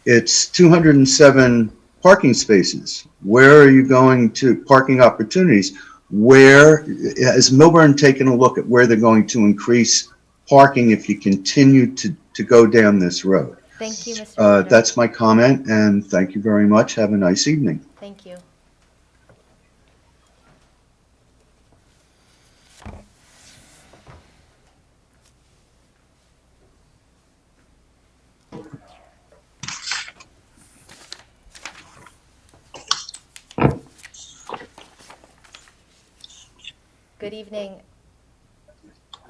it's 207 parking spaces. Where are you going to, parking opportunities? Where, has Millburn taken a look at where they're going to increase parking if you continue to go down this road? Thank you, Mr. That's my comment, and thank you very much. Have a nice evening. Thank you. Good evening.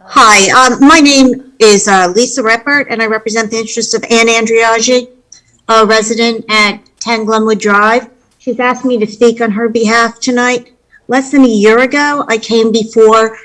Hi, my name is Lisa Reppert, and I represent the interests of Ann Andriaggi, a resident at 10 Glenwood Drive. She's asked me to speak on her behalf tonight. Less than a year ago, I came before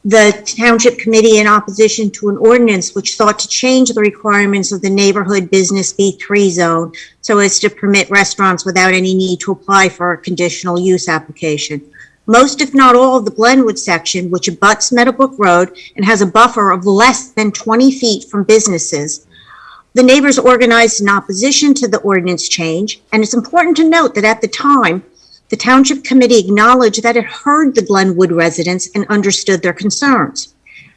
the township committee in opposition to an ordinance which sought to change the requirements of the neighborhood business B3 zone so as to permit restaurants without any need to apply for a conditional use application. Most, if not all, of the Glenwood section, which abuts Meadowbrook Road and has a buffer of less than 20 feet from businesses. The neighbors organized in opposition to the ordinance change, and it's important to note that at the time, the Township Committee acknowledged that it heard the Glenwood residents and understood their concerns.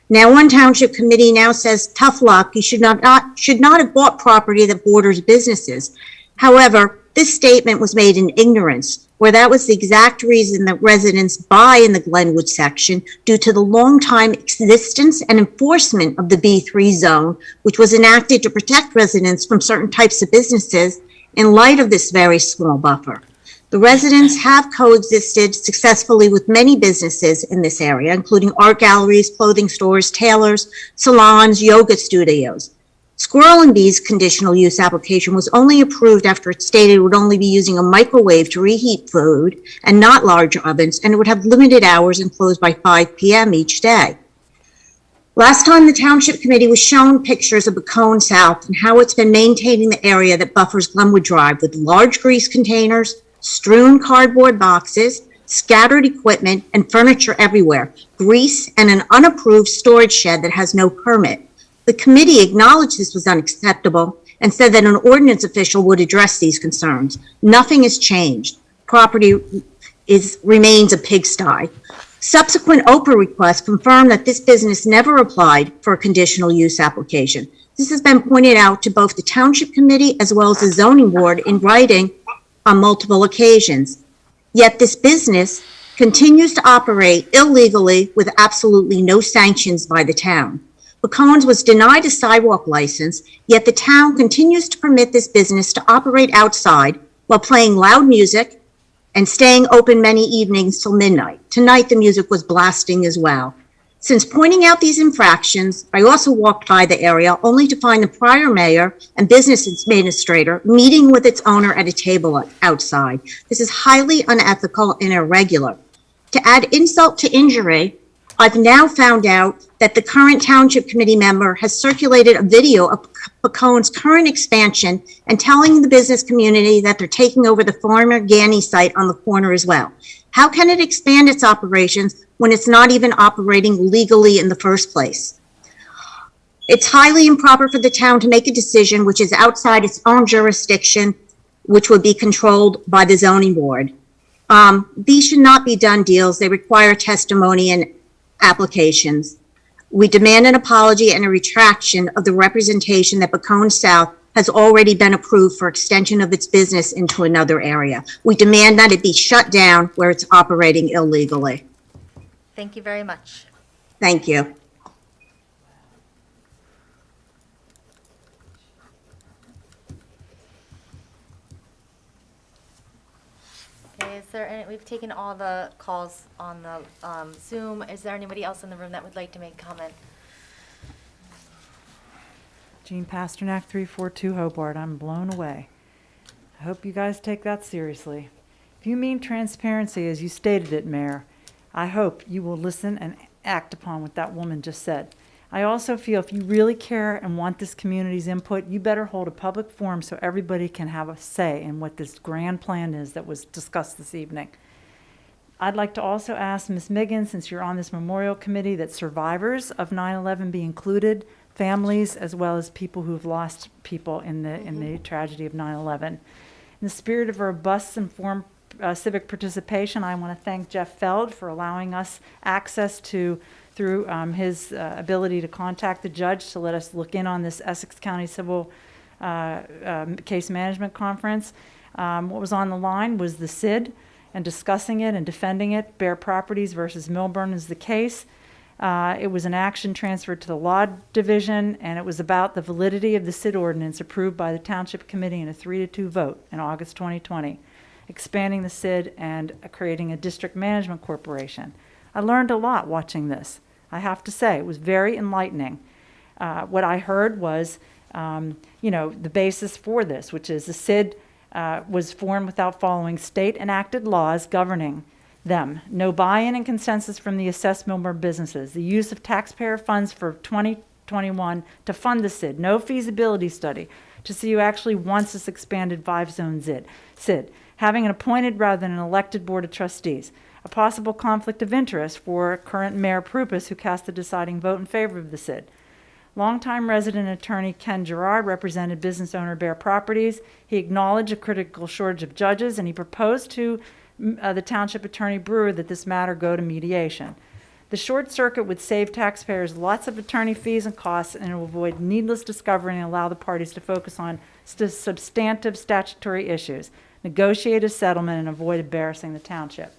Now, one Township Committee now says, tough luck, you should not have bought property that borders businesses. However, this statement was made in ignorance, where that was the exact reason that residents buy in the Glenwood section due to the long-time existence and enforcement of the B3 zone, which was enacted to protect residents from certain types of businesses in light of this very small buffer. The residents have coexisted successfully with many businesses in this area, including art galleries, clothing stores, tailors, salons, yoga studios. Squirrel and Bee's conditional use application was only approved after it stated it would only be using a microwave to reheat food and not large ovens, and it would have limited hours and close by 5 p.m. each day. Last time the Township Committee was shown pictures of Bacone South and how it's been maintaining the area that buffers Glenwood Drive with large grease containers, strewn cardboard boxes, scattered equipment, and furniture everywhere, grease, and an unapproved storage shed that has no permit. The committee acknowledged this was unacceptable and said that an ordinance official would address these concerns. Nothing has changed. Property remains a pigsty. Subsequent Oprah requests confirm that this business never applied for a conditional use application. This has been pointed out to both the Township Committee as well as the Zoning Board in writing on multiple occasions. Yet this business continues to operate illegally with absolutely no sanctions by the town. Bacone's was denied a sidewalk license, yet the town continues to permit this business to operate outside while playing loud music and staying open many evenings till midnight. Tonight, the music was blasting as well. Since pointing out these infractions, I also walked by the area only to find the prior mayor and business administrator meeting with its owner at a table outside. This is highly unethical and irregular. To add insult to injury, I've now found out that the current Township Committee member has circulated a video of Bacone's current expansion and telling the business community that they're taking over the former Ganny site on the corner as well. How can it expand its operations when it's not even operating legally in the first place? It's highly improper for the town to make a decision which is outside its own jurisdiction, which would be controlled by the zoning board. These should not be done deals. They require testimony and applications. We demand an apology and a retraction of the representation that Bacone South has already been approved for extension of its business into another area. We demand that it be shut down where it's operating illegally. Thank you very much. Thank you. Okay, we've taken all the calls on the Zoom. Is there anybody else in the room that would like to make comment? Jean Pasternak, 342 Hobart. I'm blown away. I hope you guys take that seriously. If you mean transparency as you stated it, Mayor, I hope you will listen and act upon what that woman just said. I also feel if you really care and want this community's input, you better hold a public forum so everybody can have a say in what this grand plan is that was discussed this evening. I'd like to also ask Ms. Miggins, since you're on this memorial committee, that survivors of 9/11 be included, families as well as people who have lost people in the tragedy of 9/11. In the spirit of robust and informed civic participation, I want to thank Jeff Feld for allowing us access to through his ability to contact the judge to let us look in on this Essex County Civil Case Management Conference. What was on the line was the SID and discussing it and defending it. Bear Properties versus Millburn is the case. It was an action transferred to the Law Division, and it was about the validity of the SID ordinance approved by the Township Committee in a 3-2 vote in August 2020, expanding the SID and creating a district management corporation. I learned a lot watching this. I have to say, it was very enlightening. What I heard was, the basis for this, which is the SID was formed without following state-enacted laws governing them. No buy-in and consensus from the assessed Millburn businesses. The use of taxpayer funds for 2021 to fund the SID. No feasibility study to see who actually wants this expanded 5-zone SID. Having an appointed rather than an elected board of trustees. A possible conflict of interest for current Mayor Prupus, who cast the deciding vote in favor of the SID. Longtime resident attorney Ken Gerard represented business owner Bear Properties. He acknowledged a critical shortage of judges, and he proposed to the township attorney Brewer that this matter go to mediation. The short circuit would save taxpayers lots of attorney fees and costs, and it will avoid needless discovery and allow the parties to focus on substantive statutory issues, negotiate a settlement, and avoid embarrassing the township.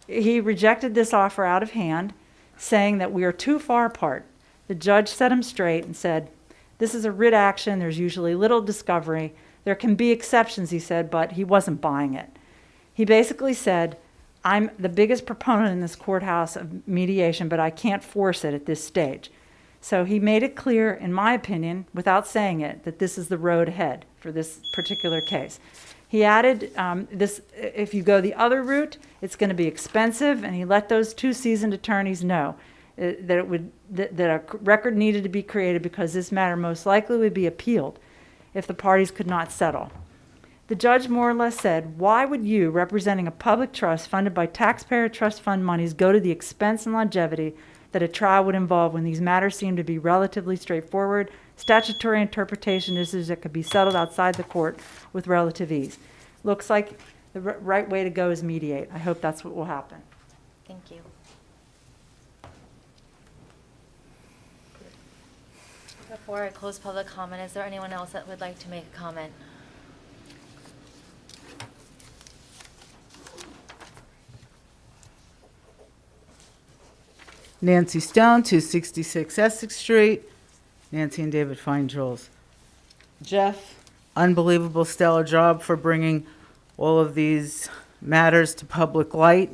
He rejected this offer out of hand, saying that we are too far apart. The judge set him straight and said, this is a writ action, there's usually little discovery. There can be exceptions, he said, but he wasn't buying it. He basically said, I'm the biggest proponent in this courthouse of mediation, but I can't force it at this stage. So he made it clear, in my opinion, without saying it, that this is the road ahead for this particular case. He added this, if you go the other route, it's going to be expensive, and he let those two seasoned attorneys know that a record needed to be created because this matter most likely would be appealed if the parties could not settle. The judge more or less said, why would you, representing a public trust funded by taxpayer trust fund monies, go to the expense and longevity that a trial would involve when these matters seem to be relatively straightforward, statutory interpretation issues that could be settled outside the court with relative ease? Looks like the right way to go is mediate. I hope that's what will happen. Thank you. Before I close public comment, is there anyone else that would like to make a comment? Nancy Stone, 266 Essex Street. Nancy and David Fine-Jules. Jeff, unbelievable stellar job for bringing all of these matters to public light,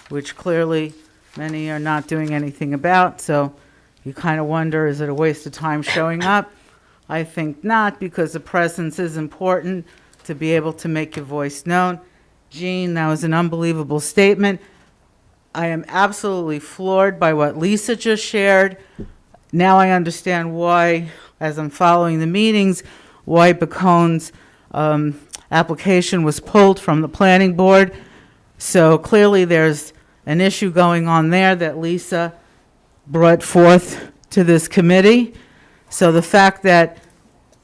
which clearly many are not doing anything about. So you kind of wonder, is it a waste of time showing up? I think not, because the presence is important to be able to make your voice known. Jean, that was an unbelievable statement. I am absolutely floored by what Lisa just shared. Now I understand why, as I'm following the meetings, why Bacone's application was pulled from the planning board. So clearly there's an issue going on there that Lisa brought forth to this committee. So the fact that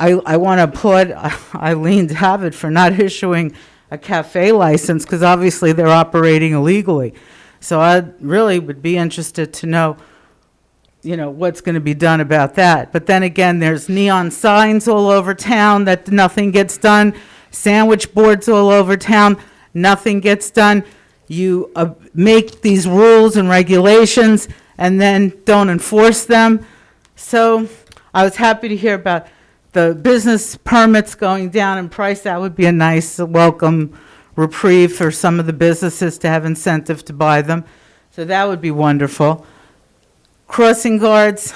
I want to applaud Eileen David for not issuing a cafe license, because obviously they're operating illegally. So I really would be interested to know, what's going to be done about that. But then again, there's neon signs all over town that nothing gets done, sandwich boards all over town, nothing gets done. You make these rules and regulations and then don't enforce them. So I was happy to hear about the business permits going down in price. That would be a nice welcome reprieve for some of the businesses to have incentive to buy them. So that would be wonderful. Crossing guards,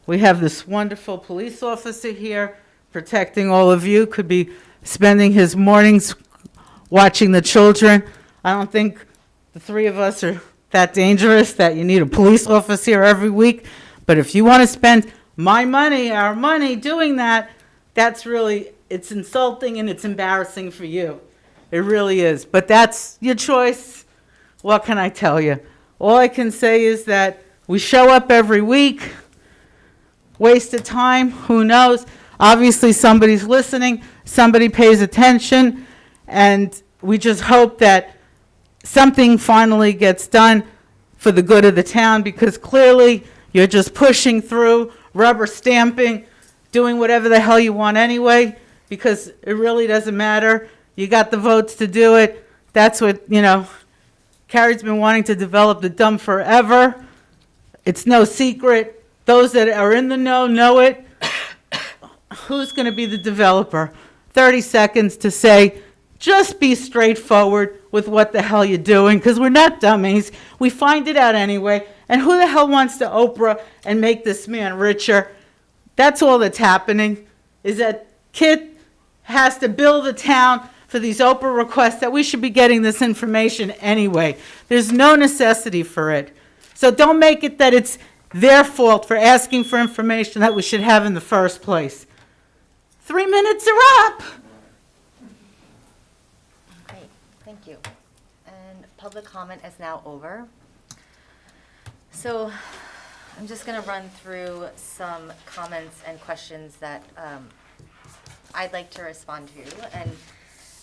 we have this wonderful police officer here protecting all of you, could be spending his mornings watching the children. I don't think the three of us are that dangerous that you need a police officer here every week. But if you want to spend my money, our money doing that, that's really, it's insulting and it's embarrassing for you. It really is. But that's your choice. What can I tell you? All I can say is that we show up every week. Waste of time, who knows? Obviously somebody's listening, somebody pays attention, and we just hope that something finally gets done for the good of the town, because clearly you're just pushing through, rubber stamping, doing whatever the hell you want anyway, because it really doesn't matter. You got the votes to do it. That's what, Carrie's been wanting to develop the dump forever. It's no secret. Those that are in the know it. Who's going to be the developer? 30 seconds to say, just be straightforward with what the hell you're doing, because we're not dummies. We find it out anyway. And who the hell wants to Oprah and make this man richer? That's all that's happening, is that Kit has to bill the town for these Oprah requests that we should be getting this information anyway. There's no necessity for it. So don't make it that it's their fault for asking for information that we should have in the first place. 3 minutes are up. Great, thank you. And public comment is now over. So I'm just going to run through some comments and questions that I'd like to respond to and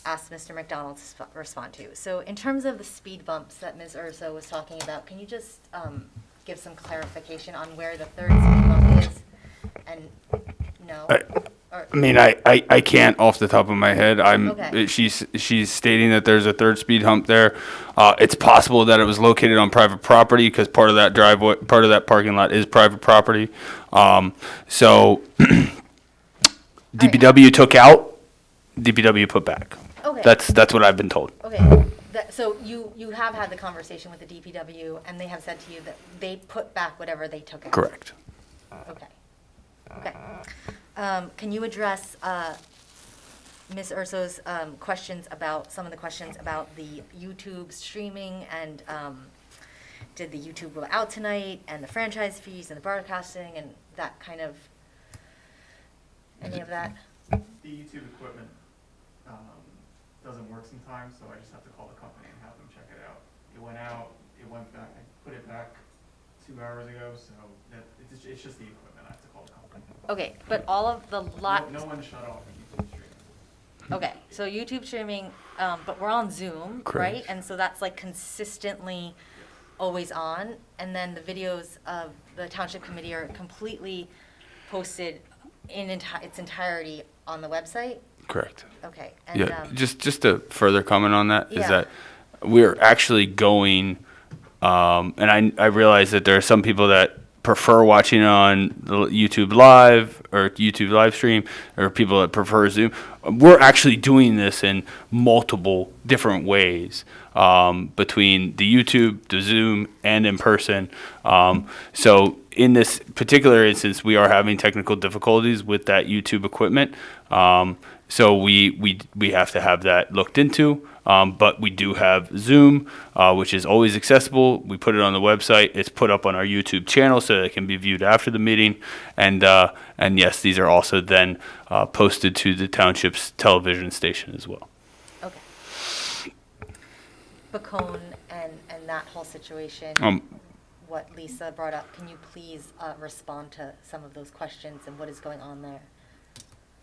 ask Mr. McDonald to respond to. So in terms of the speed bumps that Ms. Urso was talking about, can you just give some clarification on where the third speed bump is? And no? I mean, I can't off the top of my head. Okay. She's stating that there's a third speed hump there. It's possible that it was located on private property because part of that driveway, part of that parking lot is private property. So DPW took out, DPW put back. Okay. That's what I've been told. Okay, so you have had the conversation with the DPW, and they have said to you that they put back whatever they took out? Correct. Okay. Okay. Can you address Ms. Urso's questions about, some of the questions about the YouTube streaming and did the YouTube go out tonight, and the franchise fees and the broadcasting and that kind of, any of that? The YouTube equipment doesn't work sometimes, so I just have to call the company and have them check it out. It went out, it went back, I put it back 2 hours ago, so that, it's just the equipment, I have to call the company. Okay, but all of the lot. No one shut off the YouTube streaming. Okay, so YouTube streaming, but we're on Zoom, right? Correct. And so that's like consistently always on, and then the videos of the township committee are completely posted in its entirety on the website? Correct. Okay, and, Yeah, just to further comment on that is Yeah. that we're actually going, and I realize that there are some people that prefer watching on the YouTube Live or YouTube live stream, or people that prefer Zoom. We're actually doing this in multiple different ways, between the YouTube, the Zoom, and in person. So in this particular instance, we are having technical difficulties with that YouTube equipment. So we have to have that looked into. But we do have Zoom, which is always accessible. We put it on the website. It's put up on our YouTube channel so that it can be viewed after the meeting. And yes, these are also then posted to the township's television station as well. okay. Bacone and that whole situation, what Lisa brought up, can you please respond to some of those questions and what is going on there?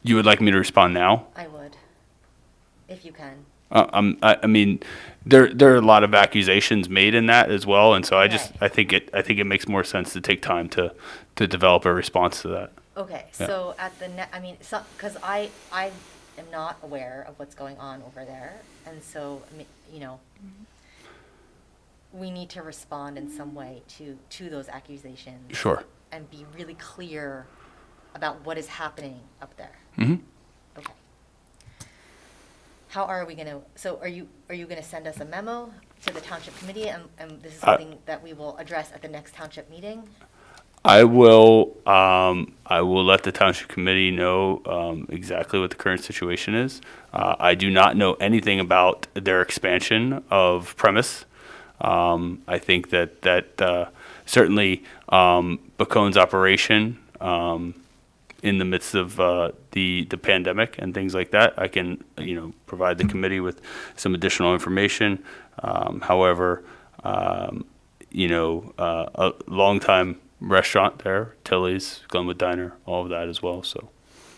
You would like me to respond now? I would, if you can. I mean, there are a lot of accusations made in that as well, and so I think it makes more sense to take time to develop a response to that. Okay, Yeah. so at the I mean, because I am not aware of what's going on over there, and so you know, we need to respond in some way to those accusations. Sure. And be really clear about what is happening up there. Mm-hmm. Okay. How are we gonna? So are you gonna send us a memo to the township committee, and this is something that we will address at the next township meeting? I will let the township committee know exactly what the current situation is. I do not know anything about their expansion of premise. I think that certainly Bacone's operation in the midst of the pandemic and things like that, I can provide the committee with some additional information. However, a longtime restaurant there, Tilly's, Glenwood Diner, all of that as well. So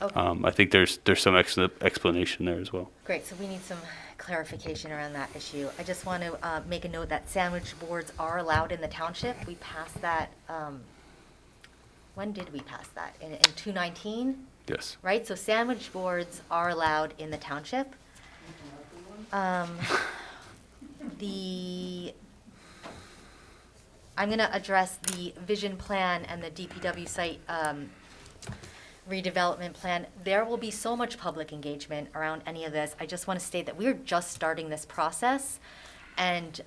I think there's some explanation there as well. Great, so we need some clarification around that issue. I just want to make a note that sandwich boards are allowed in the township. We passed that, when did we pass that? In 2019? Yes. Right, so sandwich boards are allowed in the township. I'm going to address the vision plan and the DPW site redevelopment plan. There will be so much public engagement around any of this. I just want to state that we're just starting this process, and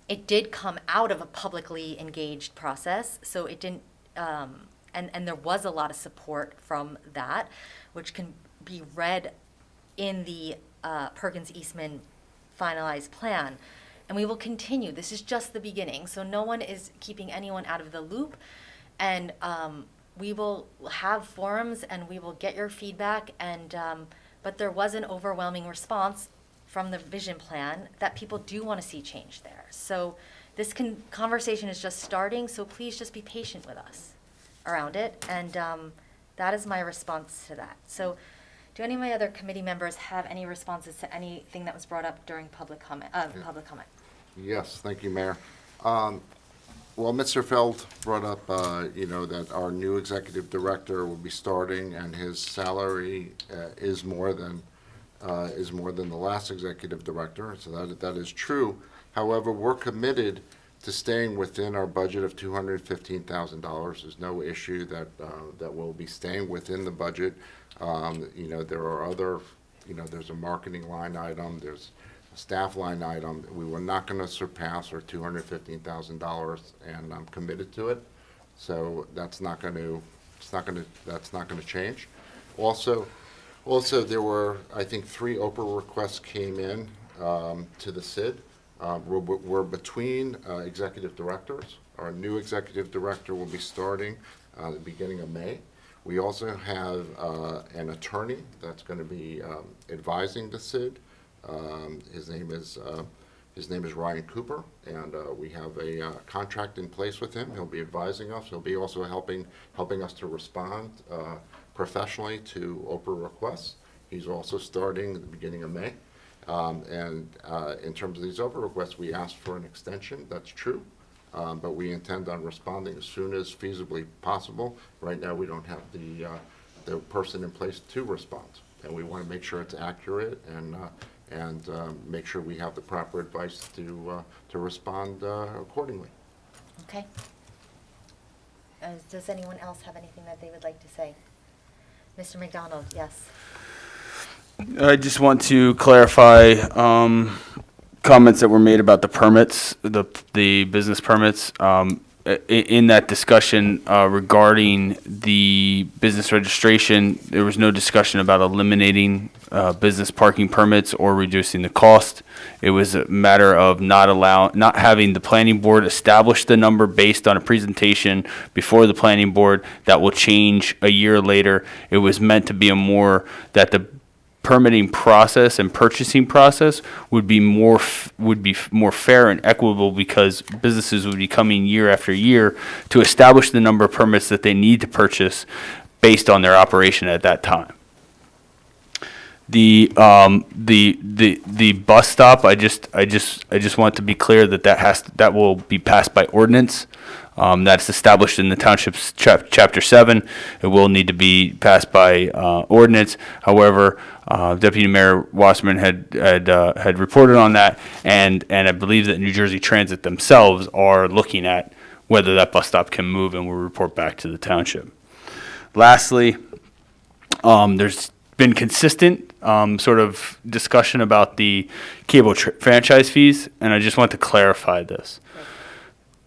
it did come out of a publicly engaged process, so it didn't, and there was a lot of support from that, which can be read in the Perkins Eastman finalized plan. And we will continue. This is just the beginning. So no one is keeping anyone out of the loop. And we will have forums and we will get your feedback. And but there was an overwhelming response from the vision plan that people do want to see change there. So this conversation is just starting. So please just be patient with us around it. And that is my response to that. So do any of my other committee members have any responses to anything that was brought up during public comment? Yes, thank you, Mayor. Well, Mr. Feld brought up, that our new executive director will be starting, and his salary is more than the last executive director. So that is true. However, we're committed to staying within our budget of $215,000. There's no issue that we'll be staying within the budget. There are other, there's a marketing line item, there's a staff line item. We were not going to surpass our $215,000, and I'm committed to it. So that's not going to change. Also, there were, I think, 3 Oprah requests came in to the SID. We're between executive directors. Our new executive director will be starting the beginning of May. We also have an attorney that's going to be advising the SID. His name is Ryan Cooper, and we have a contract in place with him. He'll be advising us. He'll be also helping us to respond professionally to Oprah requests. He's also starting at the beginning of May. And in terms of these Oprah requests, we asked for an extension. That's true. But we intend on responding as soon as feasibly possible. Right now, we don't have the person in place to respond, and we want to make sure it's accurate and make sure we have the proper advice to respond accordingly. Okay. Does anyone else have anything that they would like to say? Mr. McDonald, yes. I just want to clarify comments that were made about the permits, the business permits. In that discussion regarding the business registration, there was no discussion about eliminating business parking permits or reducing the cost. It was a matter of not having the planning board establish the number based on a presentation before the planning board that will change a year later. It was meant to be that the permitting process and purchasing process would be more fair and equitable, because businesses would be coming year after year to establish the number of permits that they need to purchase based on their operation at that time. The bus stop, I just want to be clear that will be passed by ordinance. That's established in the Township's Chapter 7. It will need to be passed by ordinance. However, Deputy Mayor Wasserman had reported on that, and I believe that New Jersey Transit themselves are looking at whether that bus stop can move, and will report back to the Township. Lastly, there's been consistent sort of discussion about the cable franchise fees, and I just want to clarify this.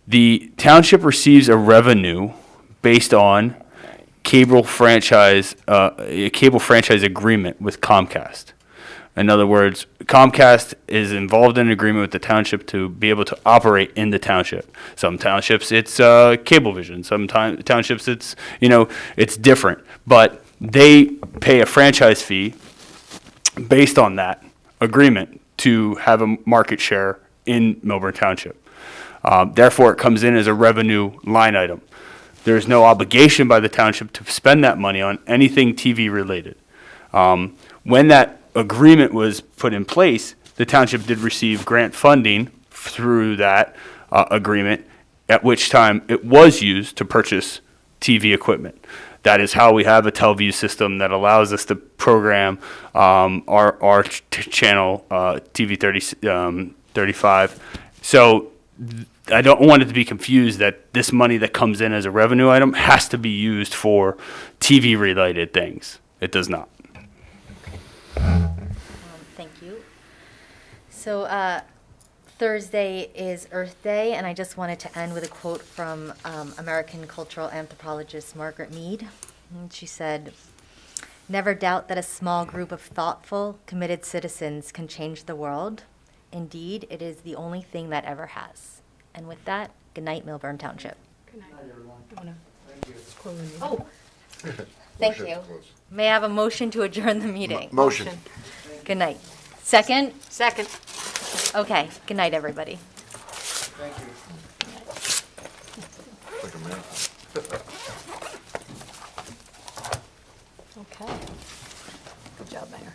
The Township receives a revenue based on a cable franchise agreement with Comcast. In other words, Comcast is involved in an agreement with the Township to be able to operate in the Township. Some townships it's Cablevision. Some townships it's different. But they pay a franchise fee based on that agreement to have a market share in Millburn Township. Therefore, it comes in as a revenue line item. There is no obligation by the Township to spend that money on anything TV related. When that agreement was put in place, the Township did receive grant funding through that agreement, at which time it was used to purchase TV equipment. That is how we have a TeleView system that allows us to program our channel TV 35. So I don't want it to be confused that this money that comes in as a revenue item has to be used for TV related things. It does not. Thank you. So Thursday is Earth Day, and I just wanted to end with a quote from American cultural anthropologist Margaret Mead. And she said, Never doubt that a small group of thoughtful, committed citizens can change the world. Indeed, it is the only thing that ever has. And with that, good night, Millburn Township. Oh, thank Motion to you. close. May I have a motion to adjourn the meeting? Motion. Good night. Second? Second. Okay, good night, everybody. Like a marathon. Okay. Good job, Mayor.